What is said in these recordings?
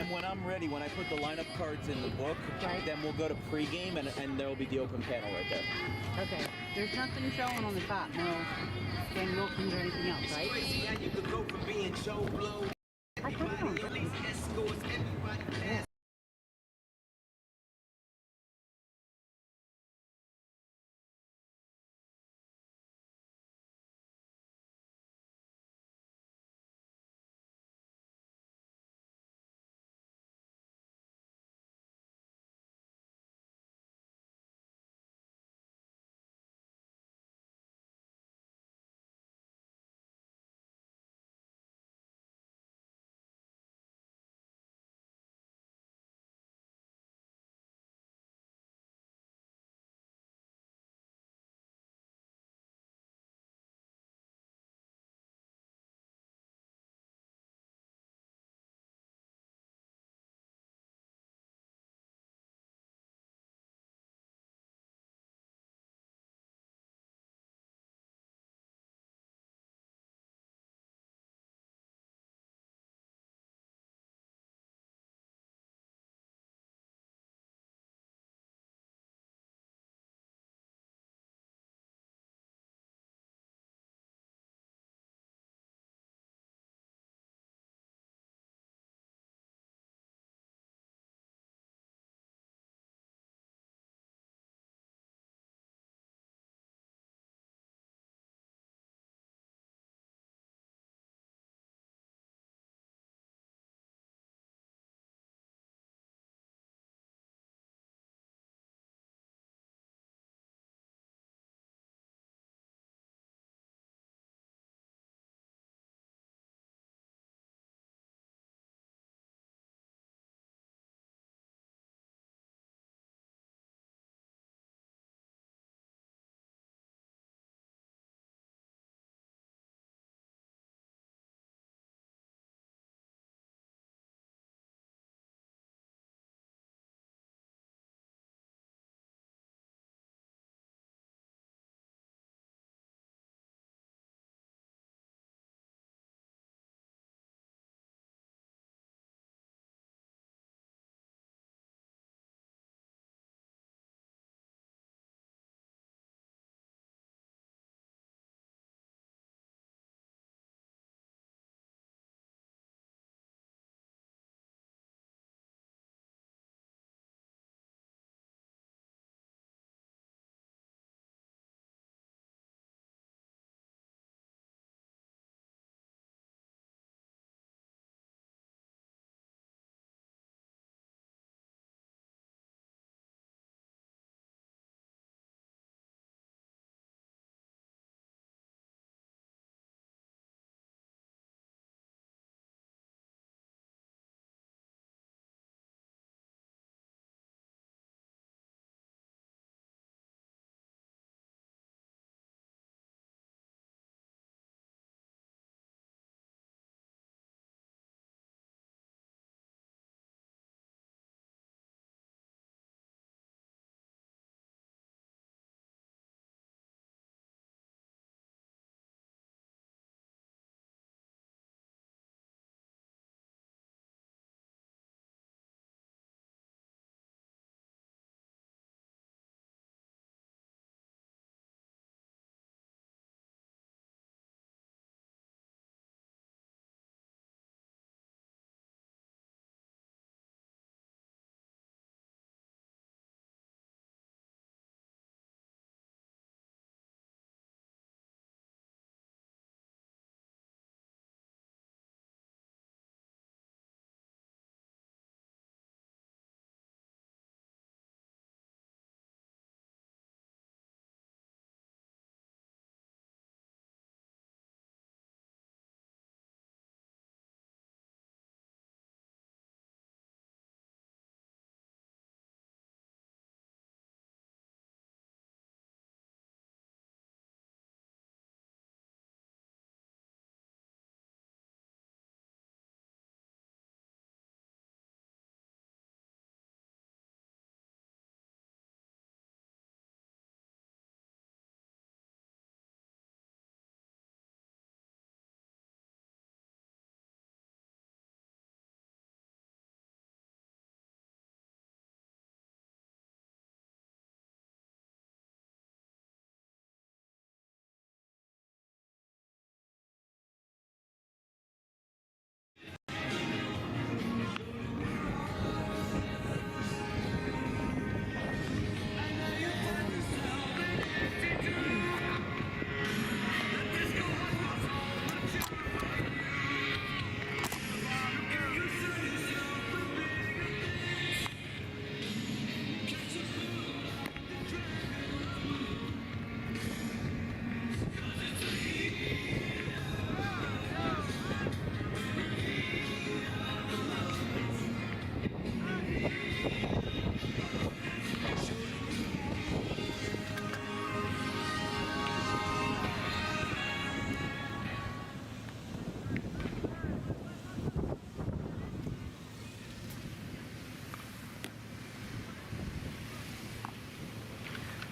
then when I'm ready, when I put the lineup cards in the book, Right. then we'll go to pregame, and there will be the open panel right there. Okay. There's nothing showing on the top. No Dan Wilkins or anything else, right? I don't know.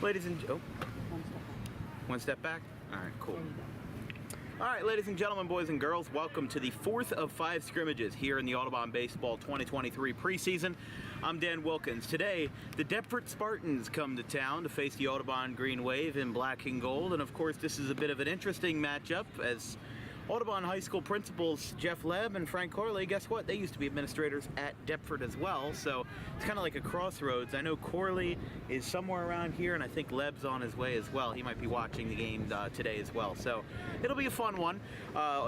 Ladies and One step back. one step back. All right, cool. There you go. All right, ladies and gentlemen, boys and girls, welcome to the 4th of 5 scrimmages here in the Audubon Baseball 2023 preseason. I'm Dan Wilkins. Today, the Deptford Spartans come to town to face the Audubon Green Wave in black and gold, and of course, this is a bit of an interesting matchup as Audubon High School principals Jeff Leb and Frank Corley, guess what? They used to be administrators at Deptford as well, so it's kind of like a crossroads. I know Corley is somewhere around here, and I think Leb's on his way as well. He might be watching the game today as well, so it'll be a fun one.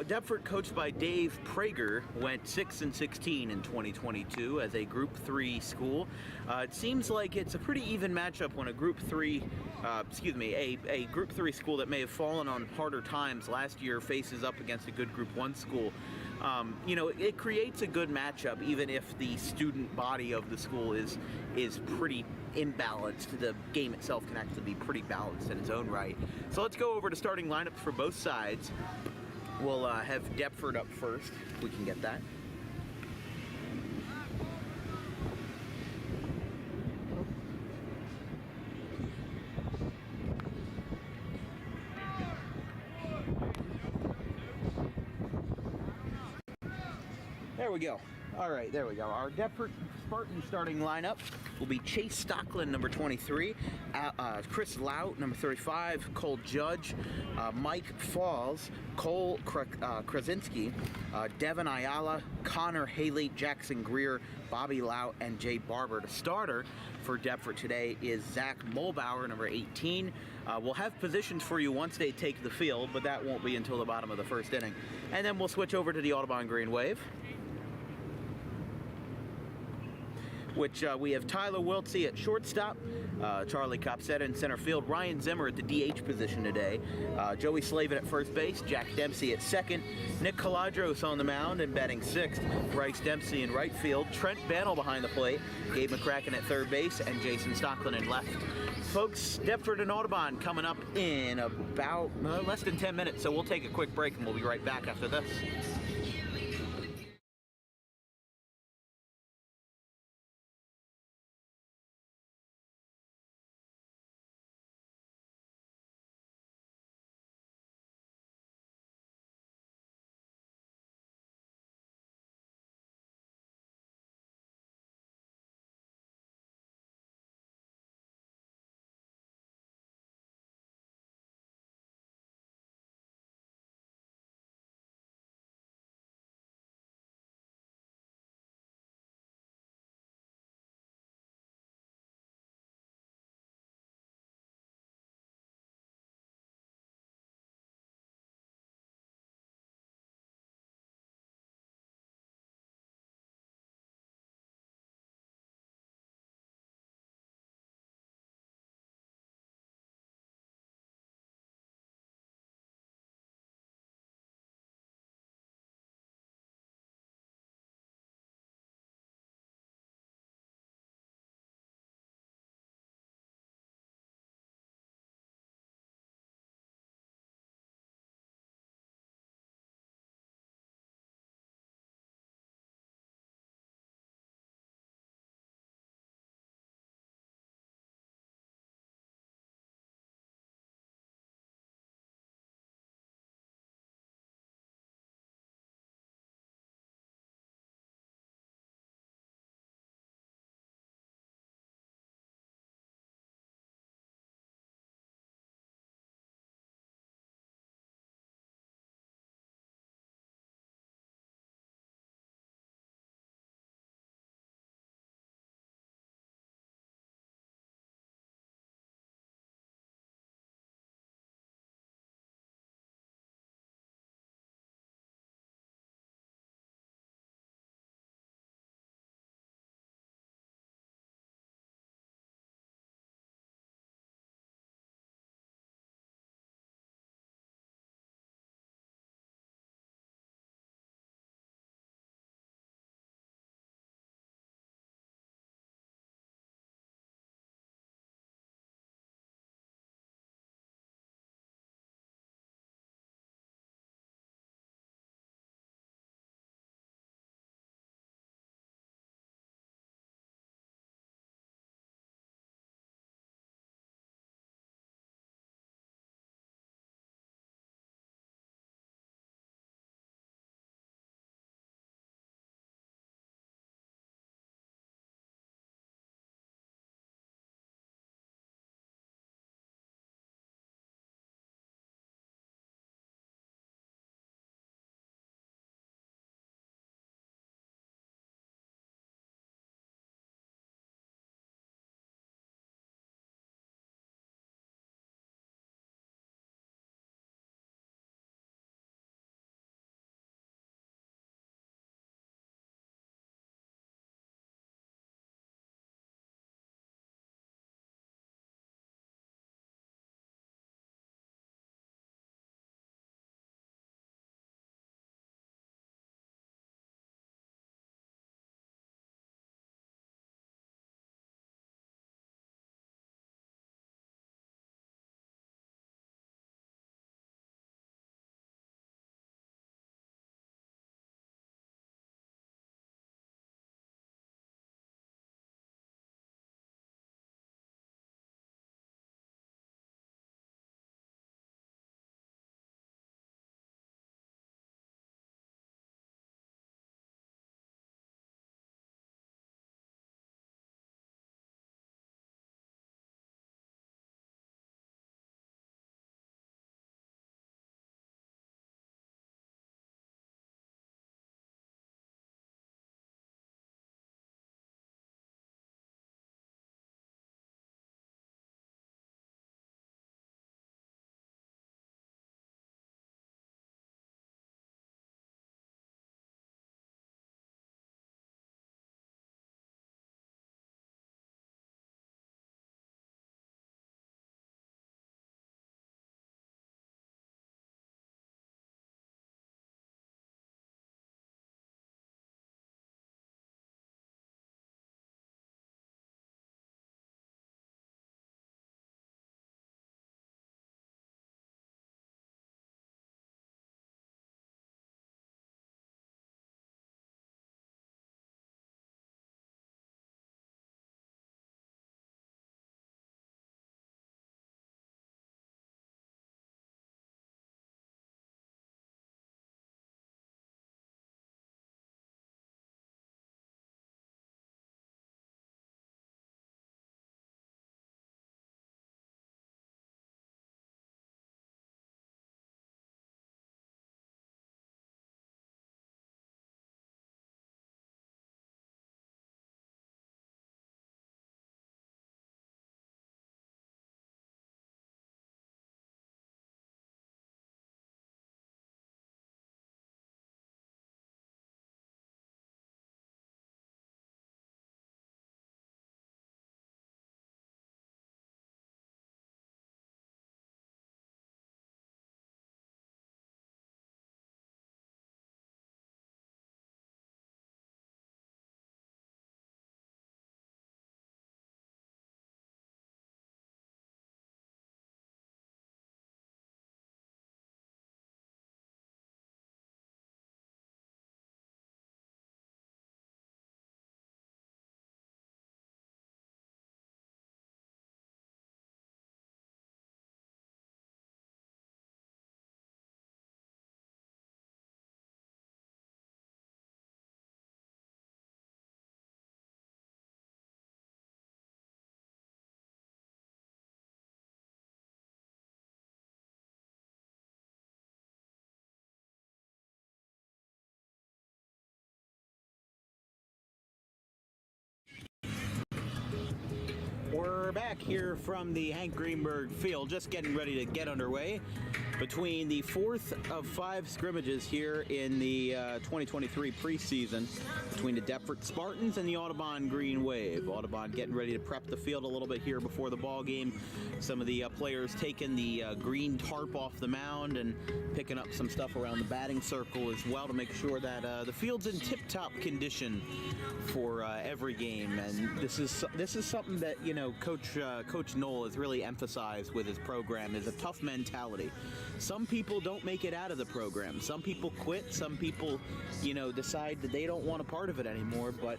Deptford, coached by Dave Prager, went 6-16 in 2022 as a Group 3 school. It seems like it's a pretty even matchup when a Group 3 school that may have fallen on harder times last year faces up against a good Group 1 school. You know, it creates a good matchup even if the student body of the school is pretty imbalanced. The game itself can actually be pretty balanced in its own right. So let's go over to starting lineups for both sides. We'll have Deptford up first, if we can get that. There we go. All right, there we go. Our Deptford Spartan starting lineup will be Chase Stockland, number 23, Chris Lout, number 35, Cole Judge, Mike Falls, Cole Krasinski, Devin Ayala, Connor Haley, Jackson Greer, Bobby Lout, and Jay Barber. The starter for Deptford today is Zach Mulbauer, number 18. We'll have positions for you once they take the field, but that won't be until the bottom of the first inning. And then we'll switch over to the Audubon Green Wave, which we have Tyler Wiltsey at shortstop, Charlie Copsetta in center field, Ryan Zimmer at the DH position today, Joey Slavin at first base, Jack Dempsey at second, Nick Caladros on the mound and batting sixth, Bryce Dempsey in right field, Trent Bannell behind the plate, Gabe McCracken at third base, and Jason Stockland in left. Folks, Deptford and Audubon coming up in about less than 10 minutes, so we'll take a quick break and we'll be right back after this. We're back here from the Hank Greenberg Field, just getting ready to get underway between the fourth of 5 scrimmages here in the 2023 preseason between the Deptford Spartans and the Audubon Green Wave. Audubon getting ready to prep the field a little bit here before the ball game. Some of the players taking the green tarp off the mound and picking up some stuff around the batting circle as well to make sure that the field's in tip-top condition for every game. And this is something that, you know, Coach Knoll has really emphasized with his program, is a tough mentality. Some people don't make it out of the program. Some people quit. Some people, you know, decide that they don't want a part of it anymore. But,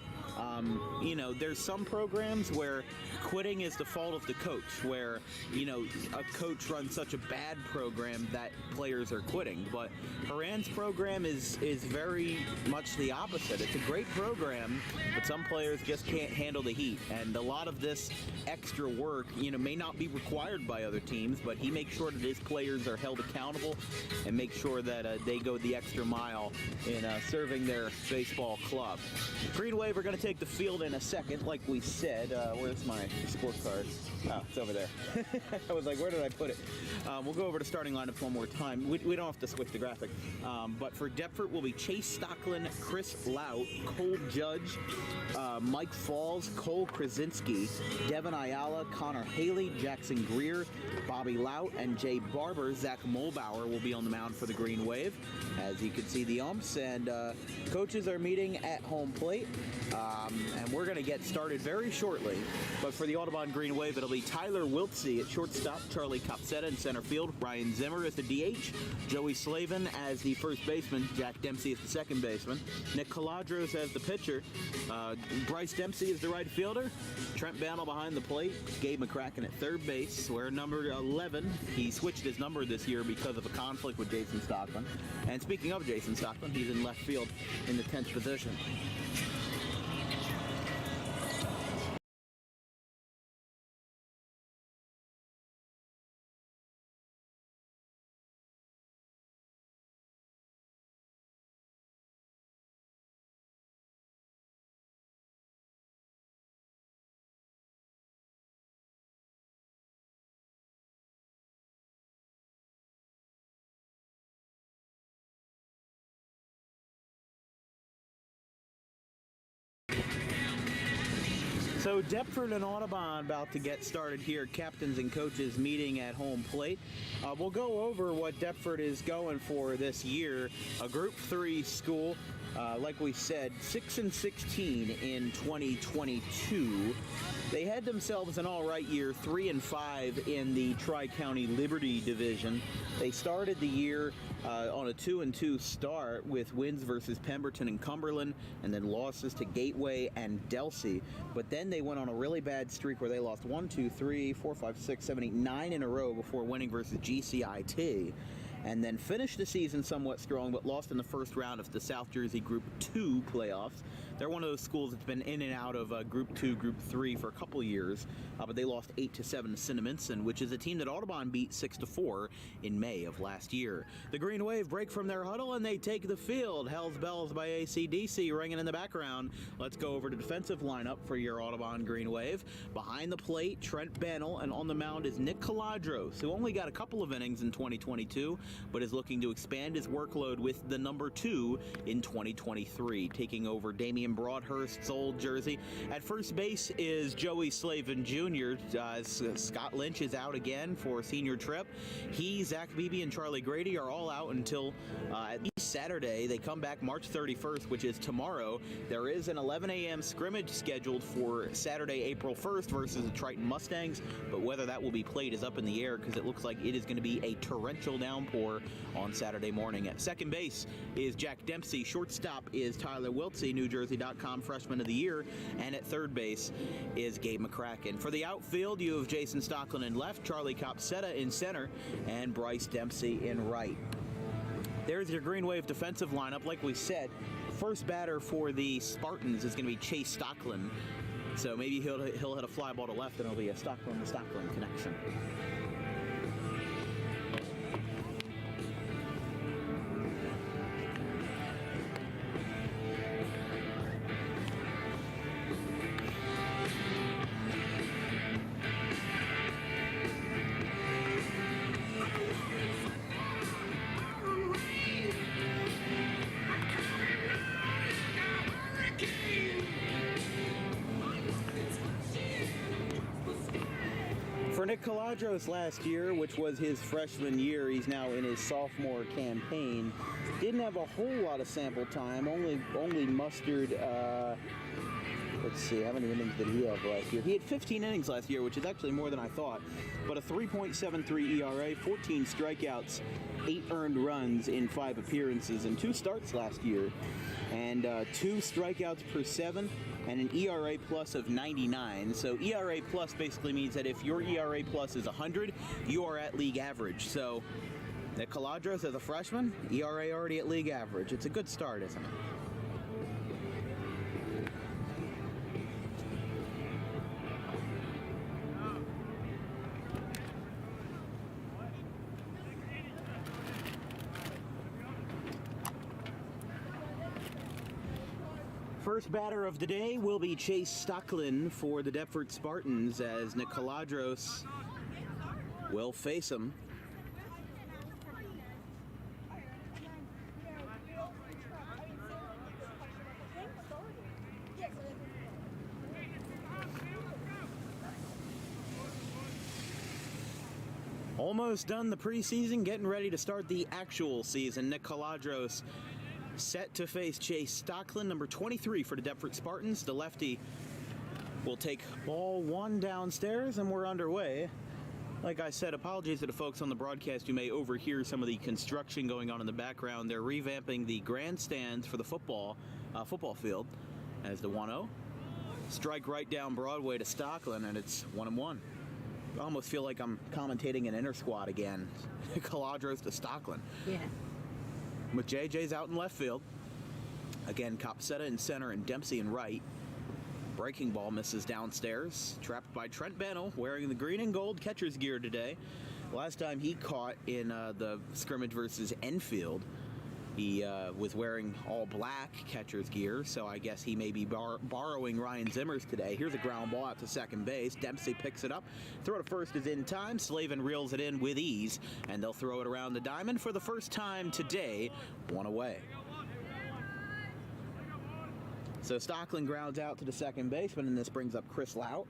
you know, there's some programs where quitting is the fault of the coach, where, you know, a coach runs such a bad program that players are quitting. But Haran's program is very much the opposite. It's a great program, but some players just can't handle the heat. And a lot of this extra work, you know, may not be required by other teams, but he makes sure that his players are held accountable and make sure that they go the extra mile in serving their baseball club. Green Wave are going to take the field in a second, like we said. Where's my scorecard? Oh, it's over there. I was like, where did I put it? We'll go over to starting lineups one more time. We don't have to switch the graphic. But for Deptford will be Chase Stocklin, Chris Lout, Cole Judge, Mike Falls, Cole Krasinski, Devin Ayala, Connor Haley, Jackson Greer, Bobby Lout, and Jay Barber. Zach Mulbauer will be on the mound for the Green Wave. As you can see, the umps and coaches are meeting at home plate. And we're going to get started very shortly. But for the Audubon Green Wave, it'll be Tyler Wiltsey at shortstop, Charlie Copsetta in center field, Ryan Zimmer as the DH, Joey Slavin as the first baseman, Jack Dempsey as the second baseman, Nick Caladros as the pitcher, Bryce Dempsey is the right fielder, Trent Bannell behind the plate, Gabe McCracken at third base, where number 11, he switched his number this year because of a conflict with Jason Stocklin. And speaking of Jason Stocklin, he's in left field in the 10th position. So Deptford and Audubon about to get started here. Captains and coaches meeting at home plate. We'll go over what Deptford is going for this year. A Group 3 school, like we said, 6-16 in 2022. They had themselves an all-right year, 3-5 in the Tri-County Liberty Division. They started the year on a 2-2 start with wins versus Pemberton and Cumberland, and then losses to Gateway and Delsey. But then they went on a really bad streak where they lost 1, 2, 3, 4, 5, 6, 7, 8, 9 in a row before winning versus GCIT. And then finished the season somewhat strong, but lost in the first round of the South Jersey Group 2 playoffs. They're one of those schools that's been in and out of Group 2, Group 3 for a couple years, but they lost 8-7 to Cinnaminson, which is a team that Audubon beat 6-4 in May of last year. The Green Wave break from their huddle and they take the field. Hell's Bells by AC/DC ringing in the background. Let's go over to defensive lineup for your Audubon Green Wave. Behind the plate, Trent Bannell, and on the mound is Nick Caladros, who only got a couple of innings in 2022, but is looking to expand his workload with the number 2 in 2023, taking over Damian Broadhurst's old jersey. At first base is Joey Slavin Jr. Scott Lynch is out again for a senior trip. He, Zach Beebe, and Charlie Grady are all out until at least Saturday. They come back March 31st, which is tomorrow. There is an 11 a.m. scrimmage scheduled for Saturday, April 1st versus the Triton Mustangs, but whether that will be played is up in the air because it looks like it is going to be a torrential downpour on Saturday morning. At second base is Jack Dempsey. Shortstop is Tyler Wiltsey, NewJersey.com Freshman of the Year. And at third base is Gabe McCracken. For the outfield, you have Jason Stocklin in left, Charlie Copsetta in center, and Bryce Dempsey in right. There's your Green Wave defensive lineup. Like we said, first batter for the Spartans is going to be Chase Stocklin. So maybe he'll hit a fly ball to left and it'll be a Stocklin connection. For Nick Caladros last year, which was his freshman year, he's now in his sophomore campaign, didn't have a whole lot of sample time, only mustered, let's see, how many innings did he have last year? He had 15 innings last year, which is actually more than I thought, but a 3.73 ERA, 14 strikeouts, 8 earned runs in 5 appearances and 2 starts last year, and 2 strikeouts per 7, and an ERA plus of 99. So ERA plus basically means that if your ERA plus is 100, you are at league average. So Nick Caladros as a freshman, ERA already at league average. It's a good start, isn't it? First batter of the day will be Chase Stocklin for the Deptford Spartans, as Nick Caladros will face him. Almost done the preseason, getting ready to start the actual season. Nick Caladros set to face Chase Stocklin, number 23 for the Deptford Spartans. The lefty will take ball 1 downstairs, and we're underway. Like I said, apologies to the folks on the broadcast. You may overhear some of the construction going on in the background. They're revamping the grandstands for the football field as the 1-0. Strike right down Broadway to Stocklin, and it's 1-1. I almost feel like I'm commentating an inner squad again. Caladros to Stocklin. Yeah. With JJ's out in left field. Again, Copsetta in center and Dempsey in right. Breaking ball misses downstairs. Trapped by Trent Bennell, wearing the green and gold catcher's gear today. Last time he caught in the scrimmage versus Enfield, he was wearing all black catcher's gear, so I guess he may be borrowing Ryan Zimmer's today. Here's a ground ball out to second base. Dempsey picks it up. Throw to first is in time. Slavin reels it in with ease, and they'll throw it around the diamond for the first time today. 1 away. So Stocklin grounds out to the second baseman, and this brings up Chris Lout.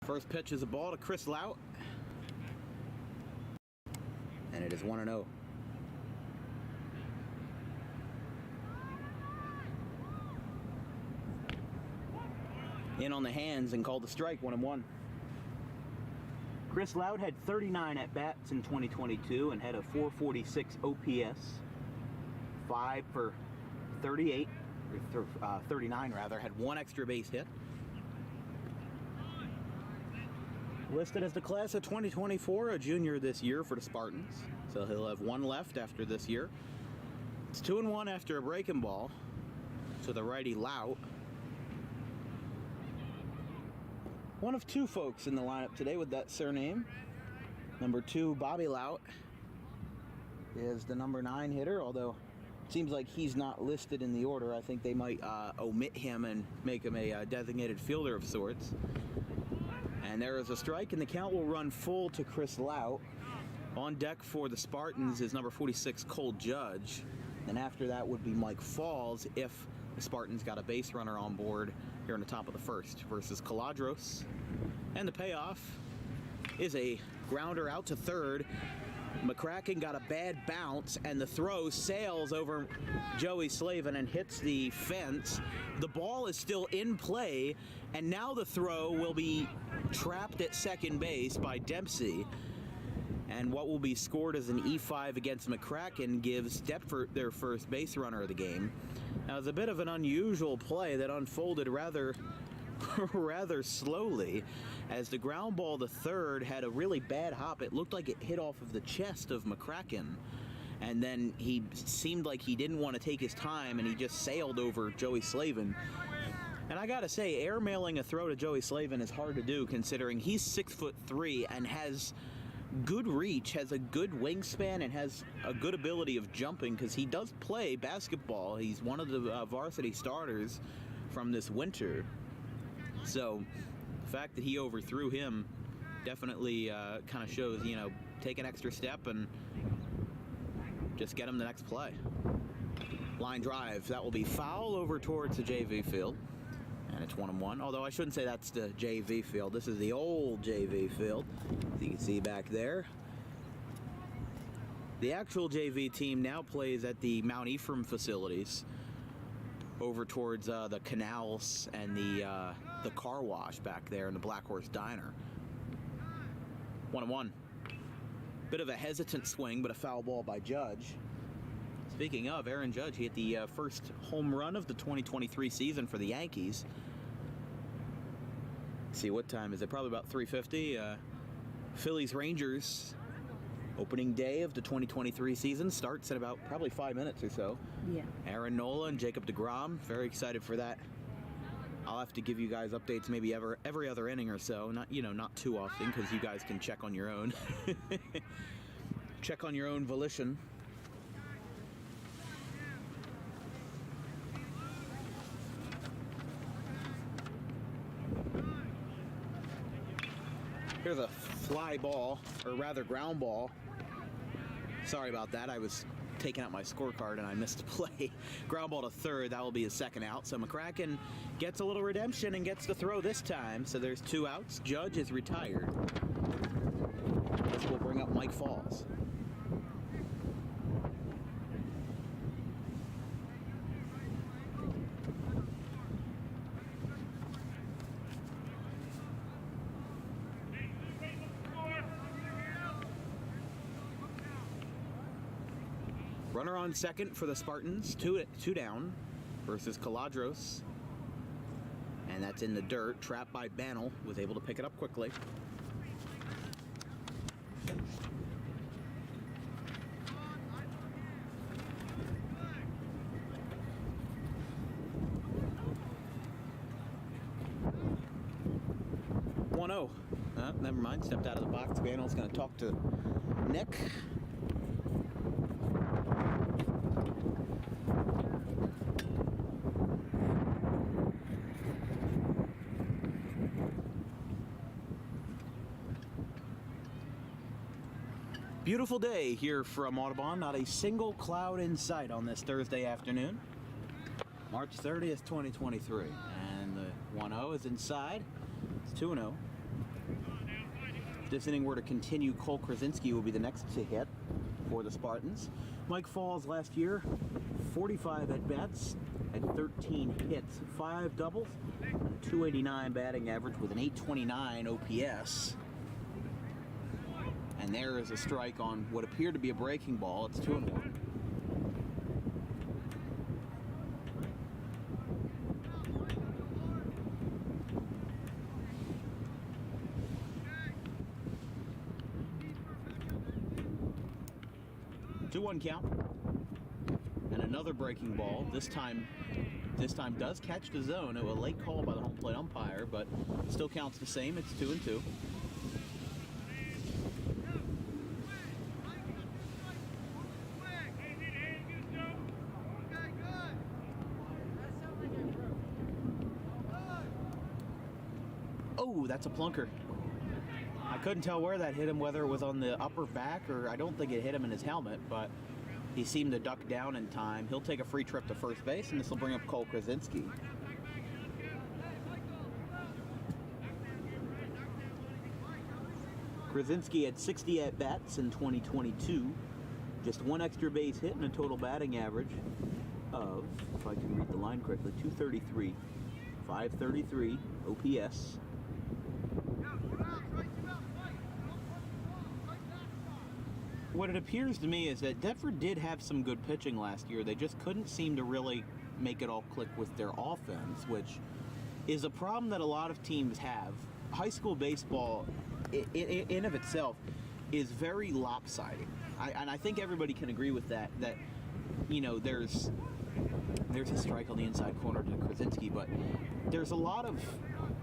First pitch is a ball to Chris Lout, and it is 1-0. In on the hands and called a strike, 1-1. Chris Lout had 39 at-bats in 2022 and had a 446 OPS, 5 for 38, or 39 rather, had 1 extra base hit. Listed as the class of 2024, a junior this year for the Spartans. So he'll have 1 left after this year. It's 2-1 after a breaking ball to the righty Lout. One of 2 folks in the lineup today with that surname. Number 2, Bobby Lout, is the number 9 hitter, although it seems like he's not listed in the order. I think they might omit him and make him a designated fielder of sorts. And there is a strike, and the count will run full to Chris Lout. On deck for the Spartans is number 46, Cole Judge. And after that would be Mike Falls if the Spartans got a base runner on board here in the top of the first versus Caladros. And the payoff is a grounder out to third. McCracken got a bad bounce, and the throw sails over Joey Slavin and hits the fence. The ball is still in play, and now the throw will be trapped at second base by Dempsey. And what will be scored as an E5 against McCracken gives Deptford their first base runner of the game. Now, it's a bit of an unusual play that unfolded rather slowly, as the ground ball to third had a really bad hop. It looked like it hit off of the chest of McCracken, and then he seemed like he didn't want to take his time, and he just sailed over Joey Slavin. And I gotta say, airmailing a throw to Joey Slavin is hard to do, considering he's 6'3" and has good reach, has a good wingspan, and has a good ability of jumping, because he does play basketball. He's one of the varsity starters from this winter. So The fact that he overthrew him definitely kind of shows, take an extra step and just get him the next play. Line drive, that will be foul over towards the JV field. And it's 1-1, although I shouldn't say that's the JV field. This is the old JV field, as you can see back there. The actual JV team now plays at the Mount Ephraim facilities over towards the canals and the car wash back there in the Black Horse Diner. 1-1. Bit of a hesitant swing, but a foul ball by Judge. Speaking of, Aaron Judge, he hit the first home run of the 2023 season for the Yankees. See, what time is it? Probably about 3:50. Phillies Rangers opening day of the 2023 season starts in about probably 5 minutes or so. Yeah. Aaron Nola and Jacob deGrom, very excited for that. I'll have to give you guys updates maybe every other inning or so. Not too often, because you guys can check on your own. Check on your own volition. Here's a fly ball, or rather ground ball. Sorry about that. I was taking out my scorecard and I missed a play. Ground ball to third. That will be his second out. So McCracken gets a little redemption and gets the throw this time. So there's 2 outs. Judge is retired. This will bring up Mike Falls. Runner on second for the Spartans, two down versus Caladros. And that's in the dirt, trapped by Bannell, was able to pick it up quickly. Never mind, stepped out of the box. Bannell's going to talk to Nick. Beautiful day here from Audubon. Not a single cloud in sight on this Thursday afternoon. March 30th, 2023. And the 1-0 is inside. It's 2-0. If this inning were to continue, Cole Krasinski will be the next to hit for the Spartans. Mike Falls last year, 45 at-bats and 13 hits, 5 doubles, and 289 batting average with an 829 OPS. And there is a strike on what appeared to be a breaking ball. It's 2-1. Two-one count, and another breaking ball. This time does catch the zone. A late call by the home plate umpire, but still counts the same. It's 2-2. Oh, that's a plunker. I couldn't tell where that hit him, whether it was on the upper back or I don't think it hit him in his helmet, but he seemed to duck down in time. He'll take a free trip to first base, and this will bring up Cole Krasinski. Krasinski had 60 at-bats in 2022. Just 1 extra base hit and a total batting average of, if I can read the line correctly, 233. 533 OPS. What it appears to me is that Deptford did have some good pitching last year. They just couldn't seem to really make it all click with their offense, which is a problem that a lot of teams have. High school baseball, in of itself, is very lopsided. And I think everybody can agree with that, there's a strike on the inside corner to Krasinski, but there's a lot of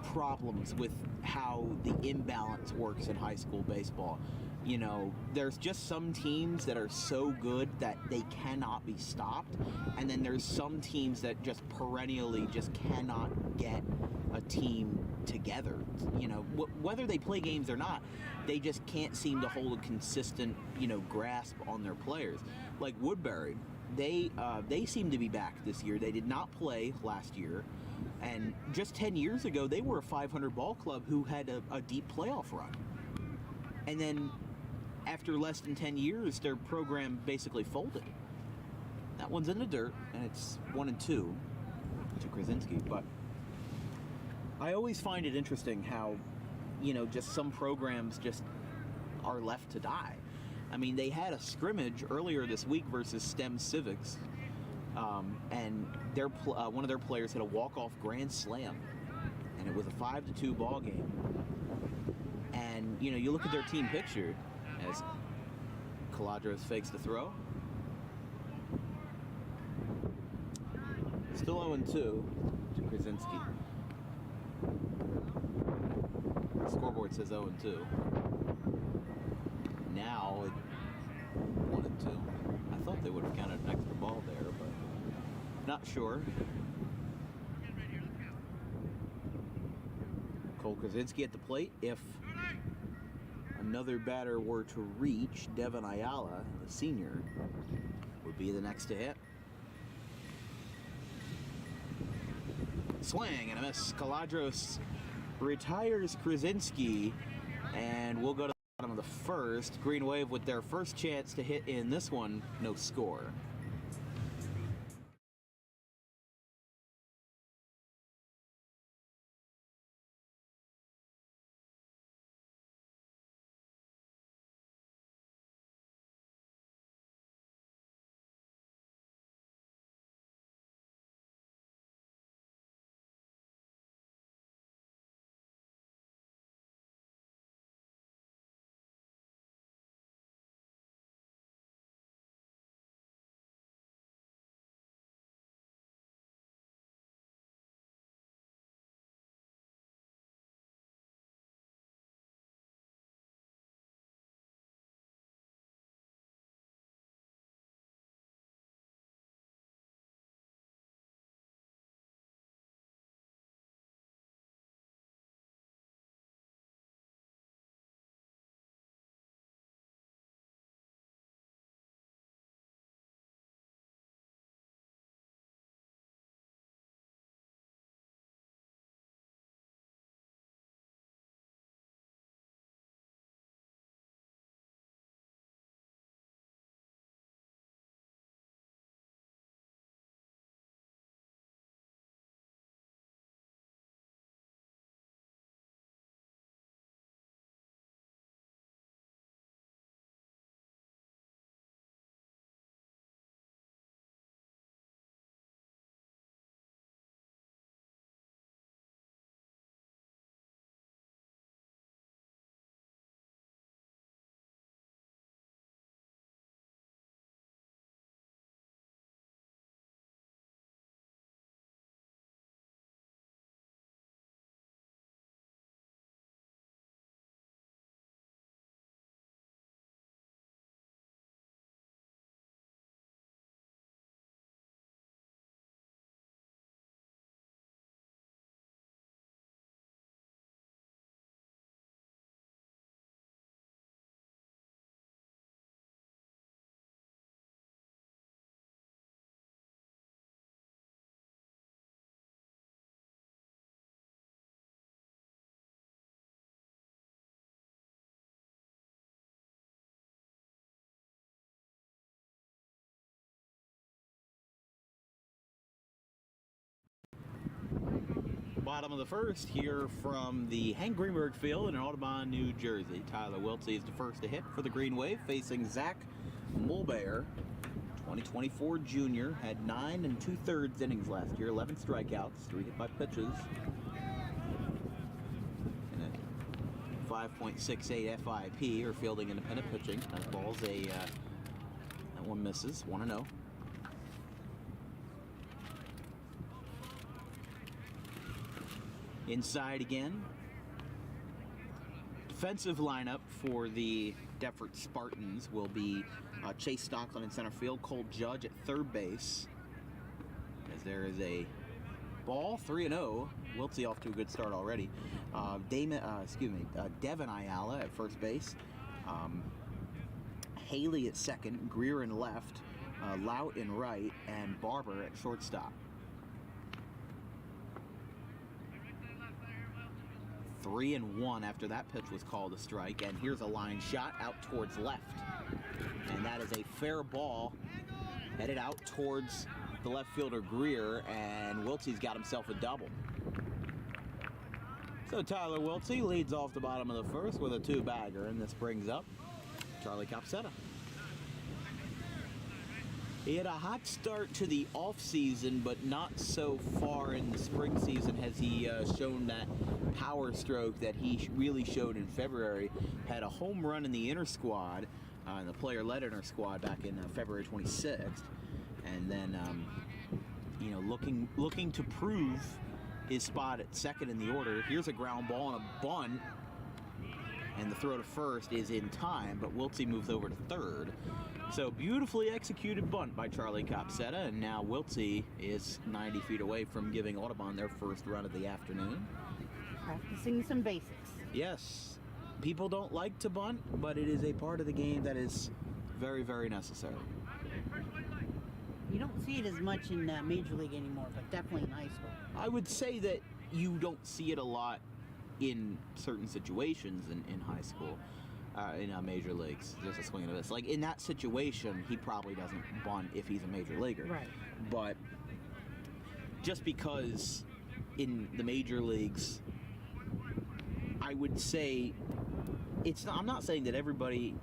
problems with how the imbalance works in high school baseball. You know, there's just some teams that are so good that they cannot be stopped, and then there's some teams that just perennially just cannot get a team together. You know, whether they play games or not, they just can't seem to hold a consistent, you know, grasp on their players. Like Woodbury, they seem to be back this year. They did not play last year, and just 10 years ago, they were a 500 ball club who had a deep playoff run. And then after less than 10 years, their program basically folded. That one's in the dirt, and it's 1-2 to Krasinski. But I always find it interesting how, you know, just some programs just are left to die. I mean, they had a scrimmage earlier this week versus STEM Civics, and one of their players hit a walk-off grand slam, and it was a 5-2 ball game. And, you know, you look at their team picture as Caladros fakes the throw. Still 0-2 to Krasinski. The scoreboard says 0-2. Now, 1-2. I thought they would have counted an extra ball there, but not sure. Cole Krasinski at the plate. If another batter were to reach, Devin Ayala, the senior, would be the next to hit. Swing and a miss. Caladros retires Krasinski, and we'll go to the bottom of the first. Green Wave with their first chance to hit in this one, no score. Bottom of the first here from the Hank Greenberg Field in Audubon, New Jersey. Tyler Wiltsey is the first to hit for the Green Wave, facing Zach Mulbear, 2024 junior, had 9 2/3 innings last year, 11 strikeouts, 3 hit by pitches, and a 5.68 FIP, or fielding independent pitching. That ball's that one misses, 1-0. Inside again. defensive lineup for the Deptford Spartans will be Chase Stockland in center field, Cole Judge at third base. As there is a ball, 3-0. Wiltsey off to a good start already. Devin Ayala at first base. Haley at second, Greer in left, Lout in right, and Barber at shortstop. 3-1 after that pitch was called a strike, and here's a line shot out towards left. And that is a fair ball headed out towards the left fielder Greer, and Wiltsey's got himself a double. So Tyler Wiltsey leads off the bottom of the first with a two-bagger, and this brings up Charlie Capseta. He had a hot start to the off-season, but not so far in the spring season has he shown that power stroke that he really showed in February. Had a home run in the inner squad, the player-led inner squad back in February 26th, and then looking to prove his spot at second in the order. Here's a ground ball and a bunt, and the throw to first is in time, but Wiltsey moves over to third. So beautifully executed bunt by Charlie Capseta, and now Wiltsey is 90 feet away from giving Audubon their first run of the afternoon. Practicing some basics. Yes, people don't like to bunt, but it is a part of the game that is very, very necessary. You don't see it as much in Major League anymore, but definitely in high school. I would say that you don't see it a lot in certain situations in high school. In major leagues, there's a swing and a miss. Like in that situation, he probably doesn't bunt if he's a major leaguer. Right. But just because in the major leagues, I would say it's not, I'm not saying that everybody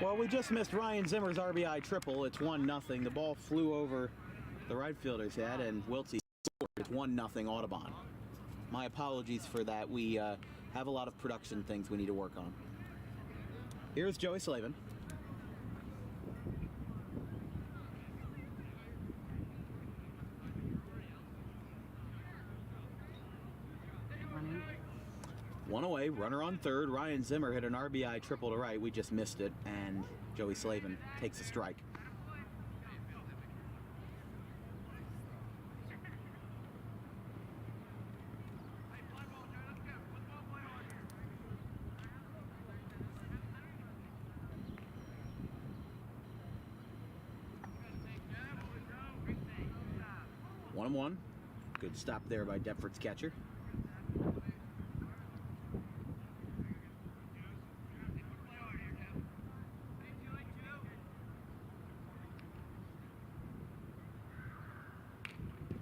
Well, we just missed Ryan Zimmer's RBI triple. It's 1-0. The ball flew over the right fielder's head, and Wiltsey scored. It's 1-0 Audubon. My apologies for that. We have a lot of production things we need to work on. Here's Joey Slavin. One away, runner on third. Ryan Zimmer hit an RBI triple to right. We just missed it, and Joey Slavin takes a strike. One and one. Good stop there by Deptford's catcher.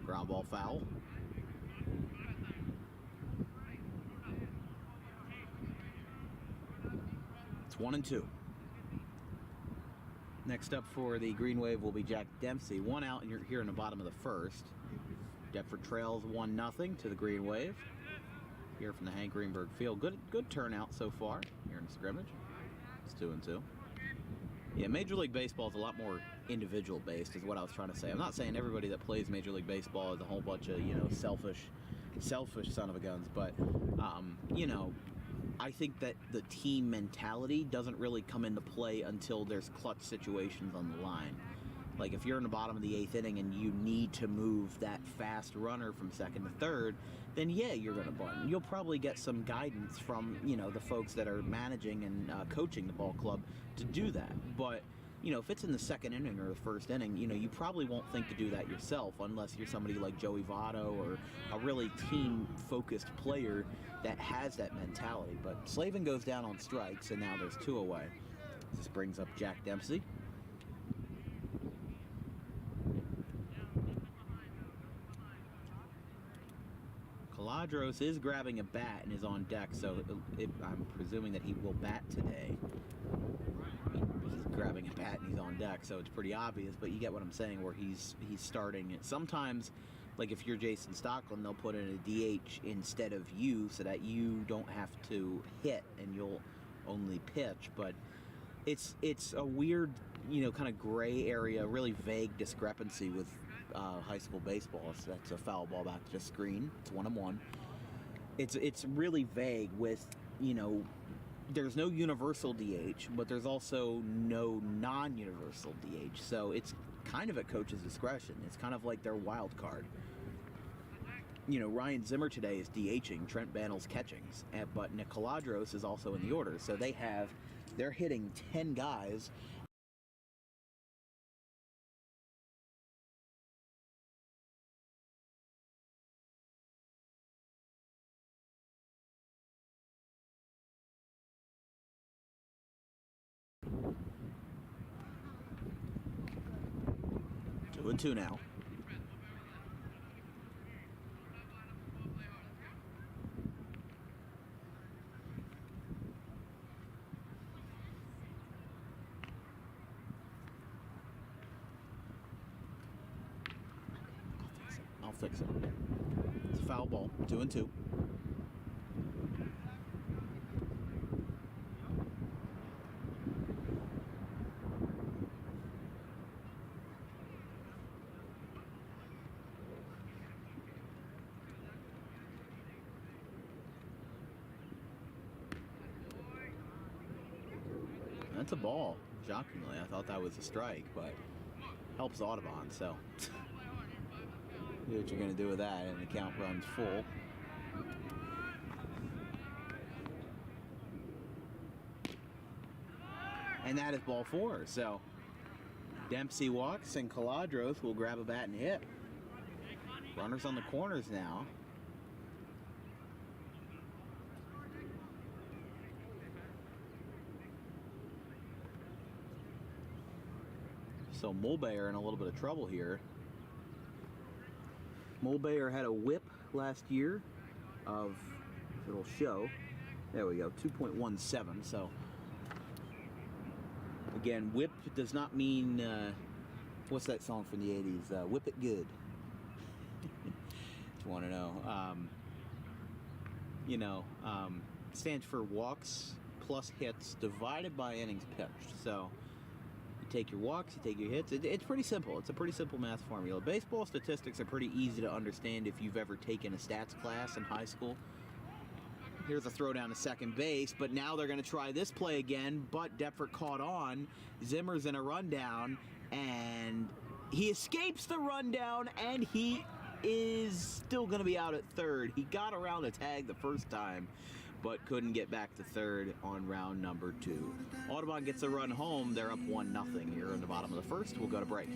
Ground ball foul. It's 1-2. Next up for the Green Wave will be Jack Dempsey. One out, and you're here in the bottom of the first. Deptford trails 1-0 to the Green Wave. Here from the Hank Greenberg Field. Good turnout so far here in the scrimmage. It's 2-2. Yeah, Major League Baseball is a lot more individual based, is what I was trying to say. I'm not saying everybody that plays Major League Baseball is a whole bunch of, selfish son of a guns, but, I think that the team mentality doesn't really come into play until there's clutch situations on the line. Like if you're in the bottom of the 8th inning and you need to move that fast runner from second to third, then yeah, you're going to bunt. You'll probably get some guidance from, the folks that are managing and coaching the ball club to do that. But, if it's in the second inning or the first inning, you probably won't think to do that yourself unless you're somebody like Joey Votto or a really team-focused player that has that mentality. But Slavin goes down on strikes, and now there's 2 away. This brings up Jack Dempsey. Caladros is grabbing a bat and is on deck, so I'm presuming that he will bat today. He's grabbing a bat and he's on deck, so it's pretty obvious, but you get what I'm saying, where he's starting it. Sometimes, like if you're Jason Stockland, they'll put in a DH instead of you so that you don't have to hit and you'll only pitch, but it's a weird, kind of gray area, really vague discrepancy with high school baseball. So that's a foul ball back to the screen. It's 1-1. It's really vague with, there's no universal DH, but there's also no non-universal DH. So it's kind of at coach's discretion. It's kind of like their wild card. Ryan Zimmer today is DHing, Trent Bannell's catching, but Nick Caladros is also in the order. So they're hitting 10 guys. Two and two now. I'll fix it. It's a foul ball. 2 and 2. That's a ball. Shockingly, I thought that was a strike, but helps Audubon, so see what you're going to do with that, and the count runs full. And that is ball 4, so Dempsey walks and Caladros will grab a bat and hit. Runners on the corners now. So Mulbayer in a little bit of trouble here. Mulbayer had a whip last year of, it'll show, there we go, 2.17. So again, whip does not mean, what's that song from the 80s? Whip it good. If you want to know. Stands for walks plus hits divided by innings pitched. So take your walks, you take your hits. It's pretty simple. It's a pretty simple math formula. Baseball statistics are pretty easy to understand if you've ever taken a stats class in high school. Here's a throw down to second base, but now they're going to try this play again, but Deptford caught on. Zimmer's in a rundown, and he escapes the rundown, and he is still going to be out at third. He got around the tag the first time, but couldn't get back to third on round number 2. Audubon gets a run home. They're up 1-0 here in the bottom of the first. We'll go to break.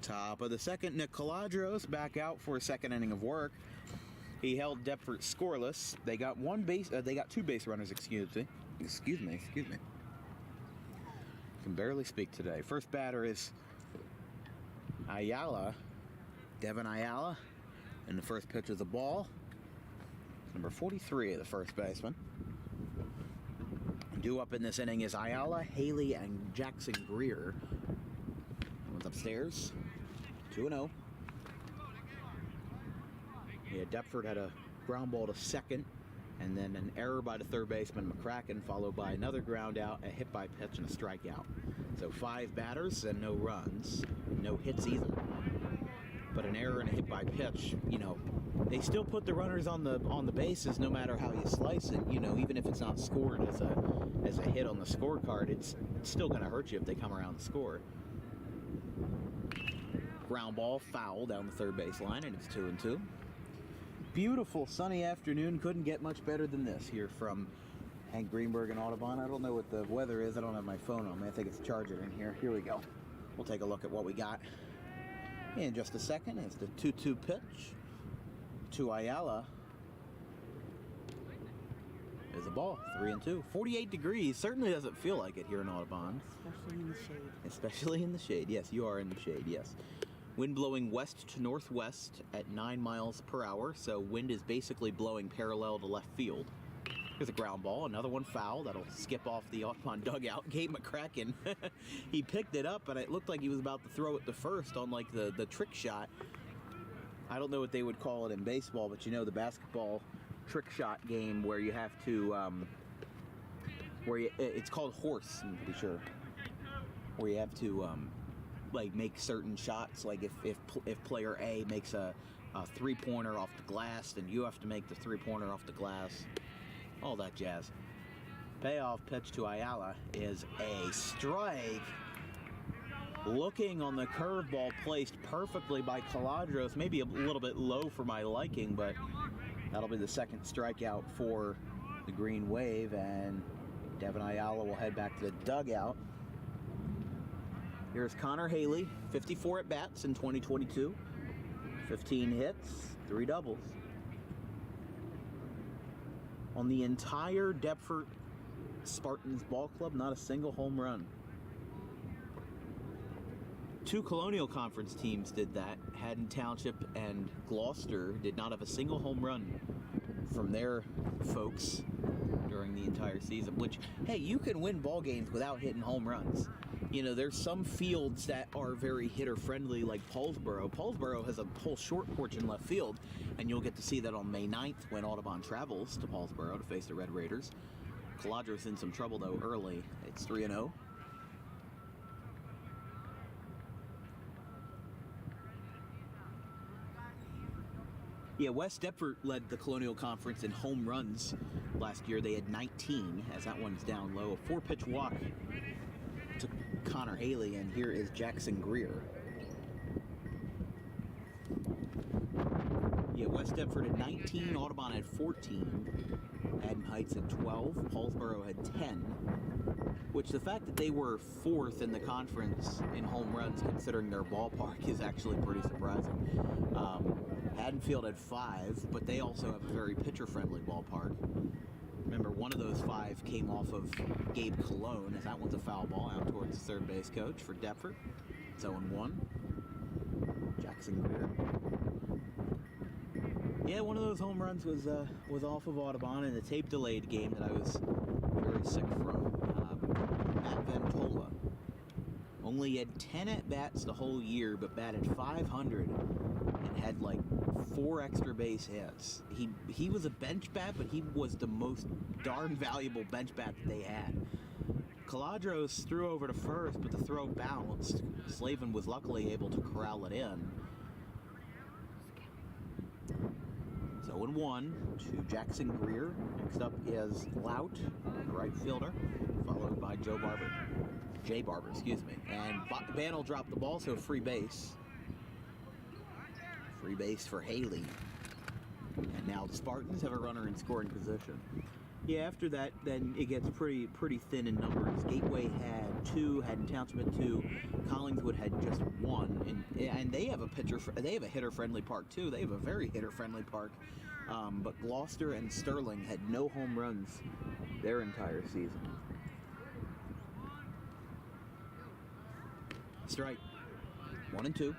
Top of the second, Nick Caladros back out for a second inning of work. He held Deptford scoreless. They got two base runners, excuse me. Can barely speak today. First batter is Ayala, Devin Ayala, and the first pitch is a ball. Number 43 of the first baseman. Due up in this inning is Ayala, Haley, and Jackson Greer. One's upstairs. 2-0. Yeah, Deptford had a ground ball to second, and then an error by the third baseman McCracken, followed by another ground out, a hit by pitch, and a strikeout. So 5 batters and no runs, no hits either. But an error and a hit by pitch, you know, they still put the runners on the bases no matter how you slice it. You know, even if it's not scored as a hit on the scorecard, it's still going to hurt you if they come around to score. Ground ball, foul down the third base line, and it's 2-2. Beautiful sunny afternoon. Couldn't get much better than this here from Hank Greenberg and Audubon. I don't know what the weather is. I don't have my phone on me. I think it's charging in here. Here we go. We'll take a look at what we got in just a second. It's the 2-2 pitch to Ayala. There's a ball. 3-2. 48 degrees. Certainly doesn't feel like it here in Audubon. Especially in the shade. Especially in the shade. Yes, you are in the shade. Yes. Wind blowing west to northwest at 9 miles per hour, so wind is basically blowing parallel to left field. Here's a ground ball, another one foul. That'll skip off the Audubon dugout. Gabe McCracken, he picked it up, and it looked like he was about to throw it to first on like the trick shot. I don't know what they would call it in baseball, but you know the basketball trick shot game where you have to, it's called horse, I'm pretty sure, where you have to, like make certain shots. Like if player A makes a 3-pointer off the glass, then you have to make the 3-pointer off the glass. All that jazz. Payoff pitch to Ayala is a strike. Looking on the curveball, placed perfectly by Caladros. Maybe a little bit low for my liking, but that'll be the second strikeout for the Green Wave, and Devin Ayala will head back to the dugout. Here's Connor Haley, 54 at-bats in 2022, 15 hits, 3 doubles. On the entire Deptford Spartans ball club, not a single home run. 2 Colonial Conference teams did that. Haddon Township and Gloucester did not have a single home run from their folks during the entire season, which, hey, you can win ball games without hitting home runs. You know, there's some fields that are very hitter-friendly, like Paulsboro. Paulsboro has a whole short porch in left field, and you'll get to see that on May 9th when Audubon travels to Paulsboro to face the Red Raiders. Caladros in some trouble, though, early. It's 3-0. Yeah, West Deptford led the Colonial Conference in home runs last year. They had 19, as that one's down low. A 4-pitch walk to Connor Haley, and here is Jackson Greer. Yeah, West Deptford had 19, Audubon had 14, Haddon Heights had 12, Paulsboro had 10, which the fact that they were 4th in the conference in home runs, considering their ballpark, is actually pretty surprising. Haddonfield had 5, but they also have a very pitcher-friendly ballpark. Remember, one of those 5 came off of Gabe Cologne, as that one's a foul ball out towards the third base coach for Deptford. It's 0-1. Jackson Greer. Yeah, one of those home runs was off of Audubon in the tape-delayed game that I was very sick from. Matt Ventola only had 10 at-bats the whole year, but batted .500 and had like 4 extra base hits. He was a bench bat, but he was the most darn valuable bench bat that they had. Caladros threw over to first, but the throw bounced. Slavin was luckily able to corral it in. It's 0-1 to Jackson Greer. Next up is Lout, the right fielder, followed by Jay Barber, excuse me. And Ban will drop the ball, so free base. Free base for Haley. And now the Spartans have a runner in scoring position. Yeah, after that, then it gets pretty thin in numbers. Gateway had 2, Haddon Township had 2, Collingswood had just 1, and they have a hitter-friendly park too. They have a very hitter-friendly park, but Gloucester and Sterling had no home runs their entire season. Strike, 1-2.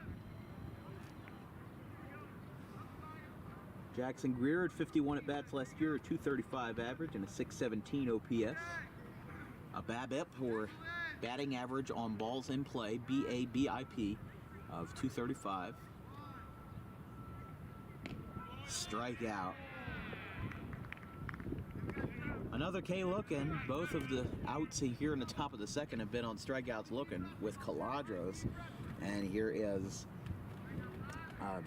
Jackson Greer had 51 at-bats last year, a .235 average and a .617 OPS. A BABIP, or batting average on balls in play, BABIP, of .235. Strikeout. Another K looking. Both of the outs here in the top of the second have been on strikeouts looking with Caladros. And here is,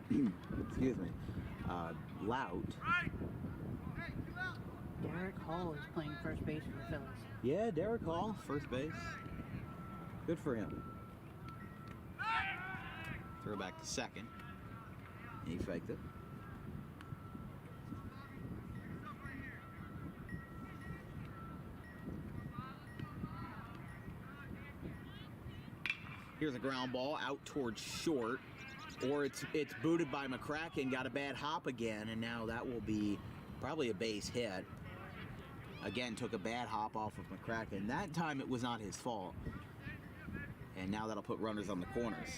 excuse me, Lout. Derek Hall is playing first base for the Phillies. Yeah, Derek Hall, first base. Good for him. Throw back to second. He faked it. Here's a ground ball out towards short. Or it's booted by McCracken, got a bad hop again, and now that will be probably a base hit. Again, took a bad hop off of McCracken. That time it was not his fault. And now that'll put runners on the corners.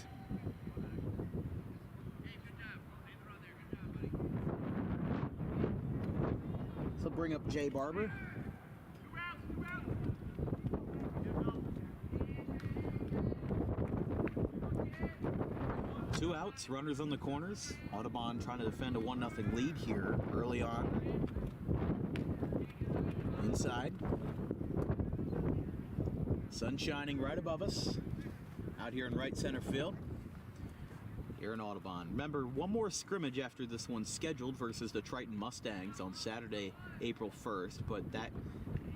So bring up Jay Barber. Two outs, runners on the corners. Audubon trying to defend a 1-0 lead here early on. Inside. Sun shining right above us. Out here in right center field. Here in Audubon. Remember, one more scrimmage after this one's scheduled versus the Triton Mustangs on Saturday, April 1st. But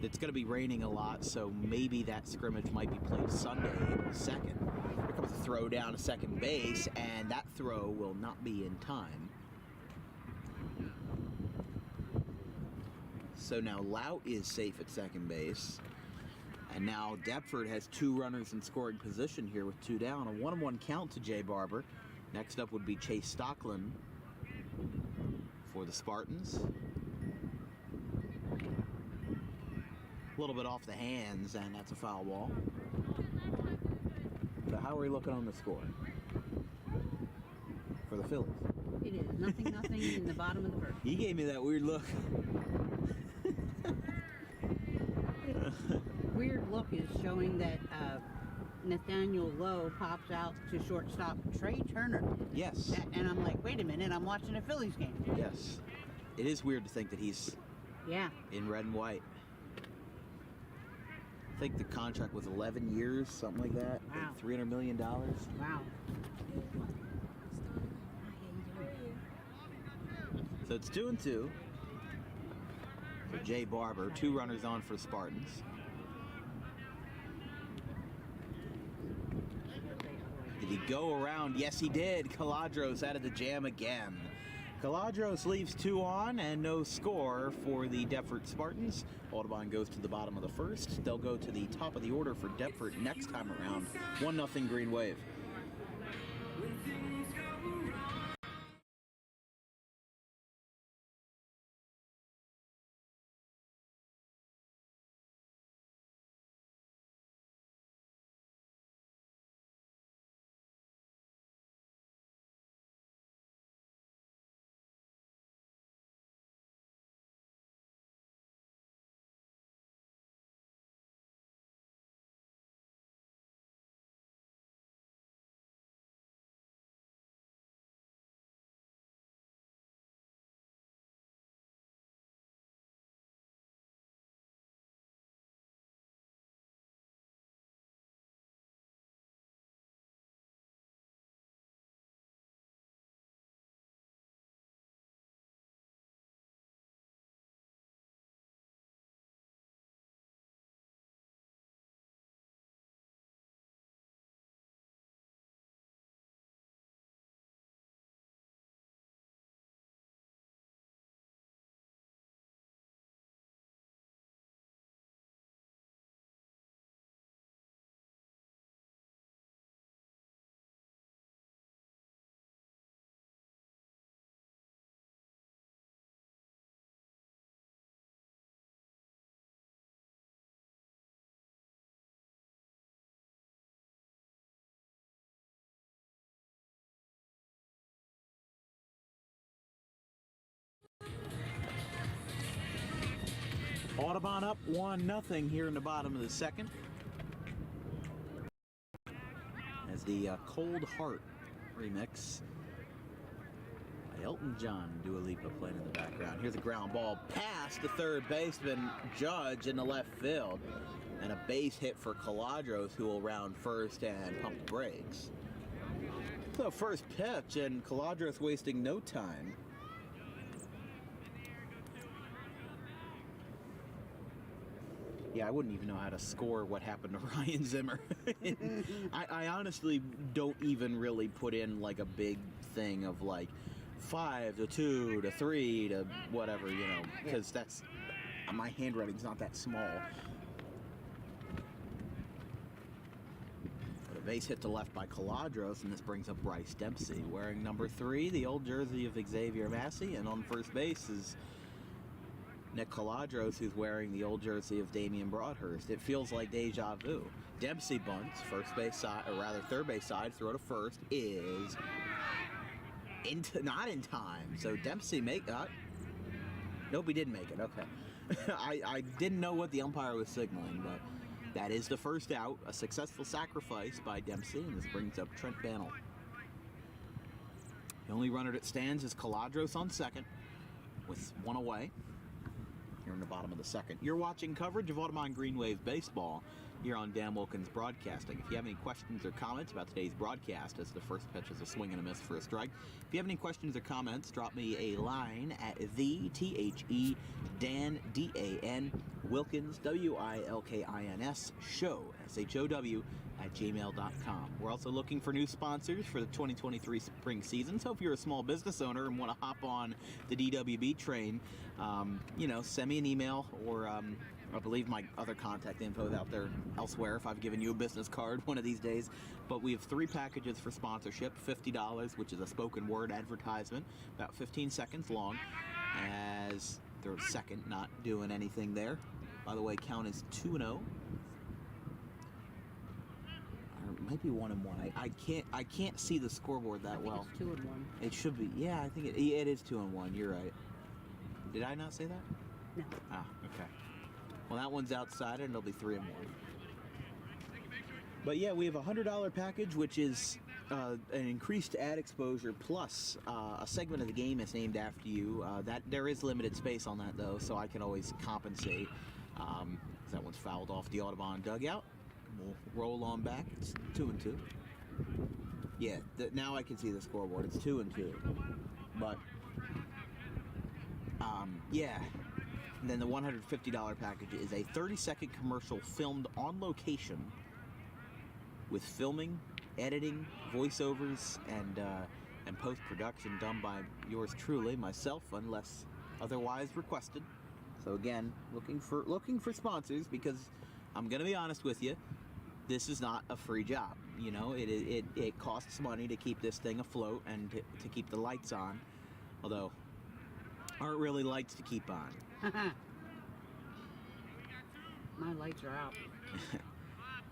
it's going to be raining a lot, so maybe that scrimmage might be played Sunday, April 2nd. Here comes a throw down to second base, and that throw will not be in time. So now Lout is safe at second base. And now Deptford has 2 runners in scoring position here with 2 down. A 1-1 count to Jay Barber. Next up would be Chase Stockland for the Spartans. A little bit off the hands, and that's a foul ball. So how are we looking on the score for the Phillies? It is 0-0 in the bottom of the first. He gave me that weird look. Weird look is showing that Nathaniel Lowe pops out to shortstop Trey Turner. Yes. And I'm like, wait a minute, I'm watching a Phillies game. Yes. It is weird to think that he's in red and white. I think the contract was 11 years, something like that. Wow. Like $300 million. Wow. So it's 2-2. For Jay Barber, 2 runners on for Spartans. Did he go around? Yes, he did. Caladros out of the jam again. Caladros leaves 2 on and no score for the Deptford Spartans. Audubon goes to the bottom of the first. They'll go to the top of the order for Deptford next time around. 1-0 Green Wave. Audubon up 1-0 here in the bottom of the second. As the Cold Heart remix by Elton John, Dua Lipa playing in the background. Here's a ground ball past the third baseman, Judge, in the left field. And a base hit for Caladros, who will round first and pump the brakes. So first pitch, and Caladros wasting no time. Yeah, I wouldn't even know how to score what happened to Ryan Zimmer. I honestly don't even really put in like a big thing of like 5 to 2 to 3 to whatever, you know, because that's, my handwriting's not that small. But a base hit to left by Caladros, and this brings up Bryce Dempsey, wearing number 3, the old jersey of Xavier Massey, and on first base is Nick Caladros, who's wearing the old jersey of Damian Broadhurst. It feels like deja vu. Dempsey bunts, first base side, or rather third base side, throw to first is not in time. So Dempsey nope, he didn't make it. Okay. I didn't know what the umpire was signaling, but that is the first out. A successful sacrifice by Dempsey, and this brings up Trent Bannell. The only runner that stands is Caladros on second, with one away. Here in the bottom of the second. You're watching coverage of Audubon Green Wave Baseball here on Dan Wilkins Broadcasting. If you have any questions or comments about today's broadcast, as the first pitch is a swing and a miss for a strike, if you have any questions or comments, drop me a line at the Dan, D-A-N, Wilkins, W-I-L-K-I-N-S, show, S-H-O-W, at gmail.com. We're also looking for new sponsors for the 2023 spring season, so if you're a small business owner and want to hop on the DWB train, you know, send me an email, or I believe my other contact info is out there elsewhere if I've given you a business card one of these days. But we have 3 packages for sponsorship, $50, which is a spoken word advertisement, about 15 seconds long, as they're second, not doing anything there. By the way, count is 2-0. Might be 1-1. I can't see the scoreboard that well. It's 2-1. It should be. Yeah, I think it is 2-1. You're right. Did I not say that? No. Ah, okay. Well, that one's outside, and it'll be 3-1. But yeah, we have a $100 package, which is an increased ad exposure plus a segment of the game is named after you. That there is limited space on that though, so I can always compensate. That one's fouled off the Audubon dugout. We'll roll on back. It's 2-2. Yeah, now I can see the scoreboard. It's 2-2. But yeah. And then the $150 package is a 30-second commercial filmed on location with filming, editing, voiceovers, and post-production done by yours truly, myself, unless otherwise requested. So again, looking for sponsors, because I'm gonna be honest with you, this is not a free job. You know, it costs money to keep this thing afloat and to keep the lights on, although aren't really lights to keep on. My lights are out.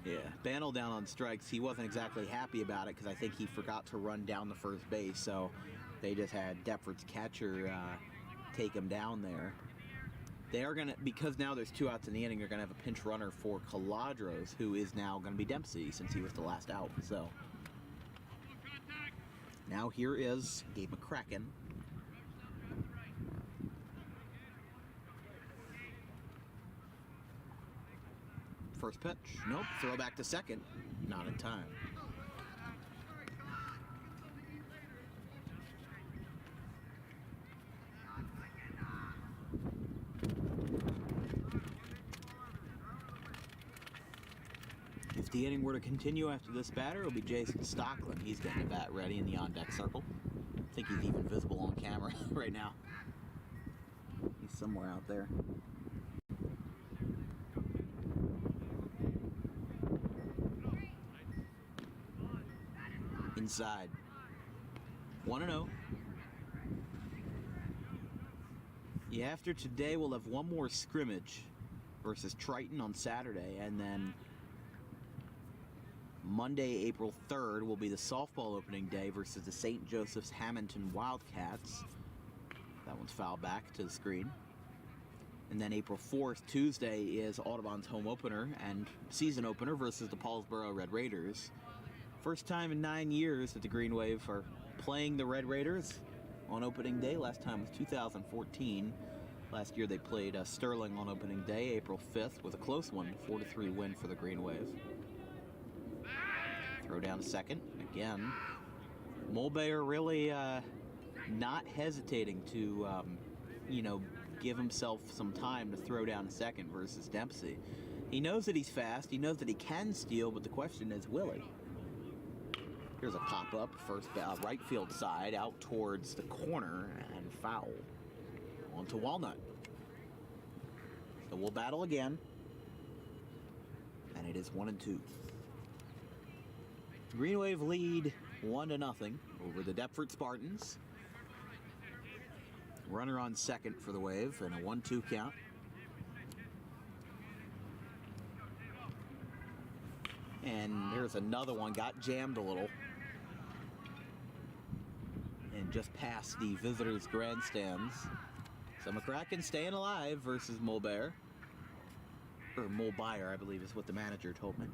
Yeah, Bannell down on strikes. He wasn't exactly happy about it because I think he forgot to run down the first base, so they just had Deptford's catcher take him down there. They are gonna, because now there's 2 outs in the inning, they're gonna have a pinch runner for Caladros, who is now gonna be Dempsey since he was the last out. So now here is Gabe McCracken. First pitch, nope. Throw back to second, not in time. If the inning were to continue after this batter, it'll be Jason Stockland. He's getting the bat ready in the on-deck circle. I think he's even visible on camera right now. He's somewhere out there. Inside. 1-0. Yeah, after today, we'll have one more scrimmage versus Triton on Saturday, and then Monday, April 3rd, will be the softball opening day versus the St. Joseph's Hamilton Wildcats. That one's fouled back to the screen. And then April 4th, Tuesday, is Audubon's home opener and season opener versus the Paulsboro Red Raiders. First time in 9 years that the Green Wave are playing the Red Raiders on opening day. Last time was 2014. Last year they played Sterling on opening day, April 5th, with a close one, 4-3 win for the Green Wave. Throw down to second. Again, Mulbayer really not hesitating to, give himself some time to throw down to second versus Dempsey. He knows that he's fast. He knows that he can steal, but the question is, will he? Here's a pop-up, first right field side, out towards the corner, and foul. On to Walnut. So we'll battle again. And it is 1-2. Green Wave lead 1-0 over the Deptford Spartans. Runner on second for the Wave and a 1-2 count. And there's another one, got jammed a little. And just past the visitors' grandstands. So McCracken staying alive versus Mulbayer. Or Mulbayer, I believe is what the manager told me.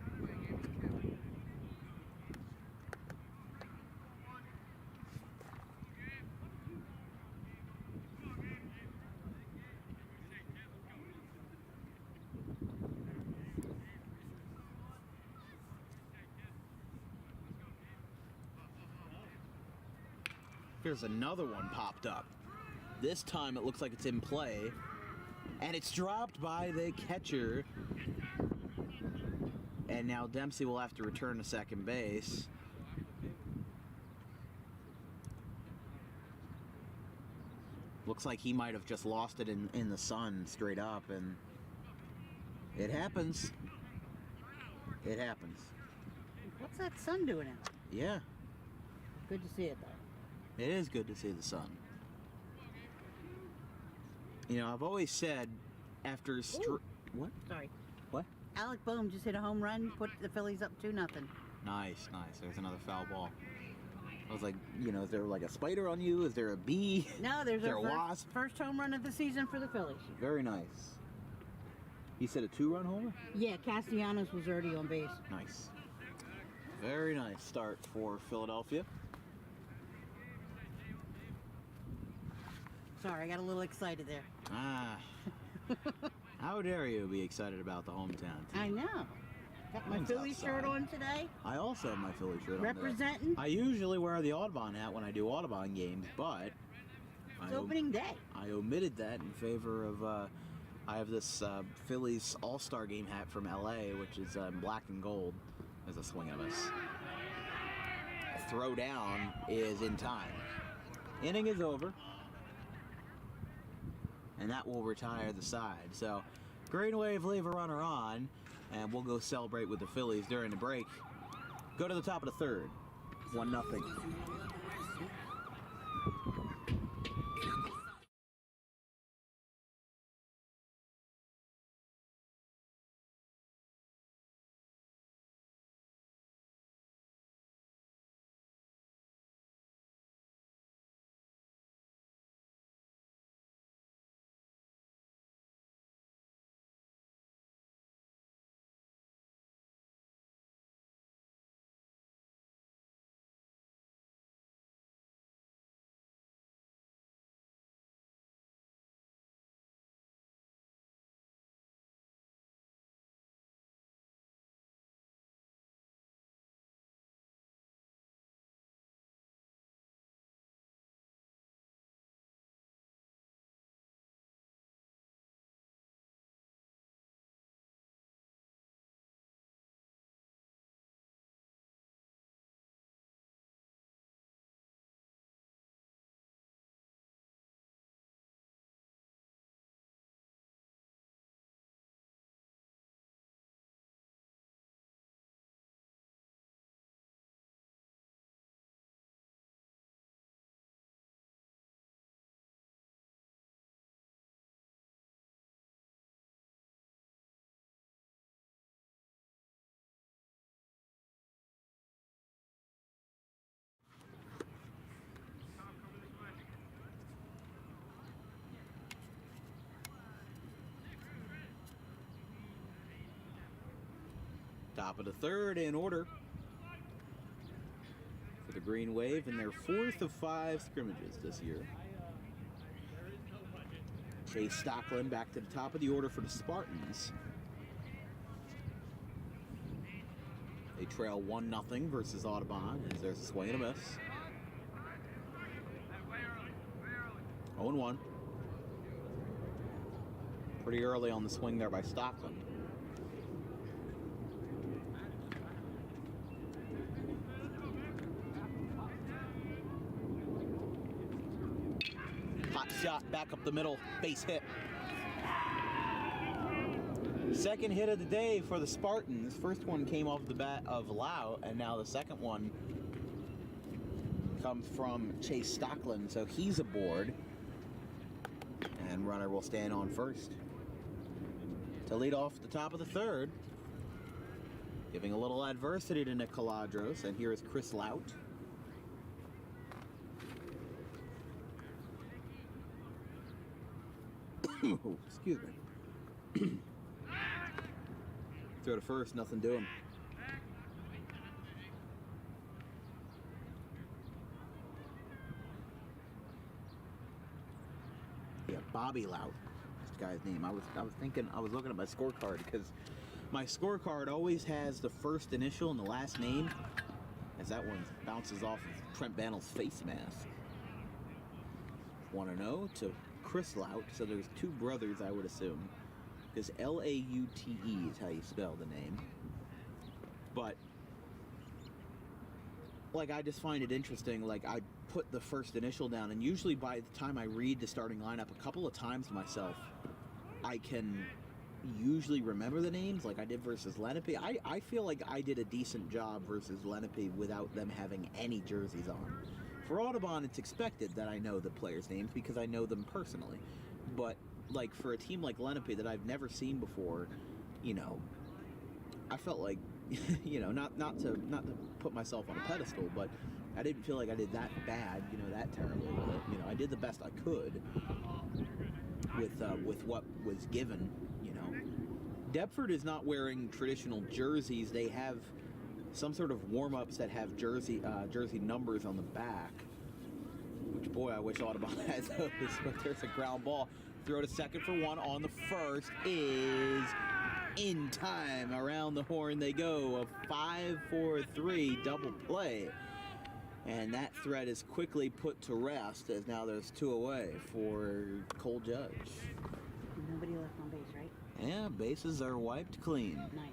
Here's another one popped up. This time it looks like it's in play. And it's dropped by the catcher. And now Dempsey will have to return to second base. Looks like he might have just lost it in the sun straight up. And it happens. It happens. What's that sun doing out? Yeah. Good to see it, though. It is good to see the sun. You know, I've always said after what? Sorry. What? Alec Boehm just hit a home run, put the Phillies up 2-0. Nice, nice. There's another foul ball. I was like, is there like a spider on you? Is there a bee? No, there's a a wasp. First home run of the season for the Phillies. Very nice. You said a 2-run homer? Yeah, Castellanos was already on base. Nice. Very nice start for Philadelphia. Sorry, I got a little excited there. Ah. How dare you be excited about the hometown team? I know. Got my Mine's Phillies outside. shirt on today. I also have my Philly shirt on Representing. today. I usually wear the Audubon hat when I do Audubon games, but It's opening day. I omitted that in favor of, I have this Phillies All-Star Game hat from LA, which is black and gold. There's a swing of us. Throw down is in time. Inning is over. And that will retire the side. So, Green Wave leave a runner on, and we'll go celebrate with the Phillies during the break. Go to the top of the third. 1-0. Top of the third in order for the Green Wave in their 4th of 5 scrimmages this year. Chase Stockland back to the top of the order for the Spartans. They trail 1-0 versus Audubon as there's a swing and a miss. 0-1. Pretty early on the swing there by Stockland. Hot shot back up the middle, base hit. Second hit of the day for the Spartans. First one came off the bat of Lau, and now the second one comes from Chase Stockland, so he's aboard. And runner will stand on first. To lead off the top of the third, giving a little adversity to Nick Caladros, and here is Chris Lout. Excuse me. Throw to first, nothing doing. Yeah, Bobby Lout. This guy's name. I was looking at my scorecard because my scorecard always has the first initial and the last name, as that one bounces off of Trent Bannell's face mask. 1-0 to Chris Lout, so there's two brothers, I would assume, because L-A-U-T-E is how you spell the name. But like, I just find it interesting. Like, I put the first initial down, and usually by the time I read the starting lineup a couple of times myself, I can usually remember the names, like I did versus Lenape. I feel like I did a decent job versus Lenape without them having any jerseys on. For Audubon, it's expected that I know the players' names because I know them personally. But like, for a team like Lenape that I've never seen before, you know, I felt like, you know, not to put myself on a pedestal, but I didn't feel like I did that bad, you know, that terribly with it. You know, I did the best I could with what was given, you know. Deptford is not wearing traditional jerseys. They have some sort of warm-ups that have jersey numbers on the back, which, boy, I wish Audubon had those. But there's a ground ball. Throw to second for one on the first is in time. Around the horn they go. A 5-4-3 double play. And that threat is quickly put to rest, as now there's two away for Cole Judge. Nobody left on base, right? Yeah, bases are wiped clean. Nice.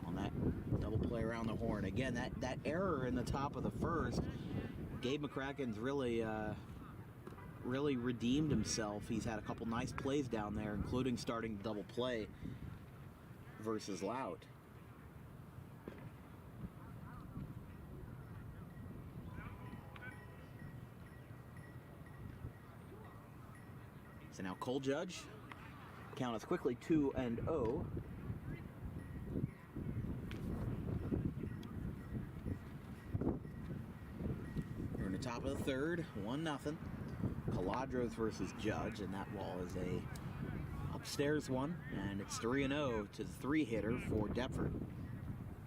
On that double play around the horn. Again, that error in the top of the first, Gabe McCracken's really redeemed himself. He's had a couple nice plays down there, including starting the double play versus Lout. So now Cole Judge, count is quickly 2-0. We're in the top of the third, 1-0. Caladros versus Judge, and that ball is a upstairs one, and it's 3-0 to the three-hitter for Deptford.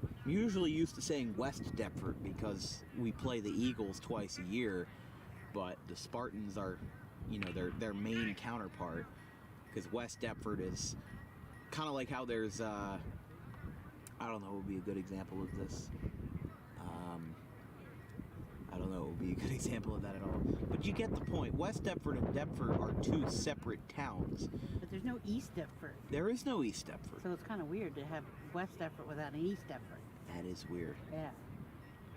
I'm usually used to saying West Deptford because we play the Eagles twice a year, but the Spartans are, you know, their main counterpart, because West Deptford is kind of like how there's I don't know what would be a good example of this. I don't know what would be a good example of that at all, but you get the point. West Deptford and Deptford are two separate towns. But there's no East Deptford. There is no East Deptford. So it's kind of weird to have West Deptford without an East Deptford. That is weird. Yeah.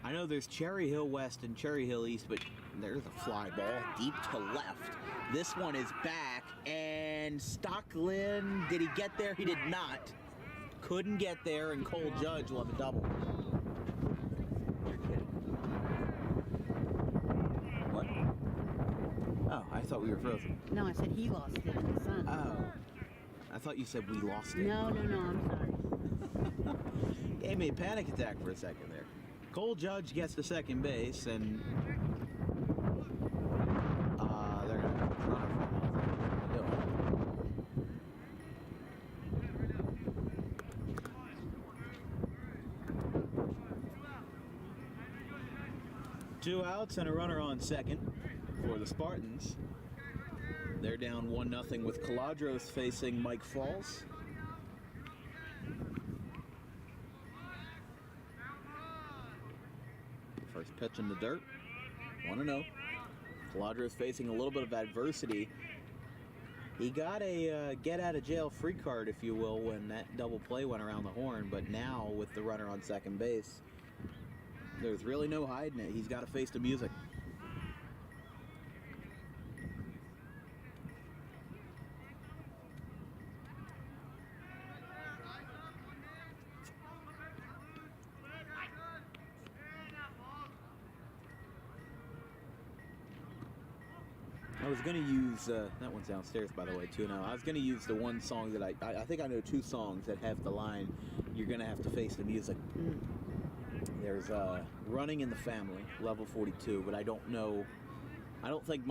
I know there's Cherry Hill West and Cherry Hill East, but there's a fly ball deep to left. This one is back, and Stockland, did he get there? He did not. Couldn't get there, and Cole Judge will have a double. You're kidding. What? Oh, I thought we were frozen. No, I said he lost it in the sun. Oh. I thought you said we lost it. No, I'm sorry. Gave me a panic attack for a second there. Cole Judge gets to second base, and they're going to have a runner for him. 2 outs and a runner on second for the Spartans. They're down 1-0 with Caladros facing Mike Falls. First pitch in the dirt, 1-0. Caladros facing a little bit of adversity. He got a get-out-of-jail-free card, if you will, when that double play went around the horn, but now, with the runner on second base, there's really no hiding it. He's got to face the music. I was going to use, that one's downstairs, by the way, too now. I was going to use the one song that I think I know 2 songs that have the line, "You're going to have to face the music." There's Running in the Family, level 42, but I don't think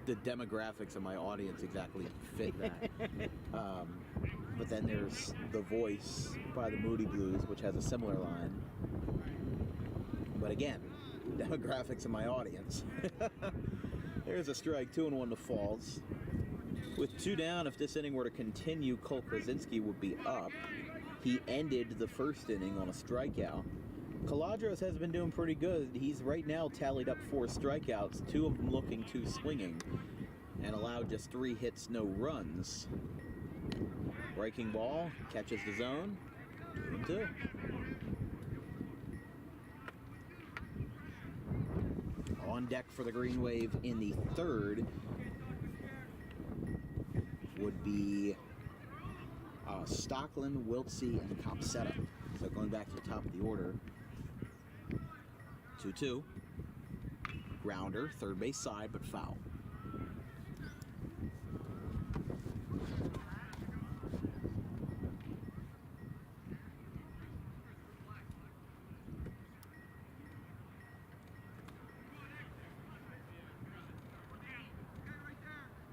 the demographics of my audience exactly fit that. But then there's The Voice by the Moody Blues, which has a similar line. But again, demographics of my audience. There's a strike, 2-1 to Falls. With 2 down, if this inning were to continue, Cole Krasinski would be up. He ended the first inning on a strikeout. Caladros has been doing pretty good. He's right now tallied up 4 strikeouts, 2 of them looking 2 swinging, and allowed just 3 hits, no runs. Breaking ball, catches the zone, 2-2. On deck for the Green Wave in the third would be Stockland, Wiltsey, and Copsetta. So going back to the top of the order, 2-2. Grounder, third base side, but foul.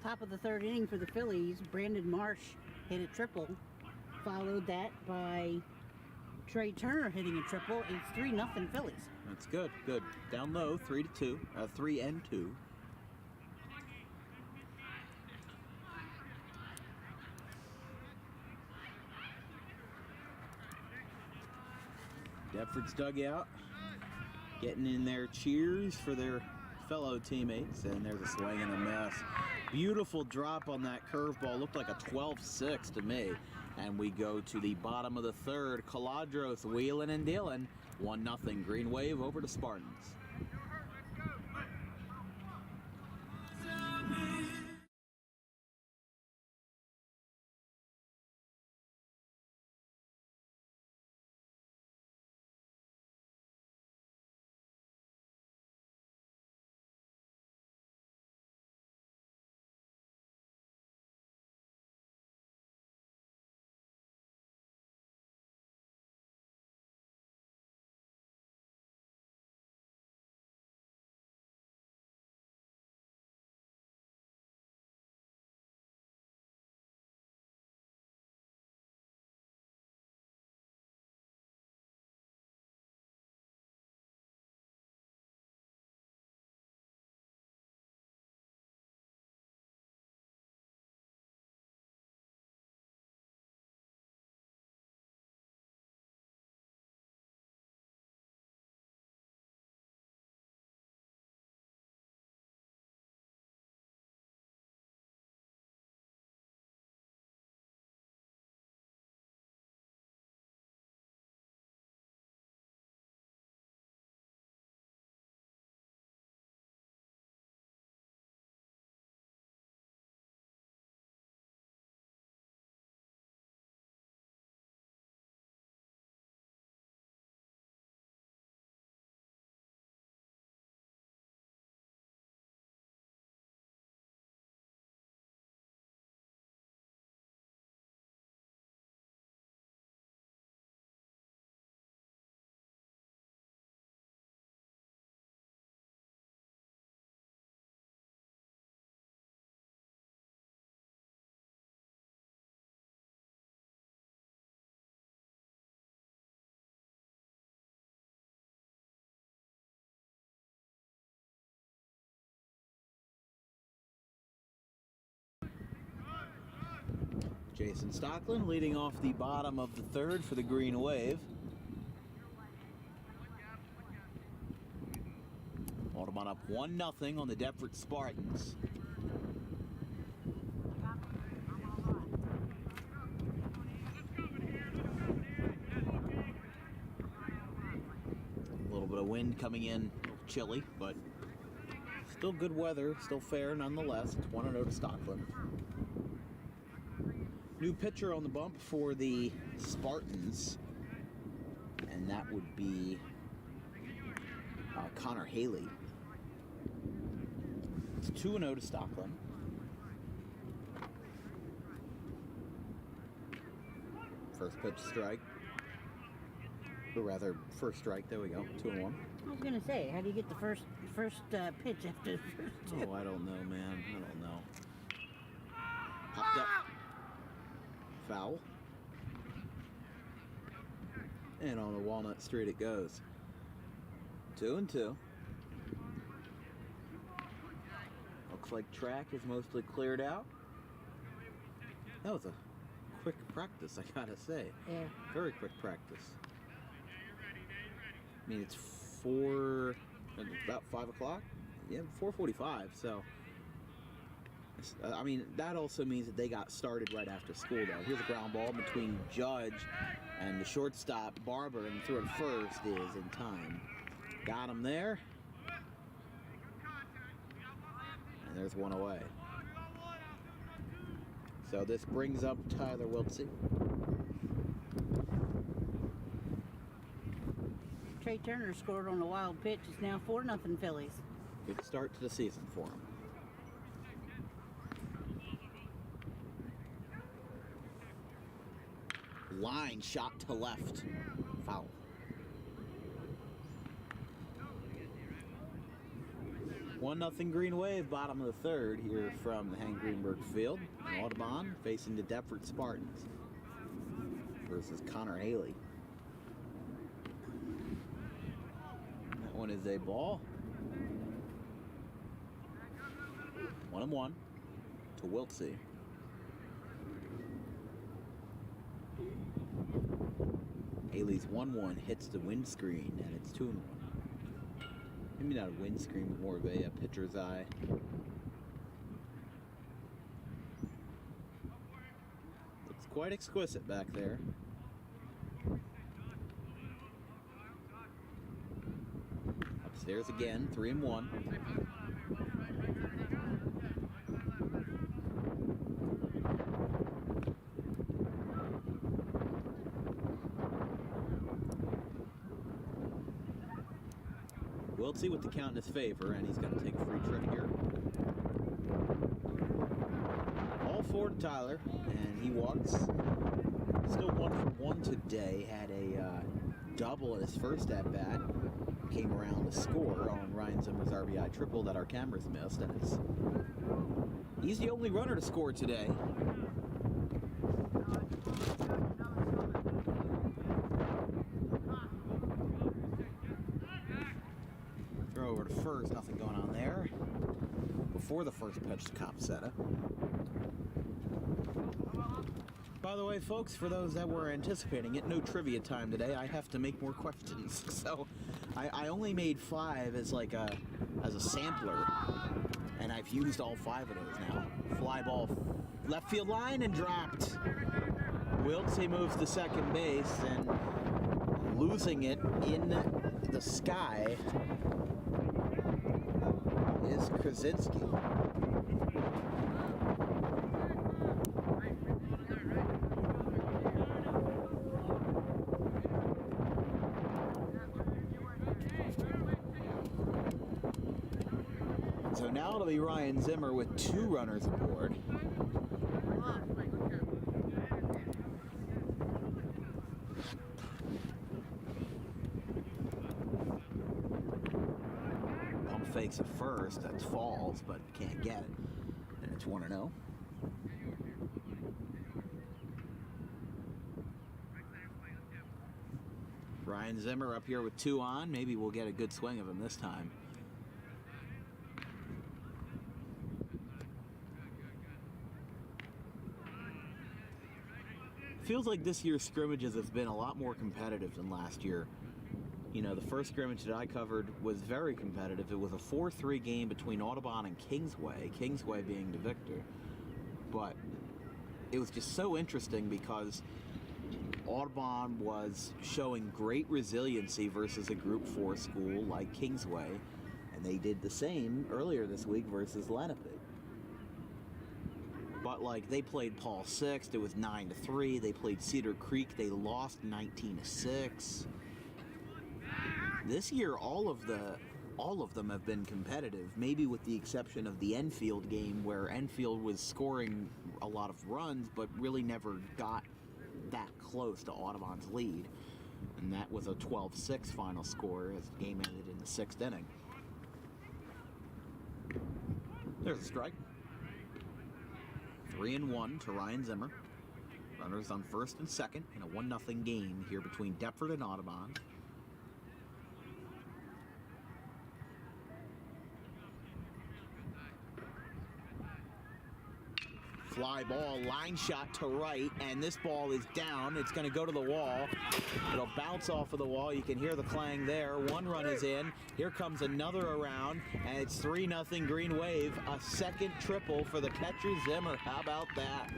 Top of the third inning for the Phillies, Brandon Marsh hit a triple. Followed that by Trey Turner hitting a triple. It's 3-0 Phillies. That's good, good. Down low, 3-2, 3-2. Deptford's dugout getting in their cheers for their fellow teammates, and there's a swing and a miss. Beautiful drop on that curveball. Looked like a 12-6 to me. And we go to the bottom of the third. Caladros wheeling and dealing. 1-0 Green Wave over to Spartans. Jason Stockland leading off the bottom of the third for the Green Wave. Audubon up 1-0 on the Deptford Spartans. A little bit of wind coming in, a little chilly, but still good weather, still fair nonetheless. It's 1-0 to Stockland. New pitcher on the bump for the Spartans, and that would be Connor Haley. It's 2-0 to Stockland. First pitch strike. Or rather, first strike. There we go. 2-1. I was gonna say, how do you get the first pitch after the first two? Oh, I don't know, man. I don't know. Popped up. Foul. And on the Walnut Street it goes. 2-2. Looks like track is mostly cleared out. That was a quick practice, I gotta say. Yeah. Very quick practice. I mean, it's about 5 o'clock? Yeah, 4:45, so. I mean, that also means that they got started right after school, though. Here's a ground ball between Judge and the shortstop, Barber, and through at first is in time. Got him there. And there's one away. So this brings up Tyler Wiltsey. Trey Turner scored on a wild pitch. It's now 4-0 Phillies. Good start to the season for him. Line shot to left. Foul. One nothing Green Wave, bottom of the third here from the Hank Greenberg Field. Audubon facing the Deptford Spartans versus Connor Haley. That one is a ball. 1-1 to Wiltsey. Haley's 1-1 hits the windscreen, and it's 2-1. Maybe not a windscreen, but more of a pitcher's eye. Looks quite exquisite back there. Upstairs again, 3-1. Wiltsey with the count in his favor, and he's going to take a free trip here. All 4 to Tyler, and he walks. Still 1 for 1 today. Had a double at his first at-bat. Came around to score on Ryan Zimmer's RBI triple that our cameras missed, and he's the only runner to score today. Over to first, nothing going on there. Before the first pitch to Copsetta. By the way, folks, for those that were anticipating it, no trivia time today. I have to make more questions, so I only made 5 as like as a sampler, and I've used all 5 of those now. Fly ball, left field line, and dropped. Wiltsey moves to second base, and losing it in the sky is Krasinski. So now it'll be Ryan Zimmer with 2 runners aboard. Fakes at first, that's falls, but can't get it. And it's 1-0. Ryan Zimmer up here with 2 on. Maybe we'll get a good swing of him this time. feels like this year's scrimmages has been a lot more competitive than last year. You know, the first scrimmage that I covered was very competitive. It was a 4-3 game between Audubon and Kingsway, Kingsway being the victor. But it was just so interesting because Audubon was showing great resiliency versus a Group 4 school like Kingsway, and they did the same earlier this week versus Lenape. But like, they played Paul Sixth, it was 9-3. They played Cedar Creek, they lost 19-6. This year, all of them have been competitive, maybe with the exception of the Enfield game, where Enfield was scoring a lot of runs, but really never got that close to Audubon's lead. And that was a 12-6 final score as the game ended in the 6th inning. There's a strike. 3-1 to Ryan Zimmer. Runners on first and second in a 1-0 game here between Deptford and Audubon. Fly ball, line shot to right, and this ball is down. It's going to go to the wall. It'll bounce off of the wall. You can hear the clang there. One run is in. Here comes another around, and it's 3-0 Green Wave. A second triple for the catcher Zimmer. How about that?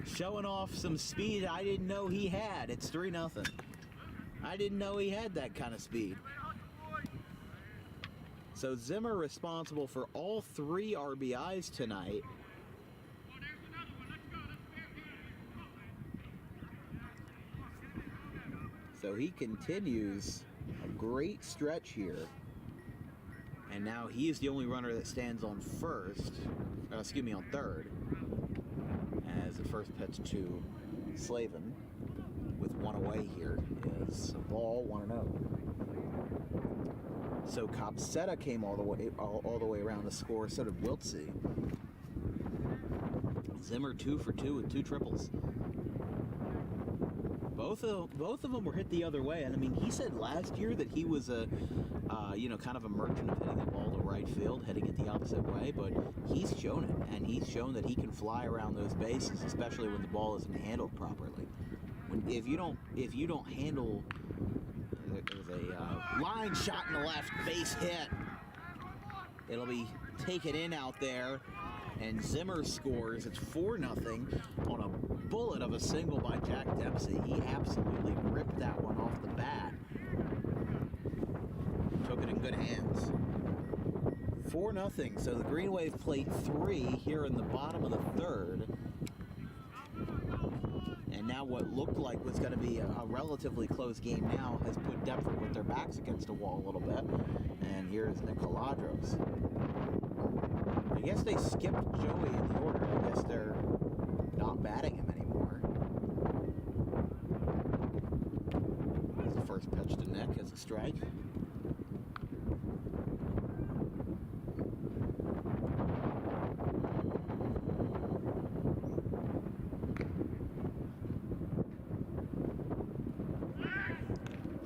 Showing off some speed I didn't know he had. It's 3-0. I didn't know he had that kind of speed. So Zimmer responsible for all 3 RBIs tonight. So he continues a great stretch here. And now he is the only runner that stands on on third. As the first pitch to Slavin with one away here is a ball, 1-0. So Copsetta came all the way around to score, so did Wiltsey. Zimmer 2 for 2 with 2 triples. Both of them were hit the other way, and I mean, he said last year that he was a, kind of a merchant of hitting the ball to right field, heading it the opposite way. But he's shown it, and he's shown that he can fly around those bases, especially when the ball isn't handled properly. If you don't handle, there's a line shot in the left, base hit. It'll be taken in out there. And Zimmer scores. It's 4-0 on a bullet of a single by Jack Dempsey. He absolutely ripped that one off the bat. Took it in good hands. 4-0. So the Green Wave played 3 here in the bottom of the third. And now what looked like was going to be a relatively close game now has put Deptford with their backs against the wall a little bit. And here's Nick Caladros. I guess they skipped Joey in the order. I guess they're not batting him anymore. That's the first pitch to Nick as a strike.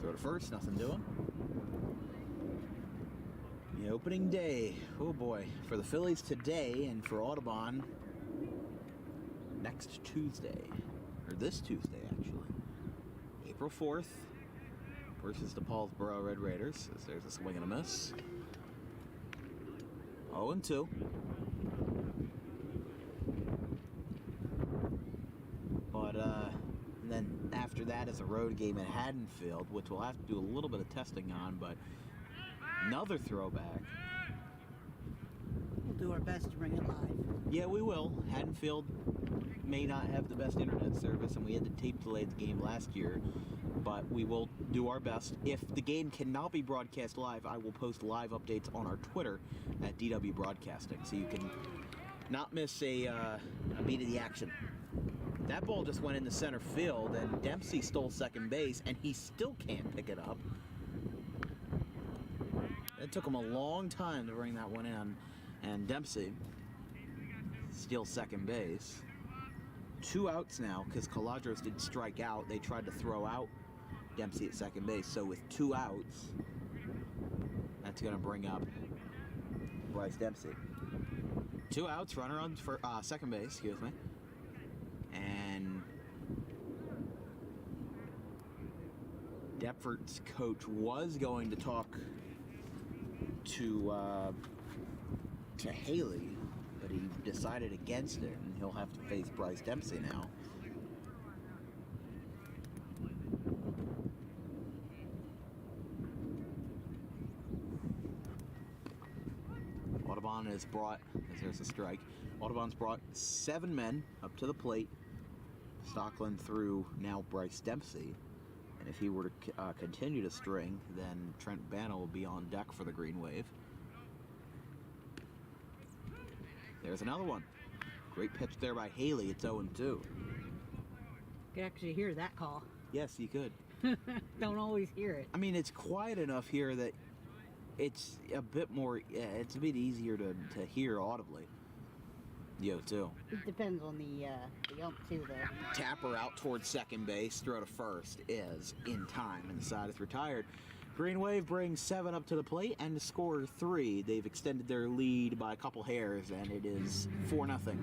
Throw to first, nothing doing. Opening day, oh boy, for the Phillies today and for Audubon next Tuesday, or this Tuesday actually, April 4th versus the Paulsboro Red Raiders. As there's a swing and a miss. 0-2. But and then after that is a road game at Haddonfield, which we'll have to do a little bit of testing on, but another throwback. We'll do our best to bring it live. Yeah, we will. Haddonfield may not have the best internet service, and we had to tape delay the game last year, but we will do our best. If the game cannot be broadcast live, I will post live updates on our Twitter at DW Broadcasting, so you can not miss a beat of the action. That ball just went into center field, and Dempsey stole second base, and he still can't pick it up. It took him a long time to bring that one in, and Dempsey steals second base. 2 outs now, because Caladros didn't strike out. They tried to throw out Dempsey at second base, so with 2 outs, that's going to bring up Bryce Dempsey. 2 outs, runner on for second base, excuse me. And Deptford's coach was going to talk to Haley, but he decided against it, and he'll have to face Bryce Dempsey now. Audubon has brought, as there's a strike, Audubon's brought 7 men up to the plate. Stockland threw now Bryce Dempsey. And if he were to continue to string, then Trent Banner will be on deck for the Green Wave. There's another one. Great pitch there by Haley. It's 0-2. You could actually hear that call. Yes, you could. Don't always hear it. I mean, it's quiet enough here that it's a bit more, it's a bit easier to hear audibly. The 0-2. It depends on the ump too, though. Tapper out towards second base, throw to first is in time, and the side is retired. Green Wave brings 7 up to the plate and score 3. They've extended their lead by a couple hairs, and it is 4-0.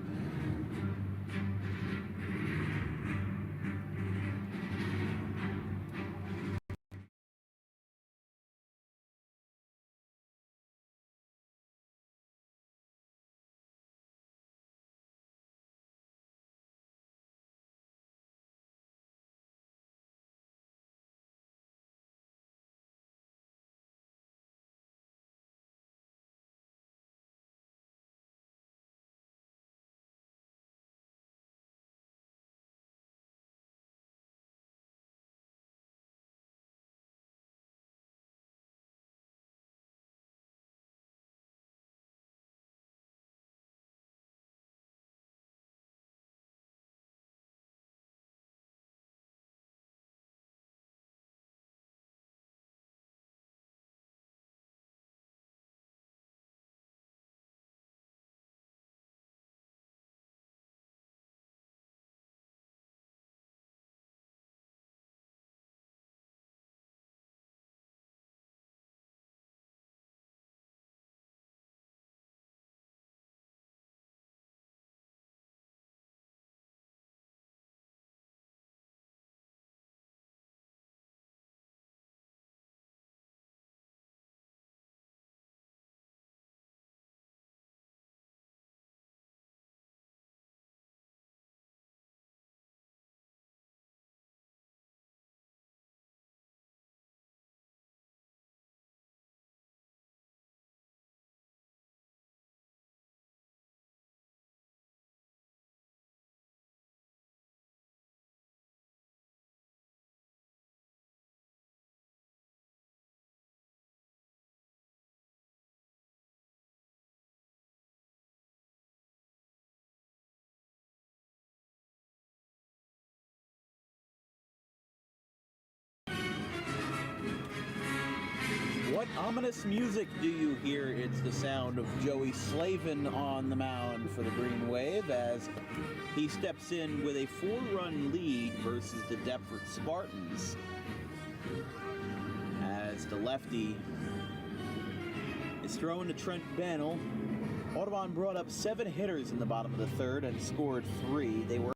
What ominous music do you hear? It's the sound of Joey Slavin on the mound for the Green Wave as he steps in with a 4-run lead versus the Deptford Spartans. As the lefty is throwing to Trent Banner. Audubon brought up 7 hitters in the bottom of the third and scored 3. They were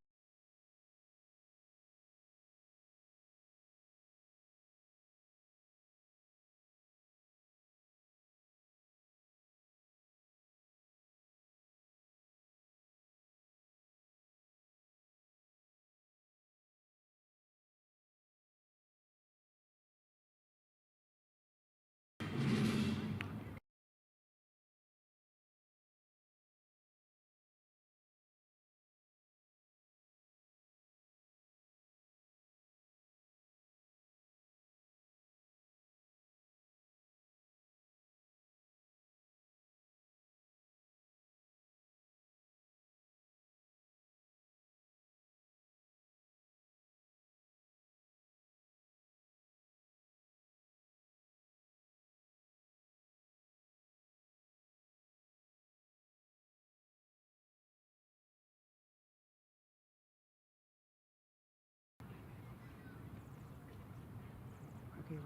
Okay,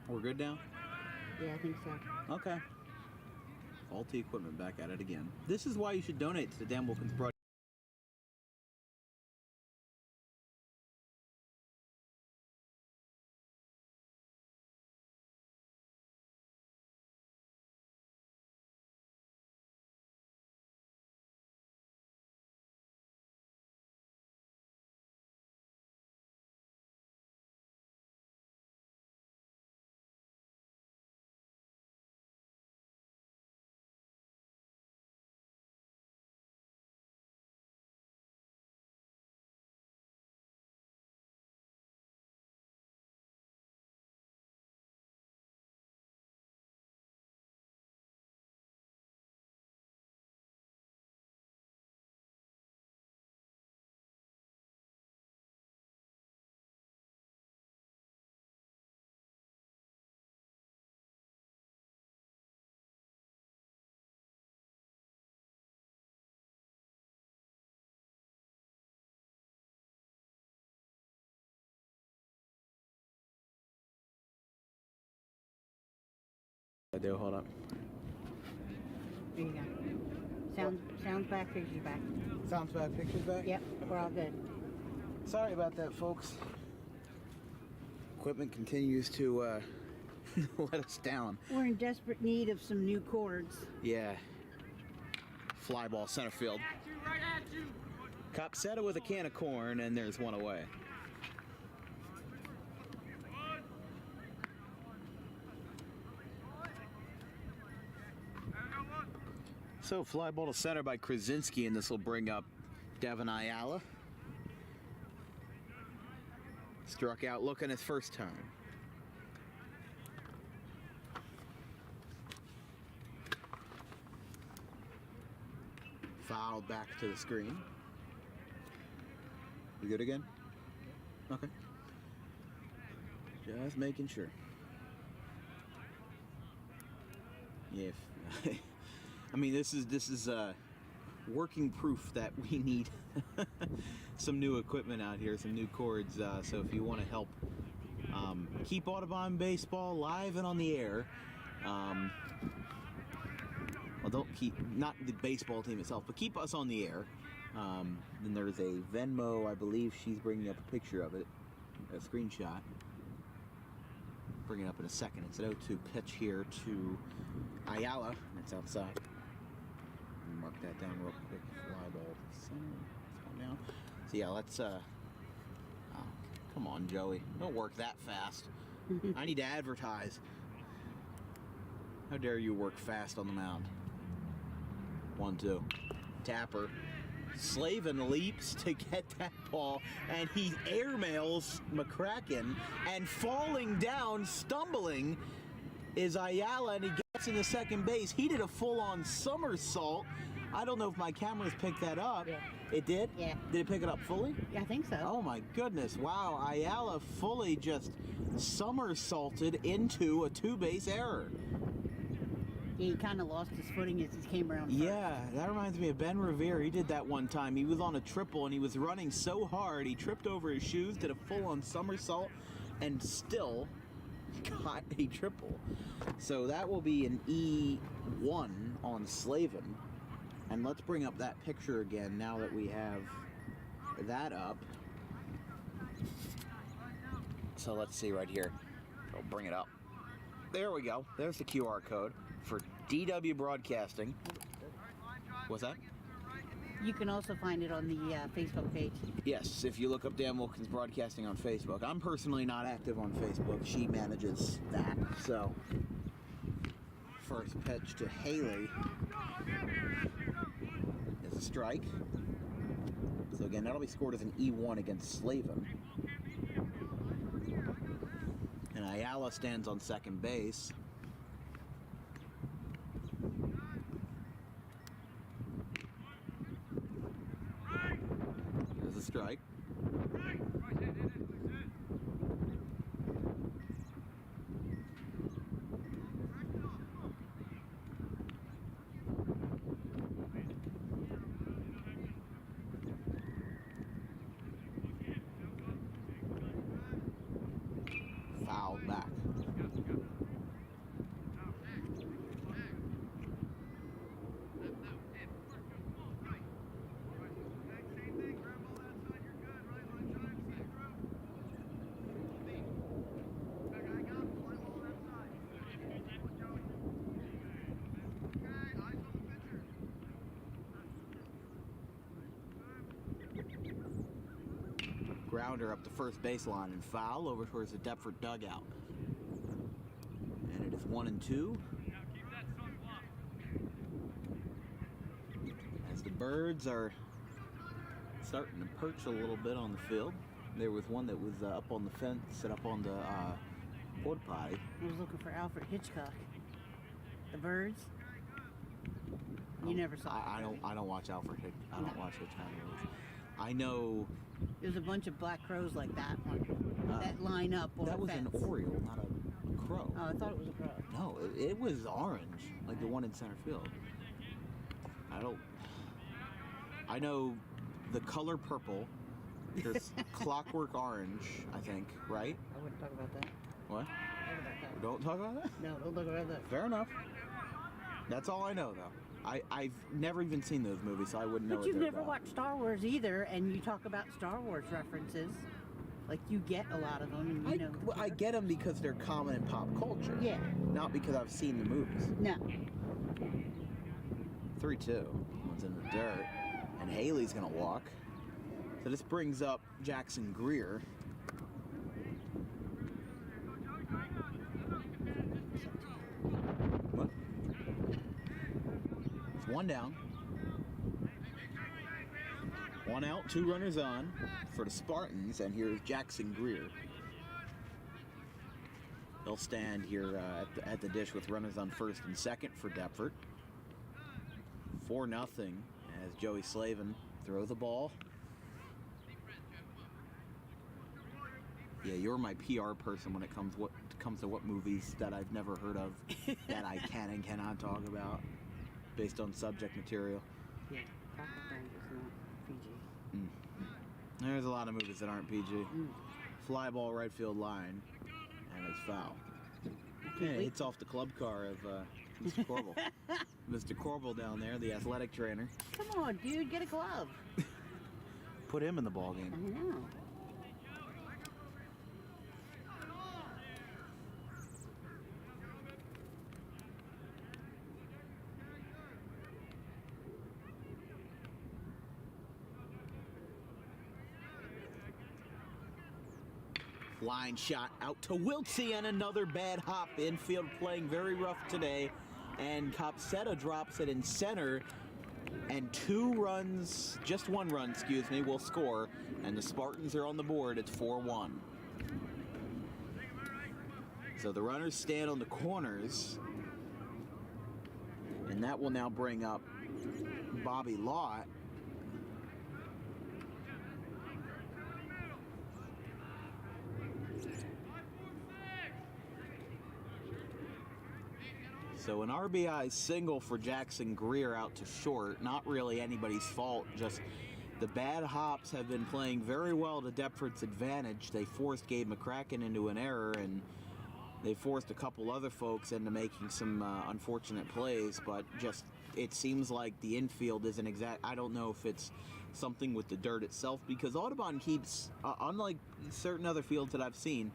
We're good now? yeah, I think so. Okay. Faulty equipment back at it again. This is why you should donate to the Dan Wilkins Project. I do, hold up. There you go. Sounds back, pictures back. Sounds back, pictures back? Yep, we're all good. Sorry about that, folks. Equipment continues to let us down. We're in desperate need of some new cords. Yeah. Fly ball center field. Cop set it with a can of corn, and there's one away. So fly ball to center by Krasinski, and this will bring up Devin Ayala. Struck out looking his first time. Fouled back to the screen. You good again? Okay. Just making sure. Yeah. I mean, this is working proof that we need some new equipment out here, some new cords. So if you want to help keep Audubon baseball live and on the air, well, don't keep, not the baseball team itself, but keep us on the air. Then there's a Venmo, I believe she's bringing up a picture of it, a screenshot. Bring it up in a second. It's an 0-2 pitch here to Ayala, and it's outside. Mark that down real quick. Fly ball to center. It's going down. So yeah, let's oh, come on, Joey. Don't work that fast. I need to advertise. How dare you work fast on the mound? 1-2. Tapper. Slavin leaps to get that ball, and he airmails McCracken, and falling down, stumbling, is Ayala, and he gets into second base. He did a full-on somersault. I don't know if my cameras picked that up. Yeah. It did? Yeah. Did it pick it up fully? Yeah, I think so. Oh my goodness, wow. Ayala fully just somersaulted into a two-base error. Yeah, he kind of lost his footing as he came around first. Yeah, that reminds me of Ben Revere. He did that one time. He was on a triple, and he was running so hard, he tripped over his shoes, did a full-on somersault, and still got a triple. So that will be an E1 on Slavin. And let's bring up that picture again now that we have that up. So let's see right here. I'll bring it up. There we go. There's the QR code for DW Broadcasting. What's that? You can also find it on the Facebook page. Yes, if you look up Dan Wilkins Broadcasting on Facebook. I'm personally not active on Facebook. She manages that. So, first pitch to Haley is a strike. So again, that'll be scored as an E1 against Slavin. And Ayala stands on second base. There's a strike. Fouled back. Grounder up the first baseline and foul over towards the Deptford dugout. And it is 1-2. As the birds are starting to perch a little bit on the field. There was one that was up on the fence and up on the porta potty. I was looking for Alfred Hitchcock. The birds. You never saw it. I don't watch Alfred Hitchcock. I don't watch Hitchcock movies. I know There's a bunch of black crows like that one that line up on that the was fence. an oriole, not a crow. Oh, I thought it was a crow. No, it was orange, like the one in center field. I know the color purple. There's clockwork orange, I think, right? I wouldn't talk about that. What? I wouldn't about that. Don't talk about that? No, don't talk about that. Fair enough. That's all I know, though. I've never even seen those movies, so I wouldn't know But what you've they're never about. watched Star Wars either, and you talk about Star Wars references. Like, you get a lot of them, and you know. Well, I get them because they're common in pop culture. Yeah. Not because I've seen the movies. No. 3-2. One's in the dirt. And Haley's going to walk. So this brings up Jackson Greer. What? It's one down. One out, 2 runners on for the Spartans, and here's Jackson Greer. They'll stand here at the dish with runners on first and second for Deptford. 4-0 as Joey Slavin throws the ball. Yeah, you're my PR person when it comes to what movies that I've never heard of that I can and cannot talk about based on subject material. Yeah, Taco Friends is not PG. There's a lot of movies that aren't PG. Fly ball right field line, and it's foul. Yeah, it hits off the club car of Mr. Corbel. Mr. Corbel down there, the athletic trainer. Come on, dude, get a glove. Put him in the ball game. I know. Line shot out to Wiltsey, and another bad hop. Infield playing very rough today. And Copsetta drops it in center. And 2 runs, just 1 run, excuse me, will score. And the Spartans are on the board. It's 4-1. So the runners stand on the corners. And that will now bring up Bobby Lott. So an RBI single for Jackson Greer out to short. Not really anybody's fault, just the bad hops have been playing very well to Deptford's advantage. They forced Gabe McCracken into an error, and they forced a couple other folks into making some unfortunate plays, but just it seems like the infield isn't exact. I don't know if it's something with the dirt itself, because Audubon keeps, unlike certain other fields that I've seen,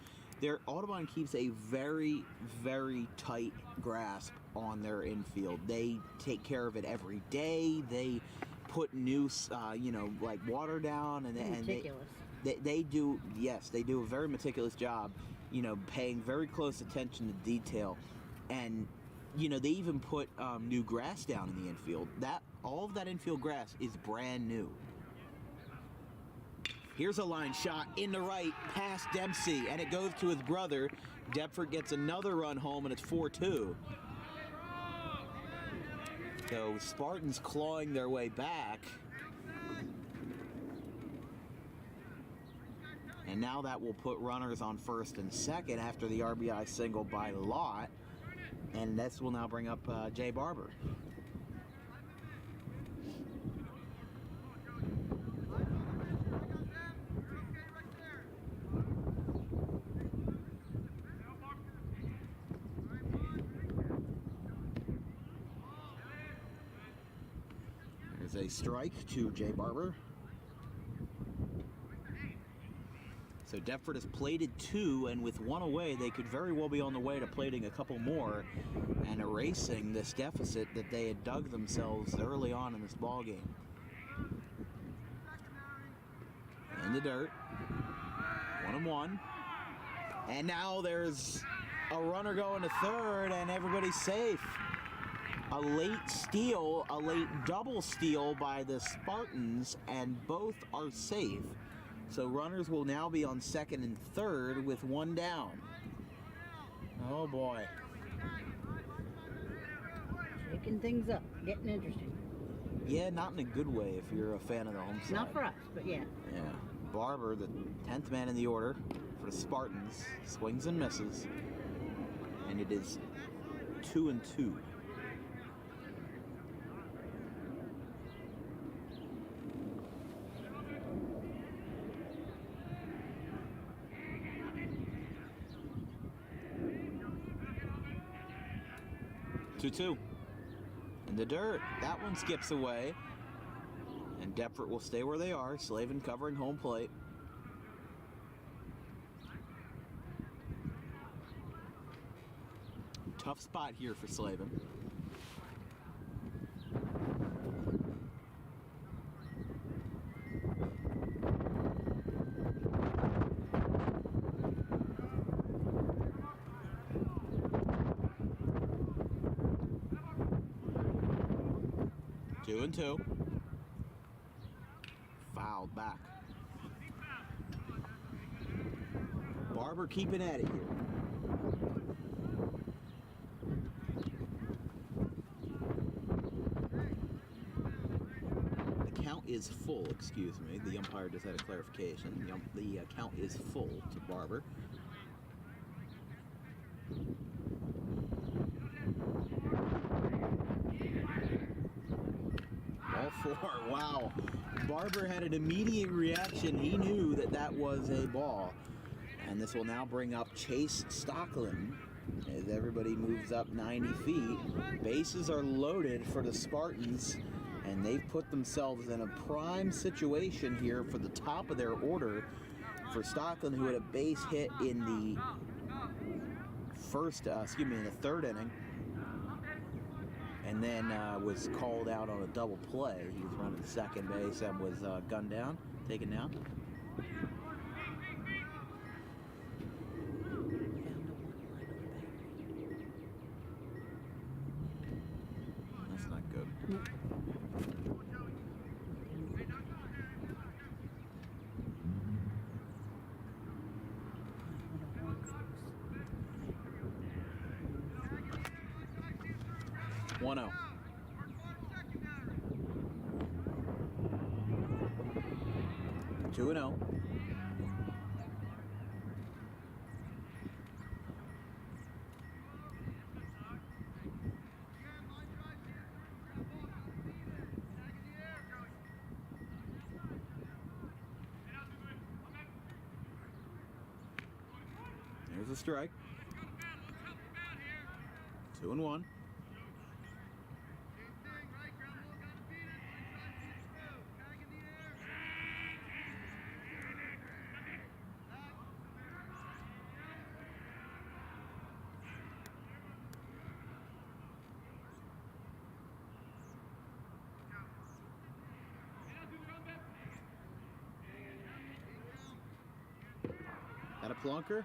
Audubon keeps a very, very tight grasp on their infield. They take care of it every day. They put new, like water down, and Meticulous. they do, yes, they do a very meticulous job, paying very close attention to detail. And, they even put new grass down in the infield. All of that infield grass is brand new. Here's a line shot in the right, past Dempsey, and it goes to his brother. Deptford gets another run home, and it's 4-2. So Spartans clawing their way back. And now that will put runners on first and second after the RBI single by Lott. And this will now bring up Jay Barber. A strike to Jay Barber. So Deptford has plated 2, and with 1 away, they could very well be on the way to plating a couple more and erasing this deficit that they had dug themselves early on in this ball game. In the dirt, 1-1, and now there's a runner going to third, and everybody's safe. A late steal, a late double steal by the Spartans, and both are safe. So runners will now be on second and third with 1 down. Oh boy. Shaking things up, getting interesting. Yeah, not in a good way if you're a fan of the home side. Not for us, but yeah. Yeah. Barber, the 10th man in the order for the Spartans, swings and misses. And it is 2-2. 2-2. In the dirt. That one skips away. And Deptford will stay where they are. Slavin covering home plate. Tough spot here for Slavin. Two and two. Fouled back. Barber keeping at it here. The count is full, excuse me. The umpire just had a clarification. The count is full to Barber. All four. Wow. Barber had an immediate reaction. He knew that that was a ball. And this will now bring up Chase Stockland as everybody moves up 90 feet. Bases are loaded for the Spartans, and they've put themselves in a prime situation here for the top of their order for Stockland, who had a base hit in the in the third inning. And then was called out on a double play. He was running second base and was gunned down, taken down. That's not good. Nope. 1-0. Two and 0. There's a strike. 2 and 1. That a plunker?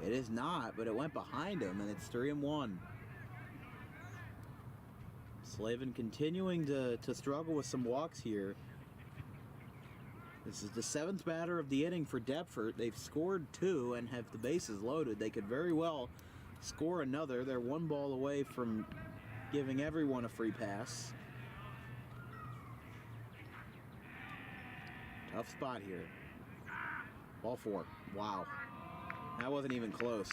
It is not, but it went behind him, and it's 3 and 1. Slavin continuing to struggle with some walks here. This is the 7th batter of the inning for Deptford. They've scored 2 and have the bases loaded. They could very well score another. They're 1 ball away from giving everyone a free pass. Tough spot here. Ball 4. Wow. That wasn't even close.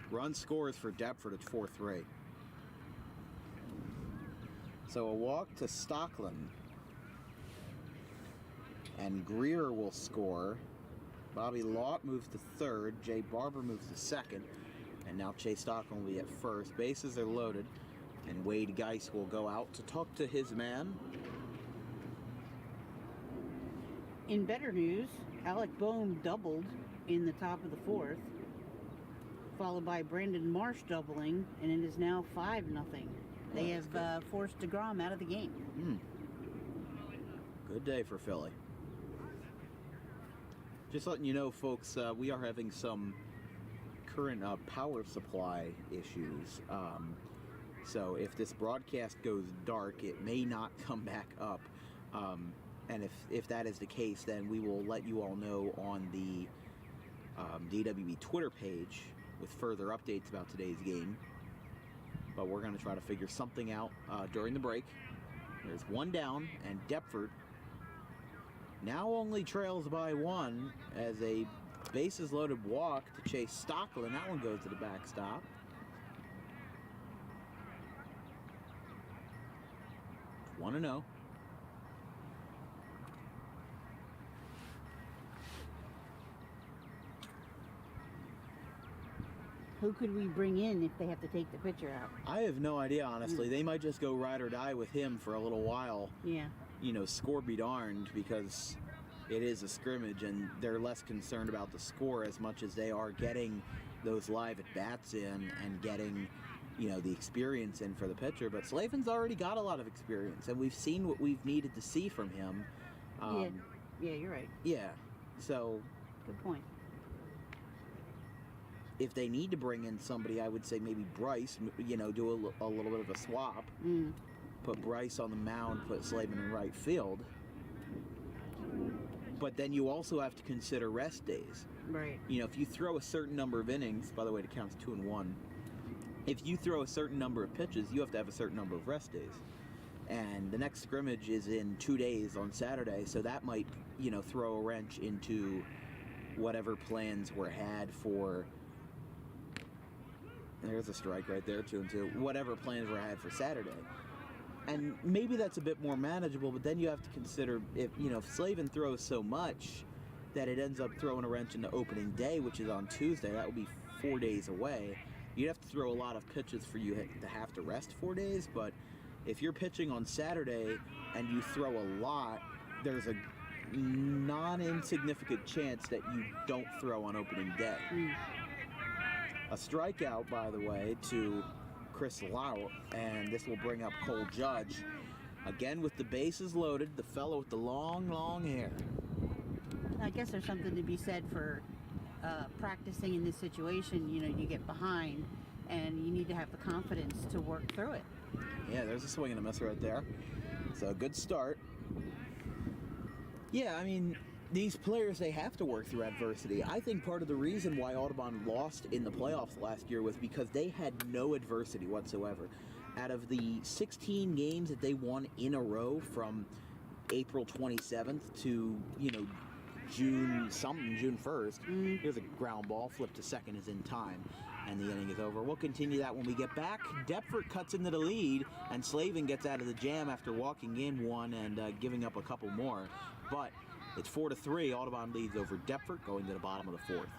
Run scores for Deptford at 4-3. So a walk to Stockland. And Greer will score. Bobby Lott moves to third. Jay Barber moves to second. And now Chase Stockland will be at first. Bases are loaded. And Wade Geis will go out to talk to his man. In better news, Alec Bohm doubled in the top of the 4th, followed by Brandon Marsh doubling, and it is now 5-0. They have forced DeGrom out of the game. Good day for Philly. Just letting you know, folks, we are having some current power supply issues. So if this broadcast goes dark, it may not come back up. And if that is the case, then we will let you all know on the DWB Twitter page with further updates about today's game. But we're going to try to figure something out during the break. There's 1 down, and Deptford now only trails by 1 as a bases loaded walk to Chase Stockland. That one goes to the backstop. It's 1-0. Who could we bring in if they have to take the pitcher out? I have no idea, honestly. They might just go ride or die with him for a little while. Yeah. You know, score be darned, because it is a scrimmage and they're less concerned about the score as much as they are getting those live at-bats in and getting, you know, the experience in for the pitcher. But Slavin's already got a lot of experience, and we've seen what we've needed to see from him. Yeah, you're right. Yeah, so... Good point. If they need to bring in somebody, I would say maybe Bryce, you know, do a little bit of a swap. Put Bryce on the mound, put Slavin in right field. But then you also have to consider rest days. Right. You know, if you throw a certain number of innings, by the way, it counts 2 and 1. If you throw a certain number of pitches, you have to have a certain number of rest days. And the next scrimmage is in 2 days on Saturday, so that might, you know, throw a wrench into whatever plans were had for... There's a strike right there, 2-2. Whatever plans were had for Saturday. And maybe that's a bit more manageable, but then you have to consider if Slavin throws so much that it ends up throwing a wrench into opening day, which is on Tuesday. That would be 4 days away. You'd have to throw a lot of pitches for you to have to rest 4 days, but if you're pitching on Saturday and you throw a lot, there's a non-insignificant chance that you don't throw on opening day. A strikeout, by the way, to Chris Lout, and this will bring up Cole Judge. Again, with the bases loaded, the fellow with the long, long hair. I guess there's something to be said for practicing in this situation. You know, you get behind, and you need to have the confidence to work through it. Yeah, there's a swing and a miss right there. So a good start. Yeah, I mean, these players, they have to work through adversity. I think part of the reason why Audubon lost in the playoffs last year was because they had no adversity whatsoever. Out of the 16 games that they won in a row from April 27th to, June 1st, here's a ground ball, flipped to second is in time, and the inning is over. We'll continue that when we get back. Deptford cuts into the lead, and Slavin gets out of the jam after walking in one and giving up a couple more. But it's 4-3. Audubon leads over Deptford going to the bottom of the fourth.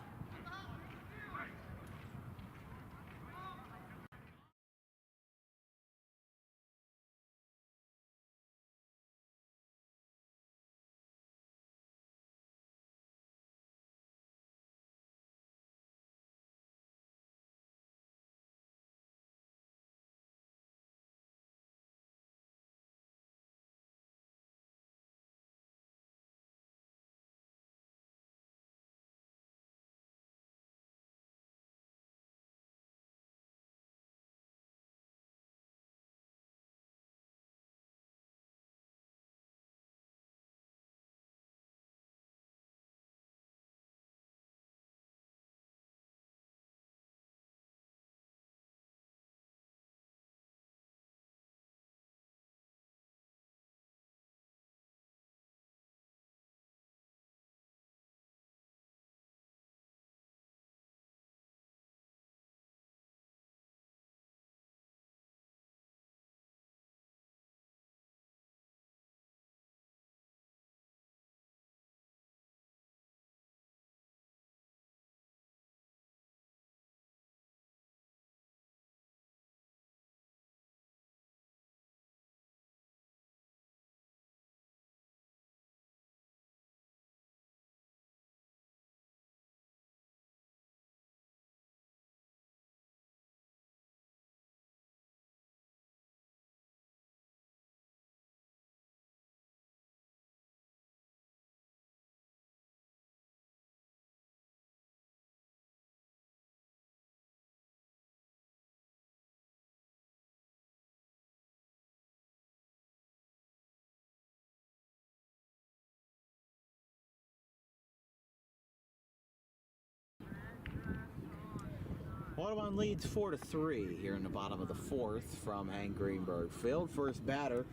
Audubon leads 4-3 here in the bottom of the fourth from Hank Greenberg Field. First batter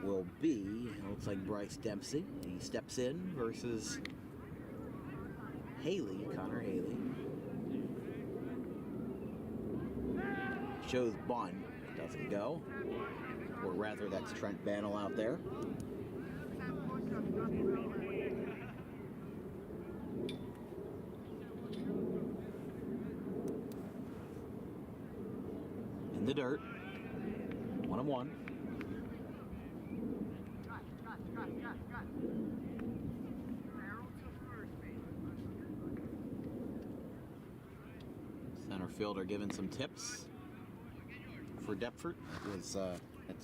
will be, looks like Bryce Dempsey. He steps in versus Connor Haley. Shows bunt, doesn't go. Or rather, that's Trent Bannell out there. the dirt. 1-1. Center fielder giving some tips for Deptford. That's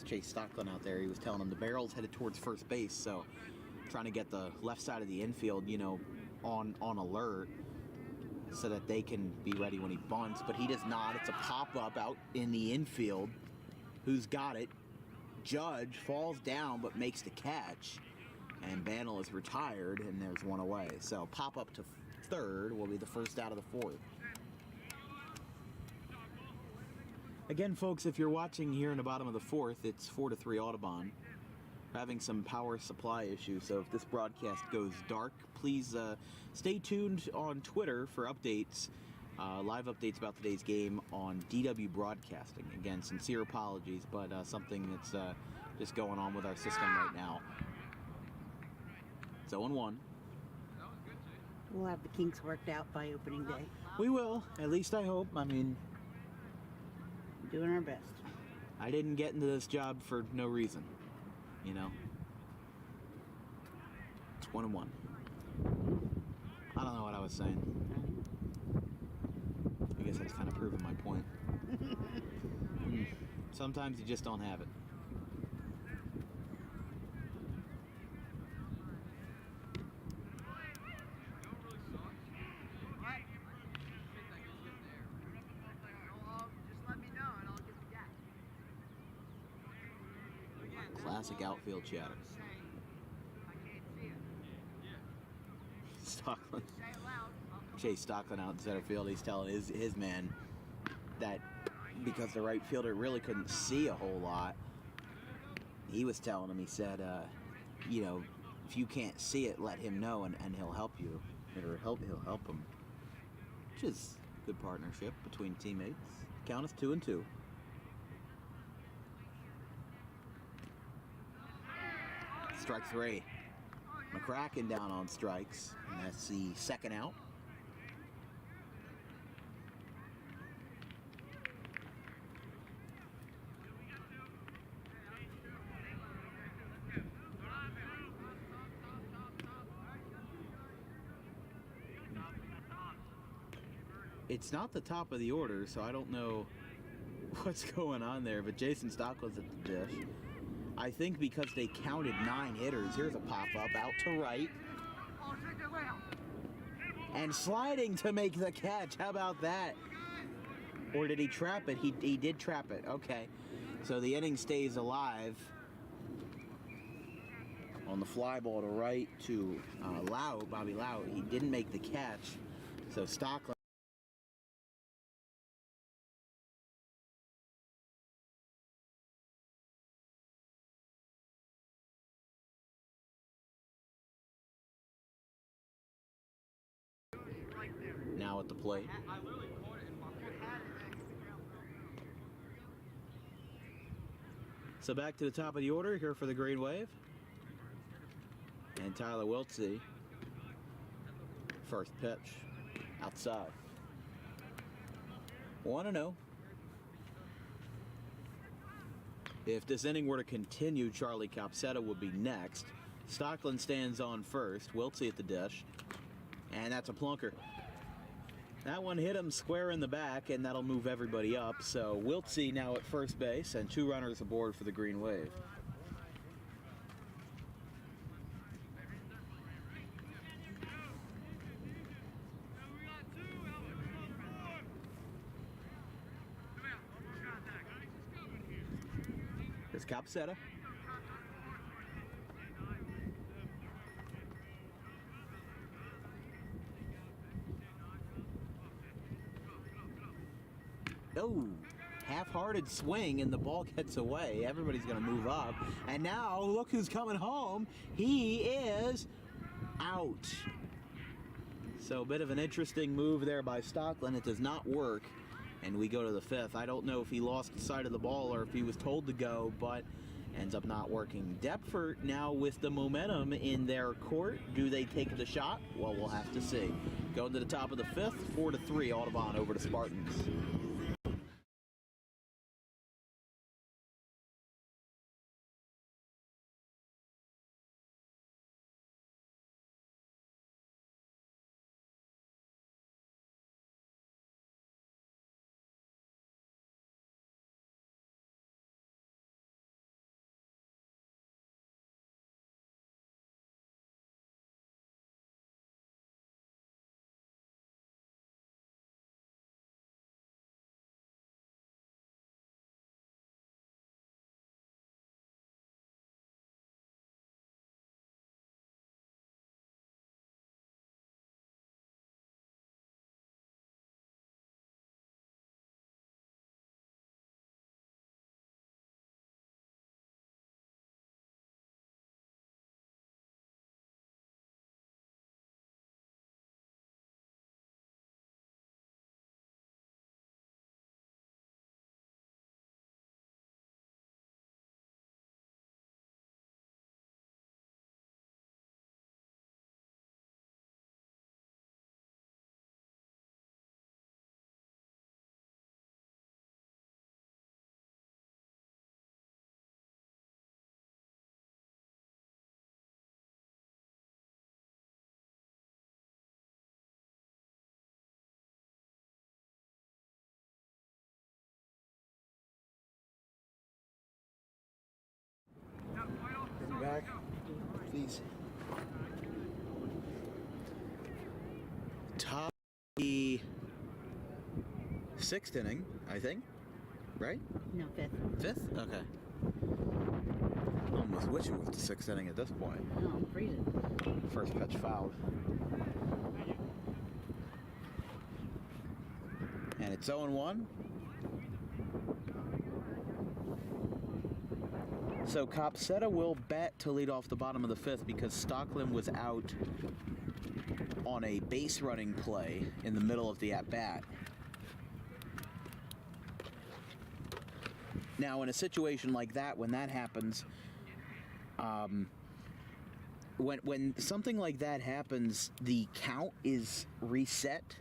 Chase Stockland out there. He was telling him the barrel's headed towards first base, so trying to get the left side of the infield, on alert so that they can be ready when he bunts, but he does not. It's a pop-up out in the infield. Who's got it? Judge falls down but makes the catch, and Bannell is retired, and there's one away. So pop-up to third will be the first out of the fourth. Again, folks, if you're watching here in the bottom of the fourth, it's 4-3 Audubon. We're having some power supply issues, so if this broadcast goes dark, please stay tuned on Twitter for updates, live updates about today's game on DW Broadcasting. Again, sincere apologies, but something that's just going on with our system right now. It's 0-1. We'll have the kinks worked out by opening day. We will, at least I hope. I mean, doing our best. I didn't get into this job for no reason, It's 1-1. I don't know what I was saying. I guess that's kind of proving my point. Sometimes you just don't have it. Classic outfield chatter. Stockland. Chase Stockland out in center field. He's telling his man that because the right fielder really couldn't see a whole lot, he was telling him, he said, if you can't see it, let him know and he'll help you. He'll help him. Which is good partnership between teammates. Count us 2-2. Strike three. McCracken down on strikes, and that's the second out. It's not the top of the order, so I don't know what's going on there, but Jason Stockland's at the dish. I think because they counted 9 hitters. Here's a pop-up out to right. And sliding to make the catch. How about that? Or did he trap it? He did trap it. Okay. So the inning stays alive. On the fly ball to right to Bobby Lau. He didn't make the catch. So Stockland. Now at the plate. So back to the top of the order here for the Green Wave. And Tyler Wiltsey. First pitch. Outside. 1-0. If this inning were to continue, Charlie Copsetta would be next. Stockland stands on first. Wiltsey at the dish. And that's a plunker. That one hit him square in the back, and that'll move everybody up. So Wiltsey now at first base, and 2 runners aboard for the Green Wave. Here's Copsetta. Oh, half-hearted swing, and the ball gets away. Everybody's going to move up. And now, look who's coming home. He is out. So a bit of an interesting move there by Stockland. It does not work, and we go to the 5th. I don't know if he lost sight of the ball or if he was told to go, but ends up not working. Deptford now with the momentum in their court. Do they take the shot? Well, we'll have to see. Going to the top of the 5th, 4-3 Audubon over to Spartans. easy. Top of the 6th inning, I think, right? No, 5th. 5th? Okay. Almost wish it was the 6th inning at this point. No, I'm freezing. First pitch fouled. And it's 0-1. So Copsetta will bat to lead off the bottom of the 5th because Stockland was out on a base running play in the middle of the at-bat. Now, in a situation like that, when that happens, when something like that happens, the count is reset.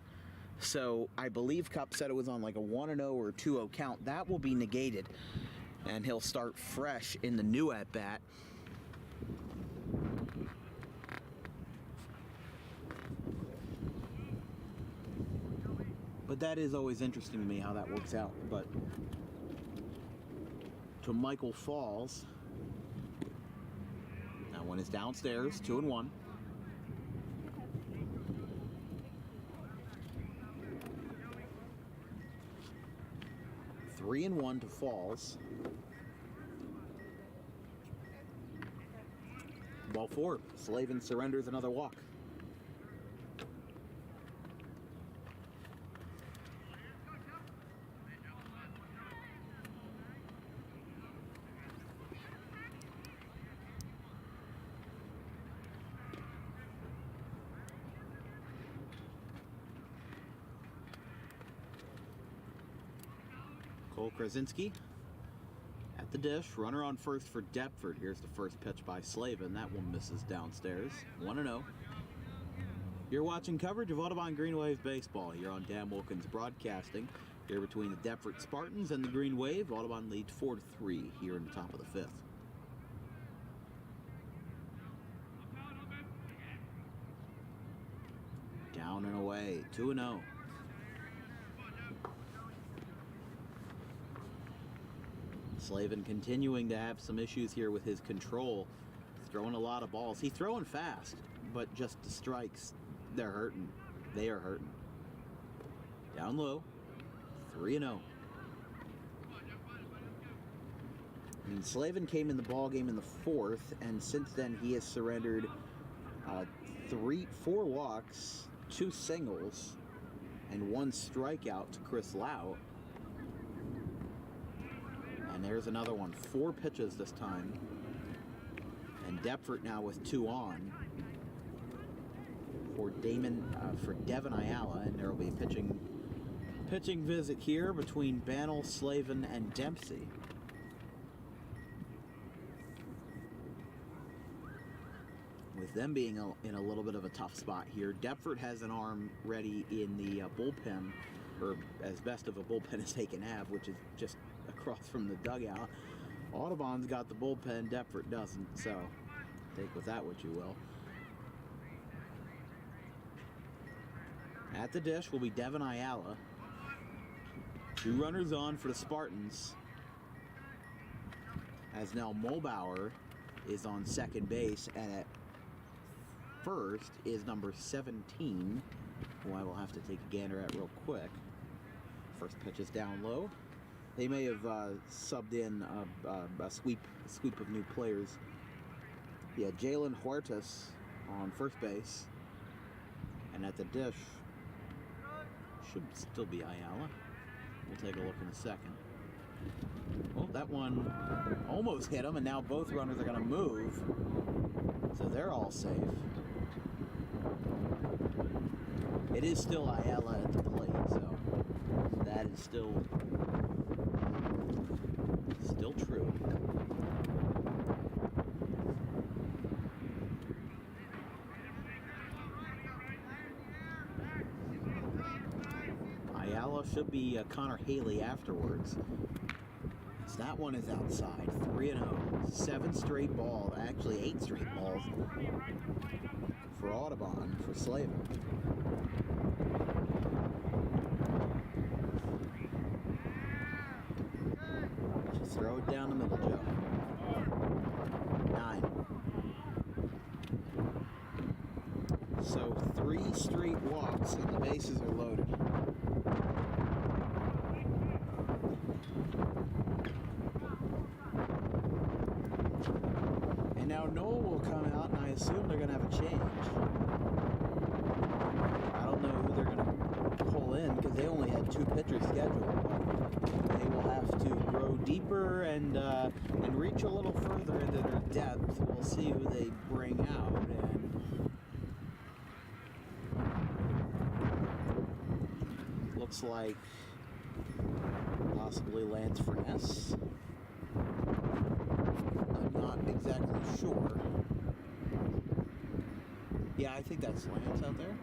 So I believe Copsetta was on like a 1-0 or 2-0 count. That will be negated, and he'll start fresh in the new at-bat. But that is always interesting to me how that works out. But to Michael Falls. That one is downstairs, 2-1. Three and 1 to Falls. Ball 4. Slavin surrenders another walk. Cole Krasinski at the dish. Runner on first for Deptford. Here's the first pitch by Slavin. That one misses downstairs. 1-0. You're watching coverage of Audubon Green Wave Baseball here on Dan Wilkins Broadcasting. Here between the Deptford Spartans and the Green Wave. Audubon leads 4-3 here in the top of the 5th. Down and away. 2-0. Slavin continuing to have some issues here with his control. He's throwing a lot of balls. He's throwing fast, but just the strikes, they're hurting. They are hurting. Down low, 3-0. I mean, Slavin came in the ball game in the 4th, and since then he has surrendered 4 walks, 2 singles, and 1 strikeout to Chris Lau. And there's another one. 4 pitches this time. And Deptford now with 2 on for Devin Ayala, and there will be a pitching visit here between Bannell, Slavin, and Dempsey. With them being in a little bit of a tough spot here, Deptford has an arm ready in the bullpen, or as best of a bullpen as they can have, which is just across from the dugout. Audubon's got the bullpen, Deptford doesn't, so take with that what you will. At the dish will be Devin Ayala. 2 runners on for the Spartans, as now Mulbauer is on second base, and at first is number 17, who I will have to take a gander at real quick. First pitch is down low. They may have subbed in a sweep of new players. Yeah, Jalen Huertas on first base. And at the dish should still be Ayala. We'll take a look in a second. Oh, that one almost hit him, and now both runners are going to move. So they're all safe. It is still Ayala at the plate, so that is still true. Ayala should be Connor Haley afterwards. So that one is outside. 3-0. 7 straight balls, actually 8 straight balls for Audubon, for Slavin. Just throw it down the middle, Joe. 9. So 3 straight walks and the bases are loaded. And now Noel will come out, and I assume they're going to have a change. I don't know who they're going to pull in because they only had 2 pitchers scheduled. But they will have to grow deeper and reach a little further into their depth. We'll see who they bring out. And looks like possibly Lance Furness. I'm not exactly sure. Yeah, I think that's Lance out there.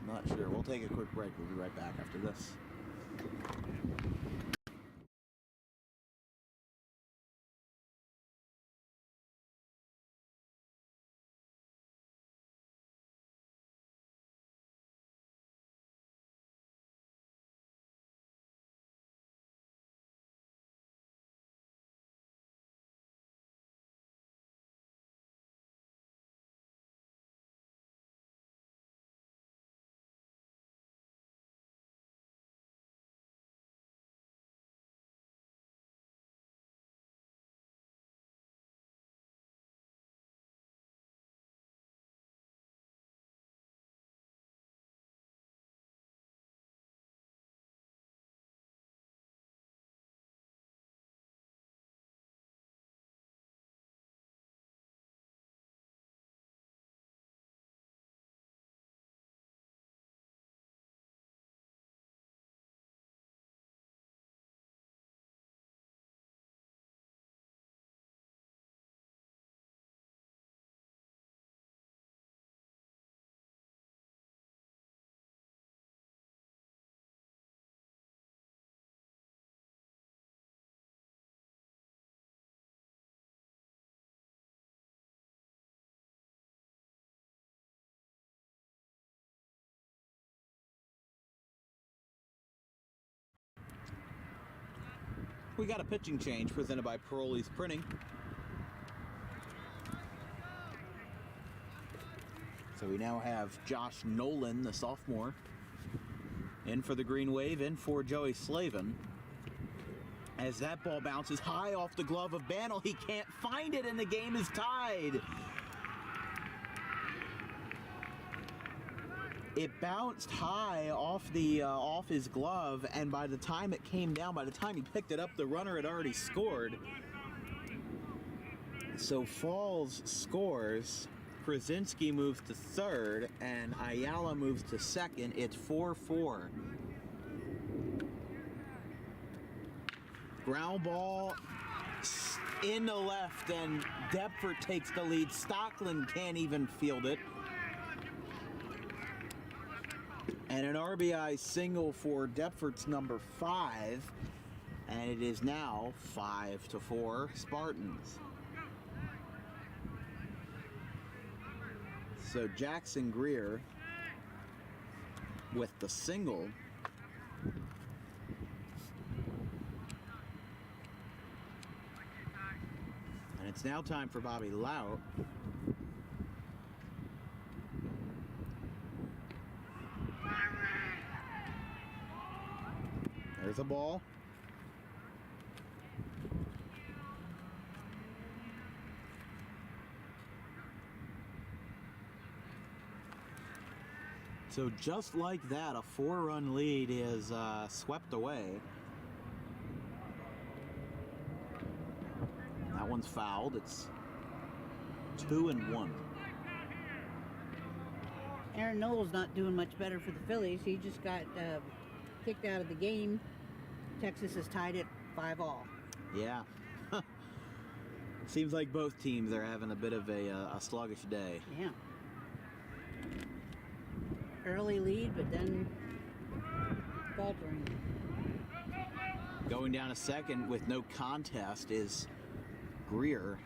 Not sure. We'll take a quick break. We'll be right back after this. We got a pitching change presented by Paroli's Printing. So we now have Josh Nolan, the sophomore, in for the Green Wave, in for Joey Slavin. As that ball bounces high off the glove of Bannell, he can't find it and the game is tied. It bounced high off his glove, and by the time it came down, by the time he picked it up, the runner had already scored. So Falls scores, Krasinski moves to third, and Ayala moves to second. It's 4-4. Ground ball in the left, and Deptford takes the lead. Stockland can't even field it. And an RBI single for Deptford's number 5, and it is now 5-4 Spartans. So Jackson Greer with the single. And it's now time for Bobby Lout. There's a ball. So just like that, a 4-run lead is swept away. That one's fouled. It's 2-1. Aaron Noel's not doing much better for the Phillies. He just got kicked out of the game. Texas is tied at 5-all. Yeah. Seems like both teams are having a bit of a sluggish day. Yeah. Early lead, but then faltering. Going down a second with no contest is Greer.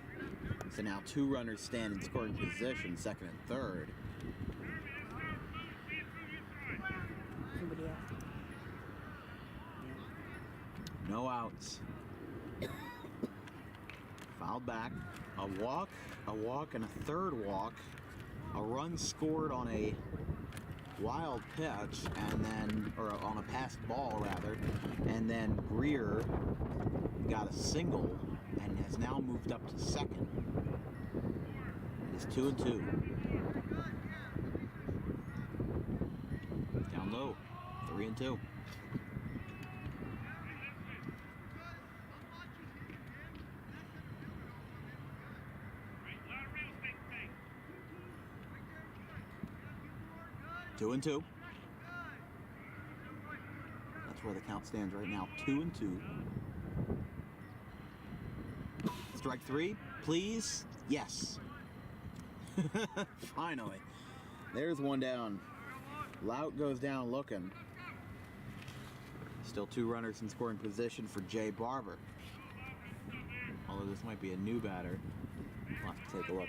So now 2 runners stand in scoring position, second and third. Somebody else. No outs. Fouled back. A walk, and a third walk a run scored on a wild pitch, and then, or on a passed ball rather, and then Greer got a single and has now moved up to second. It is 2-2. Down low, 3-2. Two and two. That's where the count stands right now. 2-2. Strike three, please. Yes. Finally. There's one down. Lout goes down looking. Still two runners in scoring position for Jay Barber. Although this might be a new batter. We'll have to take a look.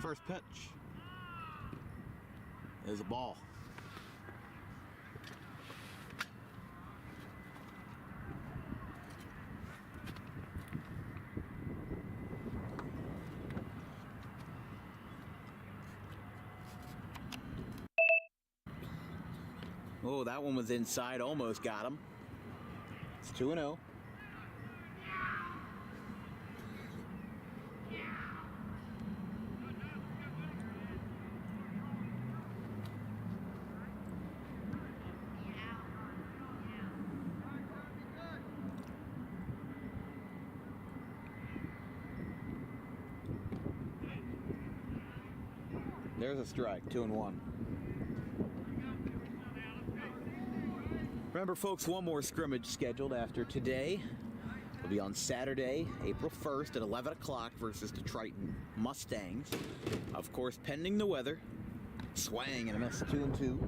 First pitch is a ball. Oh, that one was inside, almost got him. It's 2-0. There's a strike, 2-1. Remember, folks, one more scrimmage scheduled after today. It'll be on Saturday, April 1st at 11 o'clock versus the Triton Mustangs. Of course, pending the weather. Swang and a miss, 2-2.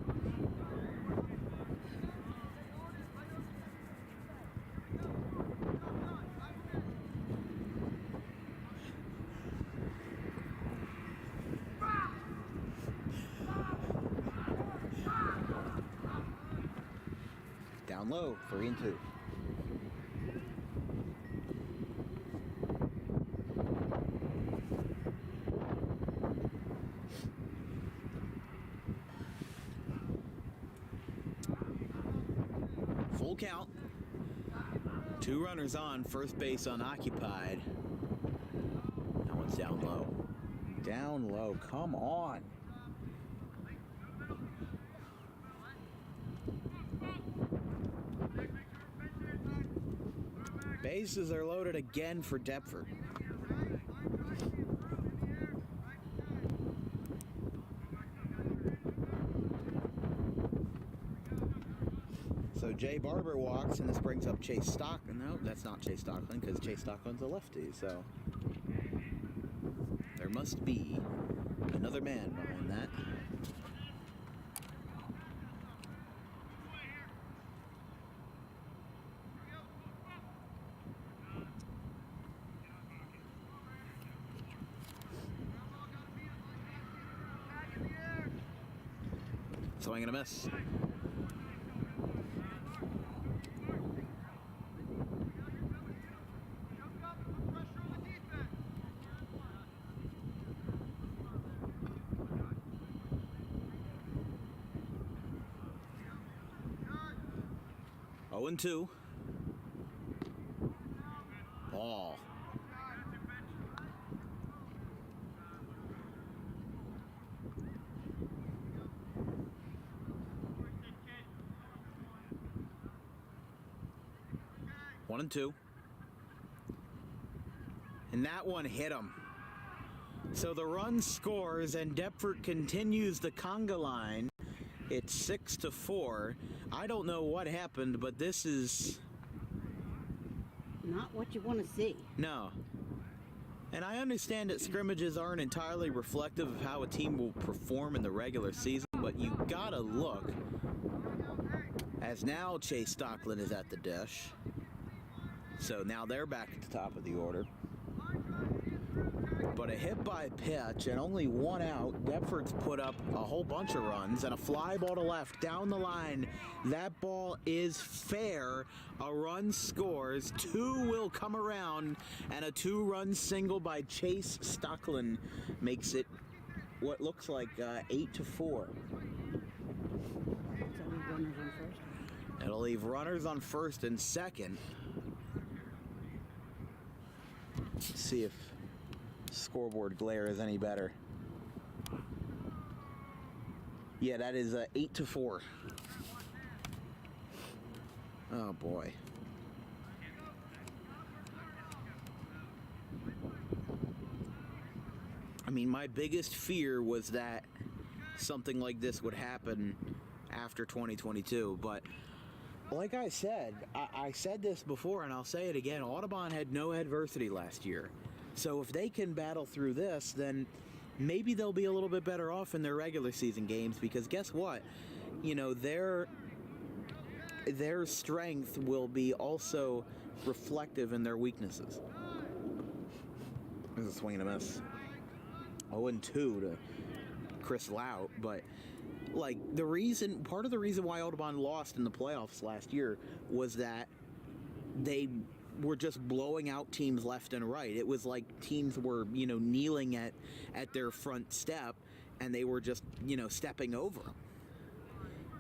Down low, 3-2. Full count. Two runners on, first base unoccupied. That one's down low. Down low, come on. Bases are loaded again for Deptford. So Jay Barber walks, and this brings up Chase Stockton. No, that's not Chase Stockton, because Chase Stockton's a lefty, so there must be another man behind that. Swing and a miss. Oh and 2. Ball. One and 2. And that one hit him. So the run scores and Deptford continues the conga line. It's 6-4. I don't know what happened, but this is not what you want to see. No. And I understand that scrimmages aren't entirely reflective of how a team will perform in the regular season, but you gotta look. As now Chase Stockton is at the dish. So now they're back at the top of the order. But a hit by pitch and only one out. Deptford's put up a whole bunch of runs and a fly ball to left down the line. That ball is fair. A run scores. Two will come around, and a two-run single by Chase Stocklin makes it what looks like 8-4. It'll leave runners on first and second. Let's see if scoreboard glare is any better. Yeah, that is 8-4. Oh boy. I mean, my biggest fear was that something like this would happen after 2022, but like I said, I said this before and I'll say it again, Audubon had no adversity last year. So if they can battle through this, then maybe they'll be a little bit better off in their regular season games, because guess what? You know, their strength will be also reflective in their weaknesses. This is a swing and a miss. 0-2 to Chris Lout, but like part of the reason why Audubon lost in the playoffs last year was that they were just blowing out teams left and right. It was like teams were, kneeling at their front step, and they were just, stepping over them.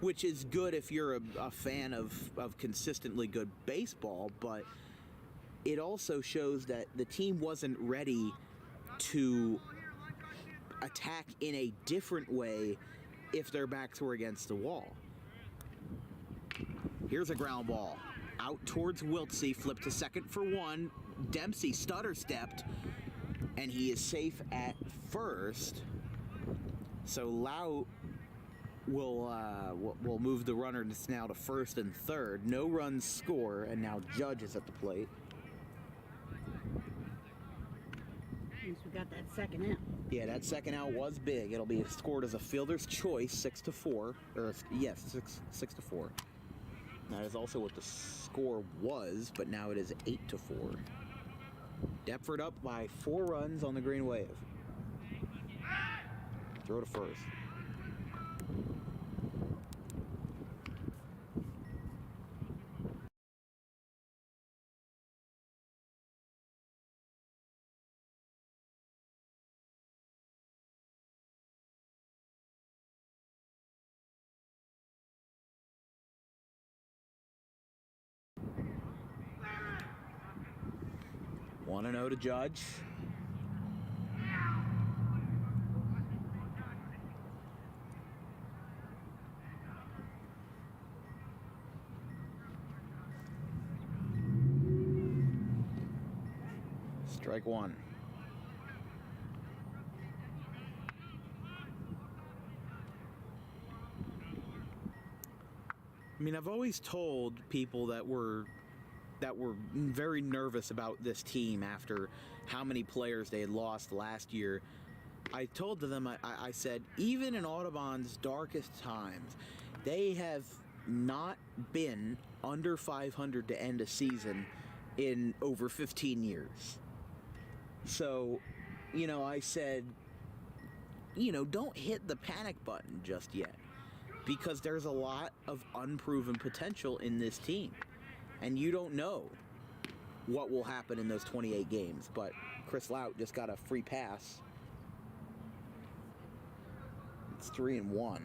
Which is good if you're a fan of consistently good baseball, but it also shows that the team wasn't ready to attack in a different way if their backs were against the wall. Here's a ground ball. Out towards Wiltsey, flipped to second for one. Dempsey stutter stepped, and he is safe at first. So Lout will move the runner now to first and third. No runs score, and now Judge is at the plate. Means we got that second out. Yeah, that second out was big. It'll be scored as a fielder's choice, 6-4. Or yes, 6-4. That is also what the score was, but now it is 8-4. Deptford up by 4 runs on the Green Wave. Throw to first. One and 0 to Judge. Strike one. I mean, I've always told people that were very nervous about this team after how many players they had lost last year. I told them, I said, even in Audubon's darkest times, they have not been under 500 to end a season in over 15 years. So, I said, don't hit the panic button just yet, because there's a lot of unproven potential in this team. And you don't know what will happen in those 28 games. But Chris Lout just got a free pass. It's 3-1.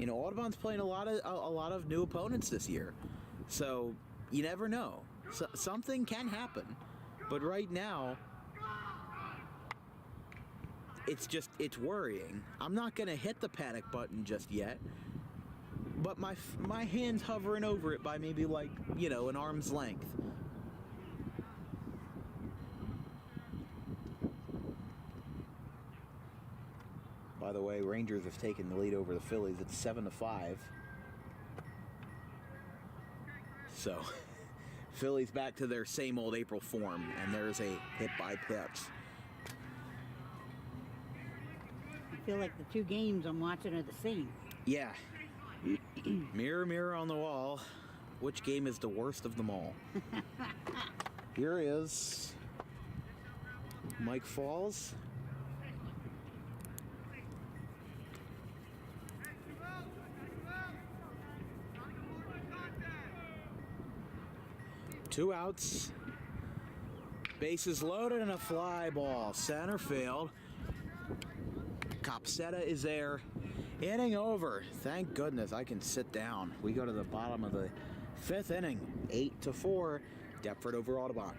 Audubon's playing a lot of new opponents this year. So you never know. Something can happen. But right now, it's worrying. I'm not going to hit the panic button just yet. But my hand's hovering over it by maybe an arm's length. By the way, Rangers have taken the lead over the Phillies. It's 7-5. So, Phillies back to their same old April form, and there's a hit by pitch. I feel like the two games I'm watching are the same. Yeah. Mirror, mirror on the wall, which game is the worst of them all. Here is Mike Falls. Two outs. Bases loaded and a fly ball. Center field. Copsetta is there. Inning over. Thank goodness I can sit down. We go to the bottom of the fifth inning. 8-4. Deptford over Audubon.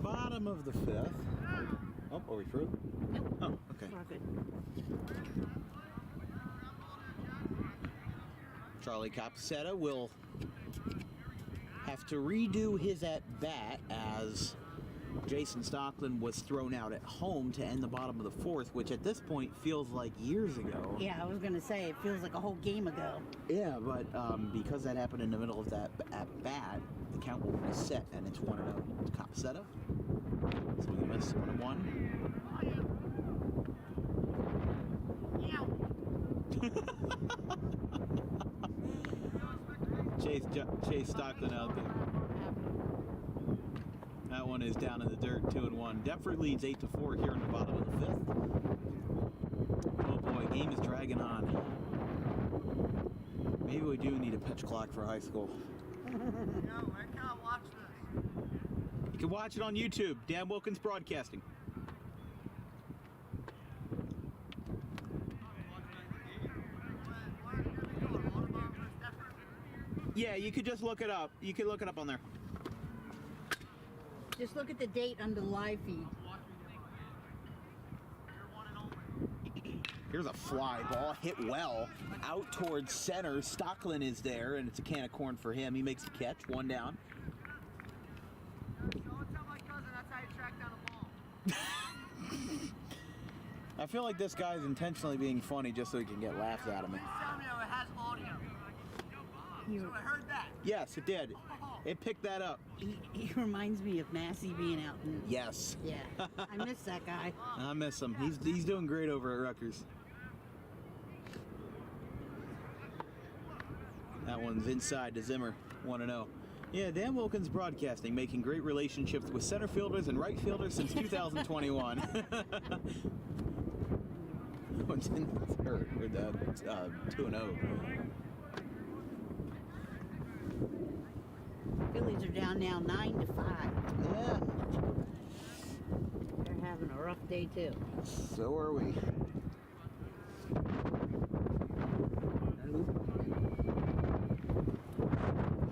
Bottom of the fifth. Oh, are we through? Nope. Oh, okay. We're good. Charlie Copsetta will have to redo his at-bat as Jason Stockland was thrown out at home to end the bottom of the fourth, which at this point feels like years ago. Yeah, I was going to say, it feels like a whole game ago. Yeah, but because that happened in the middle of that at-bat, the count will reset, and it's 1-0 to Copsetta. So we miss 1-1. Chase Stockland out there. That one is down in the dirt, 2-1. Deptford leads 8-4 here in the bottom of the fifth. Oh boy, game is dragging on. Maybe we do need a pitch clock for high school. No, I can't watch this. You can watch it on YouTube. Dan Wilkins Broadcasting. Yeah, you could just look it up. You can look it up on there. Just look at the date on the live feed. Here's a fly ball, hit well, out towards center. Stockland is there, and it's a can of corn for him. He makes the catch, one down. Don't tell my cousin that's how you track down a ball. I feel like this guy's intentionally being funny just so he can get laughs out of me. Please tell me it has audio. So I heard that. Yes, it did. It picked that up. He reminds me of Massey being out. Yes. Yeah, I miss that guy. I miss him. He's doing great over at Rutgers. That one's inside to Zimmer. 1-0. Yeah, Dan Wilkins Broadcasting, making great relationships with center fielders and right fielders since 2021. One's in the third with 2-0. Phillies are down now 9-5. Yeah. They're having a rough day too. So are we.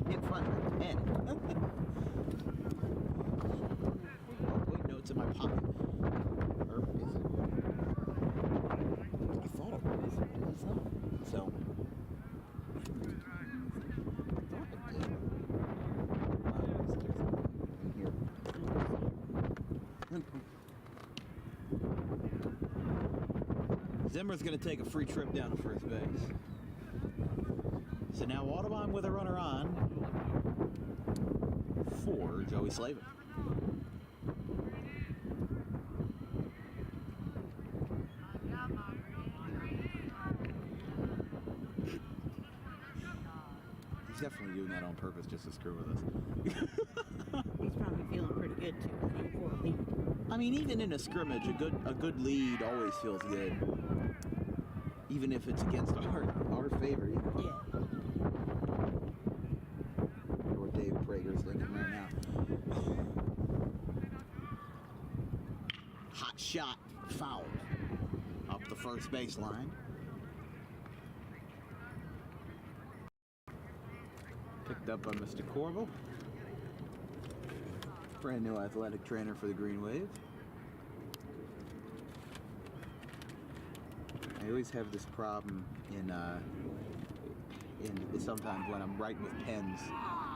Can't find my pen. Oh, wait, no, it's in my pocket. Or is it? I thought it was. It's not. So. Zimmer's going to take a free trip down to first base. So now Audubon with a runner on for Joey Slavin. He's definitely doing that on purpose just to screw with us. He's probably feeling pretty good too. For a lead. I mean, even in a scrimmage, a good lead always feels good. Even if it's against our favorite. Yeah. What Dave Prager's thinking right now. Hot shot, foul. Up the first baseline. Picked up by Mr. Corbel. Brand new athletic trainer for the Green Wave. I always have this problem in sometimes when I'm writing with pens.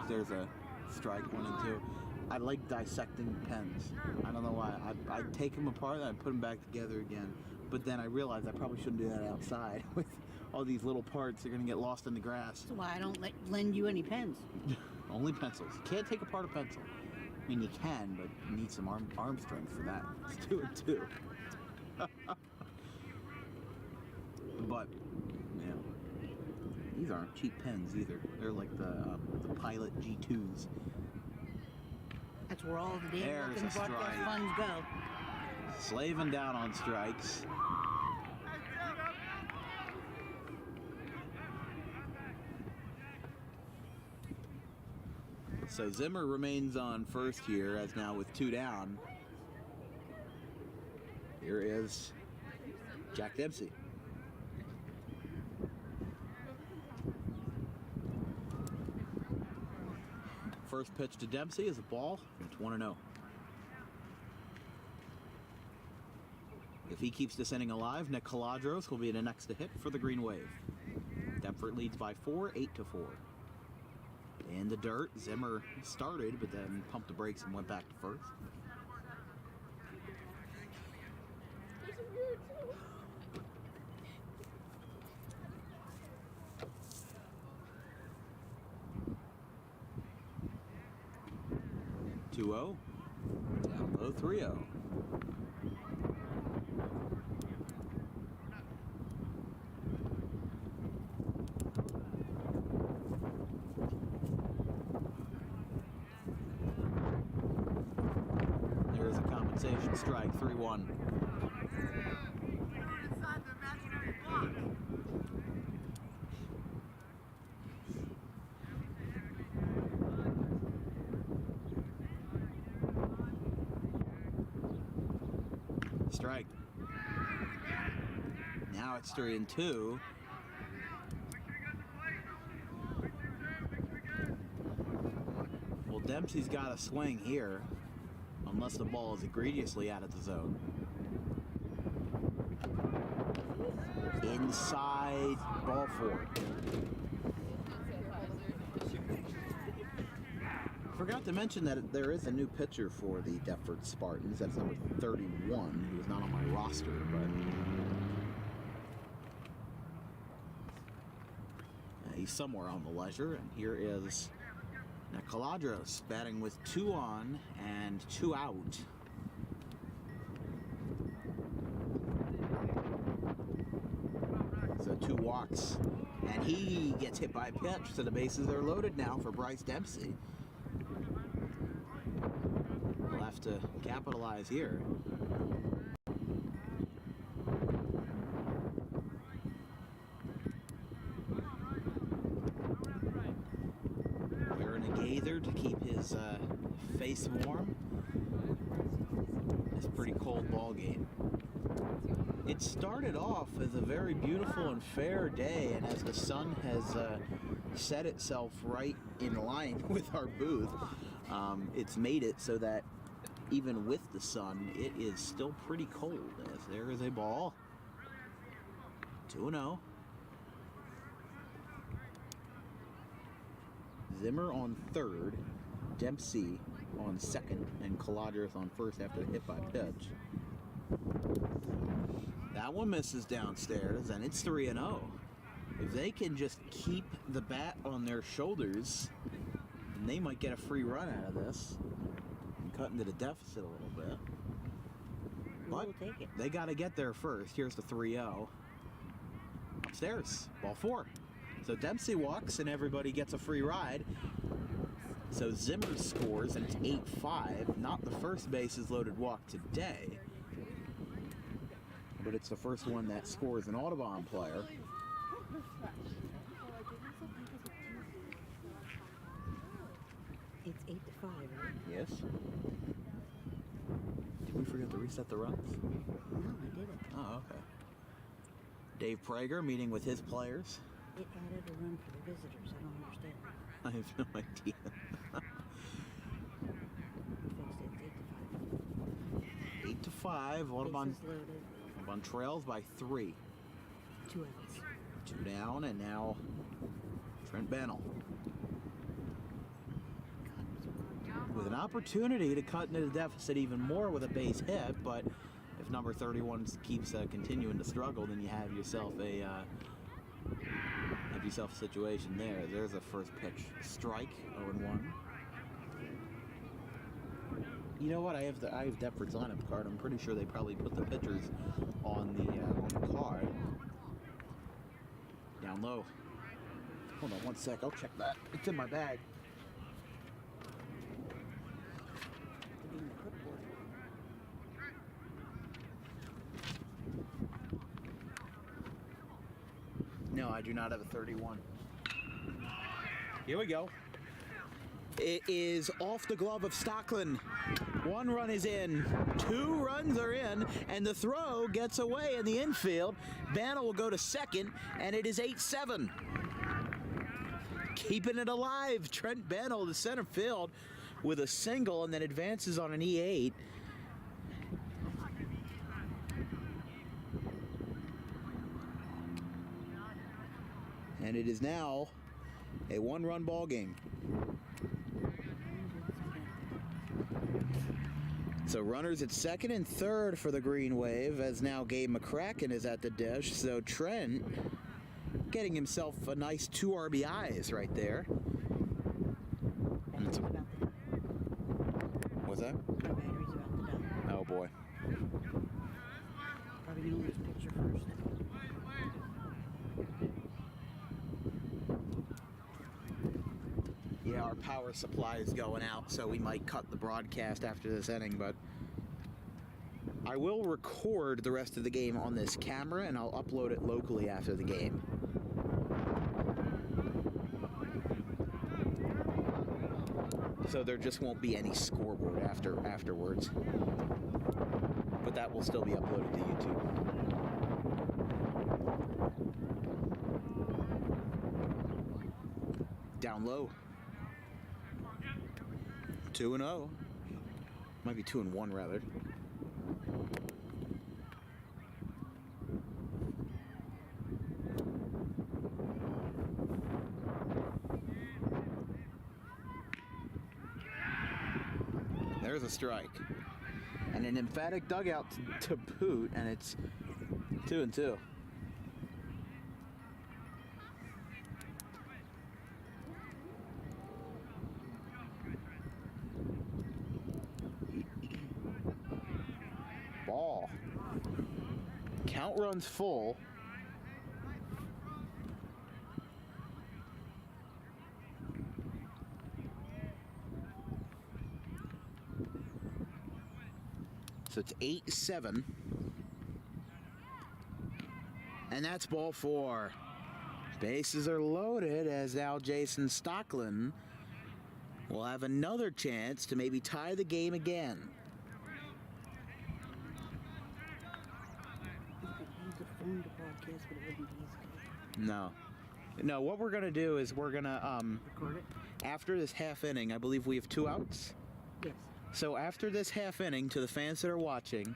There's a strike 1 and 2. I like dissecting pens. I don't know why. I take them apart and I put them back together again. But then I realize I probably shouldn't do that outside with all these little parts. They're gonna get lost in the grass. That's why I don't lend you any pens. Only pencils. You can't take apart a pencil. I mean, you can, but you need some arm strength for that. It's 2 and 2. But, yeah, these aren't cheap pens either. They're like the Pilot G2s. That's where all the Dan There's Wilkins a strike. broadcast funds go. Slavin down on strikes. So Zimmer remains on first here, as now with 2 down. Here is Jack Dempsey. First pitch to Dempsey is a ball. It's 1-0. If he keeps this inning alive, Nick Caladros will be the next to hit for the Green Wave. Deptford leads by 4, 8-4. In the dirt, Zimmer started, but then pumped the brakes and went back to first. Down low 3-0. There's a compensation strike, 3-1. Inside the imaginary block. Strike. Now it's 3-2. Well, Dempsey's got a swing here, unless the ball is egregiously out of the zone. Inside, ball 4. forgot to mention that there is a new pitcher for the Deptford Spartans. That's number 31. He was not on my roster, but he's somewhere on the leisure. And here is Nicoladros batting with 2 on and 2 out. So 2 walks. And he gets hit by a pitch, so the bases are loaded now for Bryce Dempsey. We'll have to capitalize here. Wearing a gaither to keep his face warm. It's a pretty cold ball game. It started off as a very beautiful and fair day, and as the sun has set itself right in line with our booth, it's made it so that even with the sun, it is still pretty cold. As there is a ball. 2-0. Zimmer on third, Dempsey on second, and Caladris on first after the hit by pitch. That one misses downstairs, and it's 3-0. If they can just keep the bat on their shoulders, then they might get a free run out of this and cut into the deficit a little bit. But We'll take it. they got to get there first. Here's the 3-0. Upstairs, ball 4. So Dempsey walks, and everybody gets a free ride. So Zimmer scores, and it's 8-5. Not the first bases loaded walk today, but it's the first one that scores an Audubon player. It's 8-5, right? Yes. Did we forget to reset the runs? No, I did it. Oh, okay. Dave Prager meeting with his players. It added a run for the visitors. I don't understand. I have no idea. Fixed it. It's 8-5. 8-5. Audubon, Bases loaded. Audubon trails by 3. 2 outs. 2 down, and now Trent Bannell with an opportunity to cut into the deficit even more with a base hit, but if number 31 keeps continuing to struggle, then you have yourself a situation there. There's a first pitch strike, 0-1. You know what? I have Deptford's lineup card. I'm pretty sure they probably put the pitchers on the card. Down low. Hold on 1 sec. I'll check that. It's in my bag. No, I do not have a 31. Here we go. It is off the glove of Stockland. 1 run is in, 2 runs are in, and the throw gets away in the infield. Bannell will go to second, and it is 8-7. Keeping it alive, Trent Bannell to center field with a single, and then advances on an E8. And it is now a 1-run ball game. So runners at second and third for the Green Wave, as now Gabe McCracken is at the dish. So Trent getting himself a nice 2 RBIs right there. And it's what's that? My battery's about to die. Oh boy. Probably gonna lose picture first. Yeah, our power supply is going out, so we might cut the broadcast after this inning, but I will record the rest of the game on this camera, and I'll upload it locally after the game. So there just won't be any scoreboard afterwards. But that will still be uploaded to YouTube. Down low. 2-0. Might be 2-1 rather. a strike. And an emphatic dugout to boot, and it's 2-2. Ball. Count runs full. So it's 8-7. And that's ball 4. Bases are loaded as now Jason Stocklin will have another chance to maybe tie the game again. No. No, what we're going to do is we're going to, Record it? after this half inning, I believe we have 2 outs. Yes. So after this half inning, to the fans that are watching,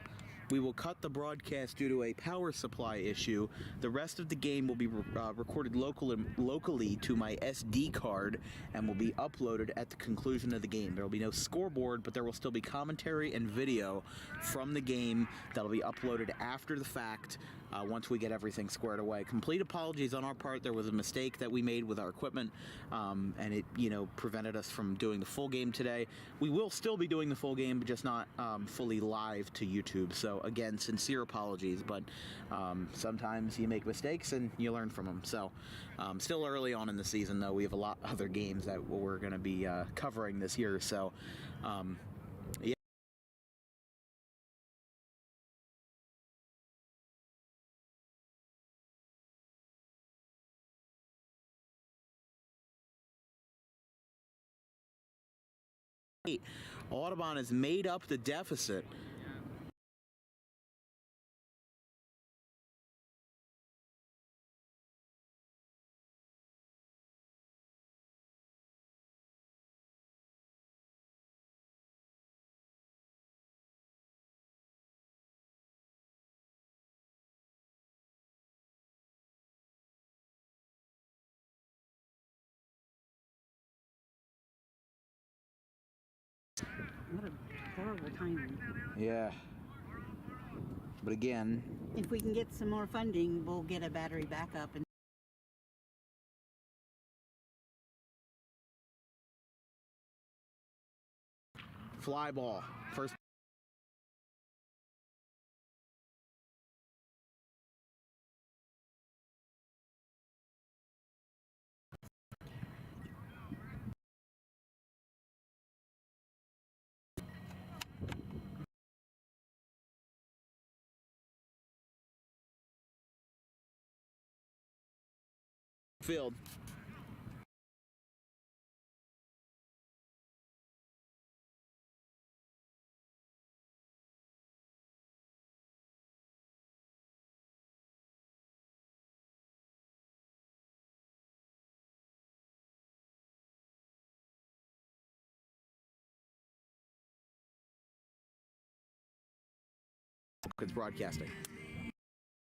we will cut the broadcast due to a power supply issue. The rest of the game will be recorded locally to my SD card and will be uploaded at the conclusion of the game. There will be no scoreboard, but there will still be commentary and video from the game that will be uploaded after the fact once we get everything squared away. Complete apologies on our part. There was a mistake that we made with our equipment, and it, prevented us from doing the full game today. We will still be doing the full game, but just not fully live to YouTube. So again, sincere apologies, but sometimes you make mistakes and you learn from them. So still early on in the season, though. We have a lot of other games that we're going to be covering this year. So yeah. Audubon has made up the deficit. What a horrible timing. Yeah. But again, If we can get some more funding, we'll get a battery backup and fly ball. First. Field. It's broadcasting.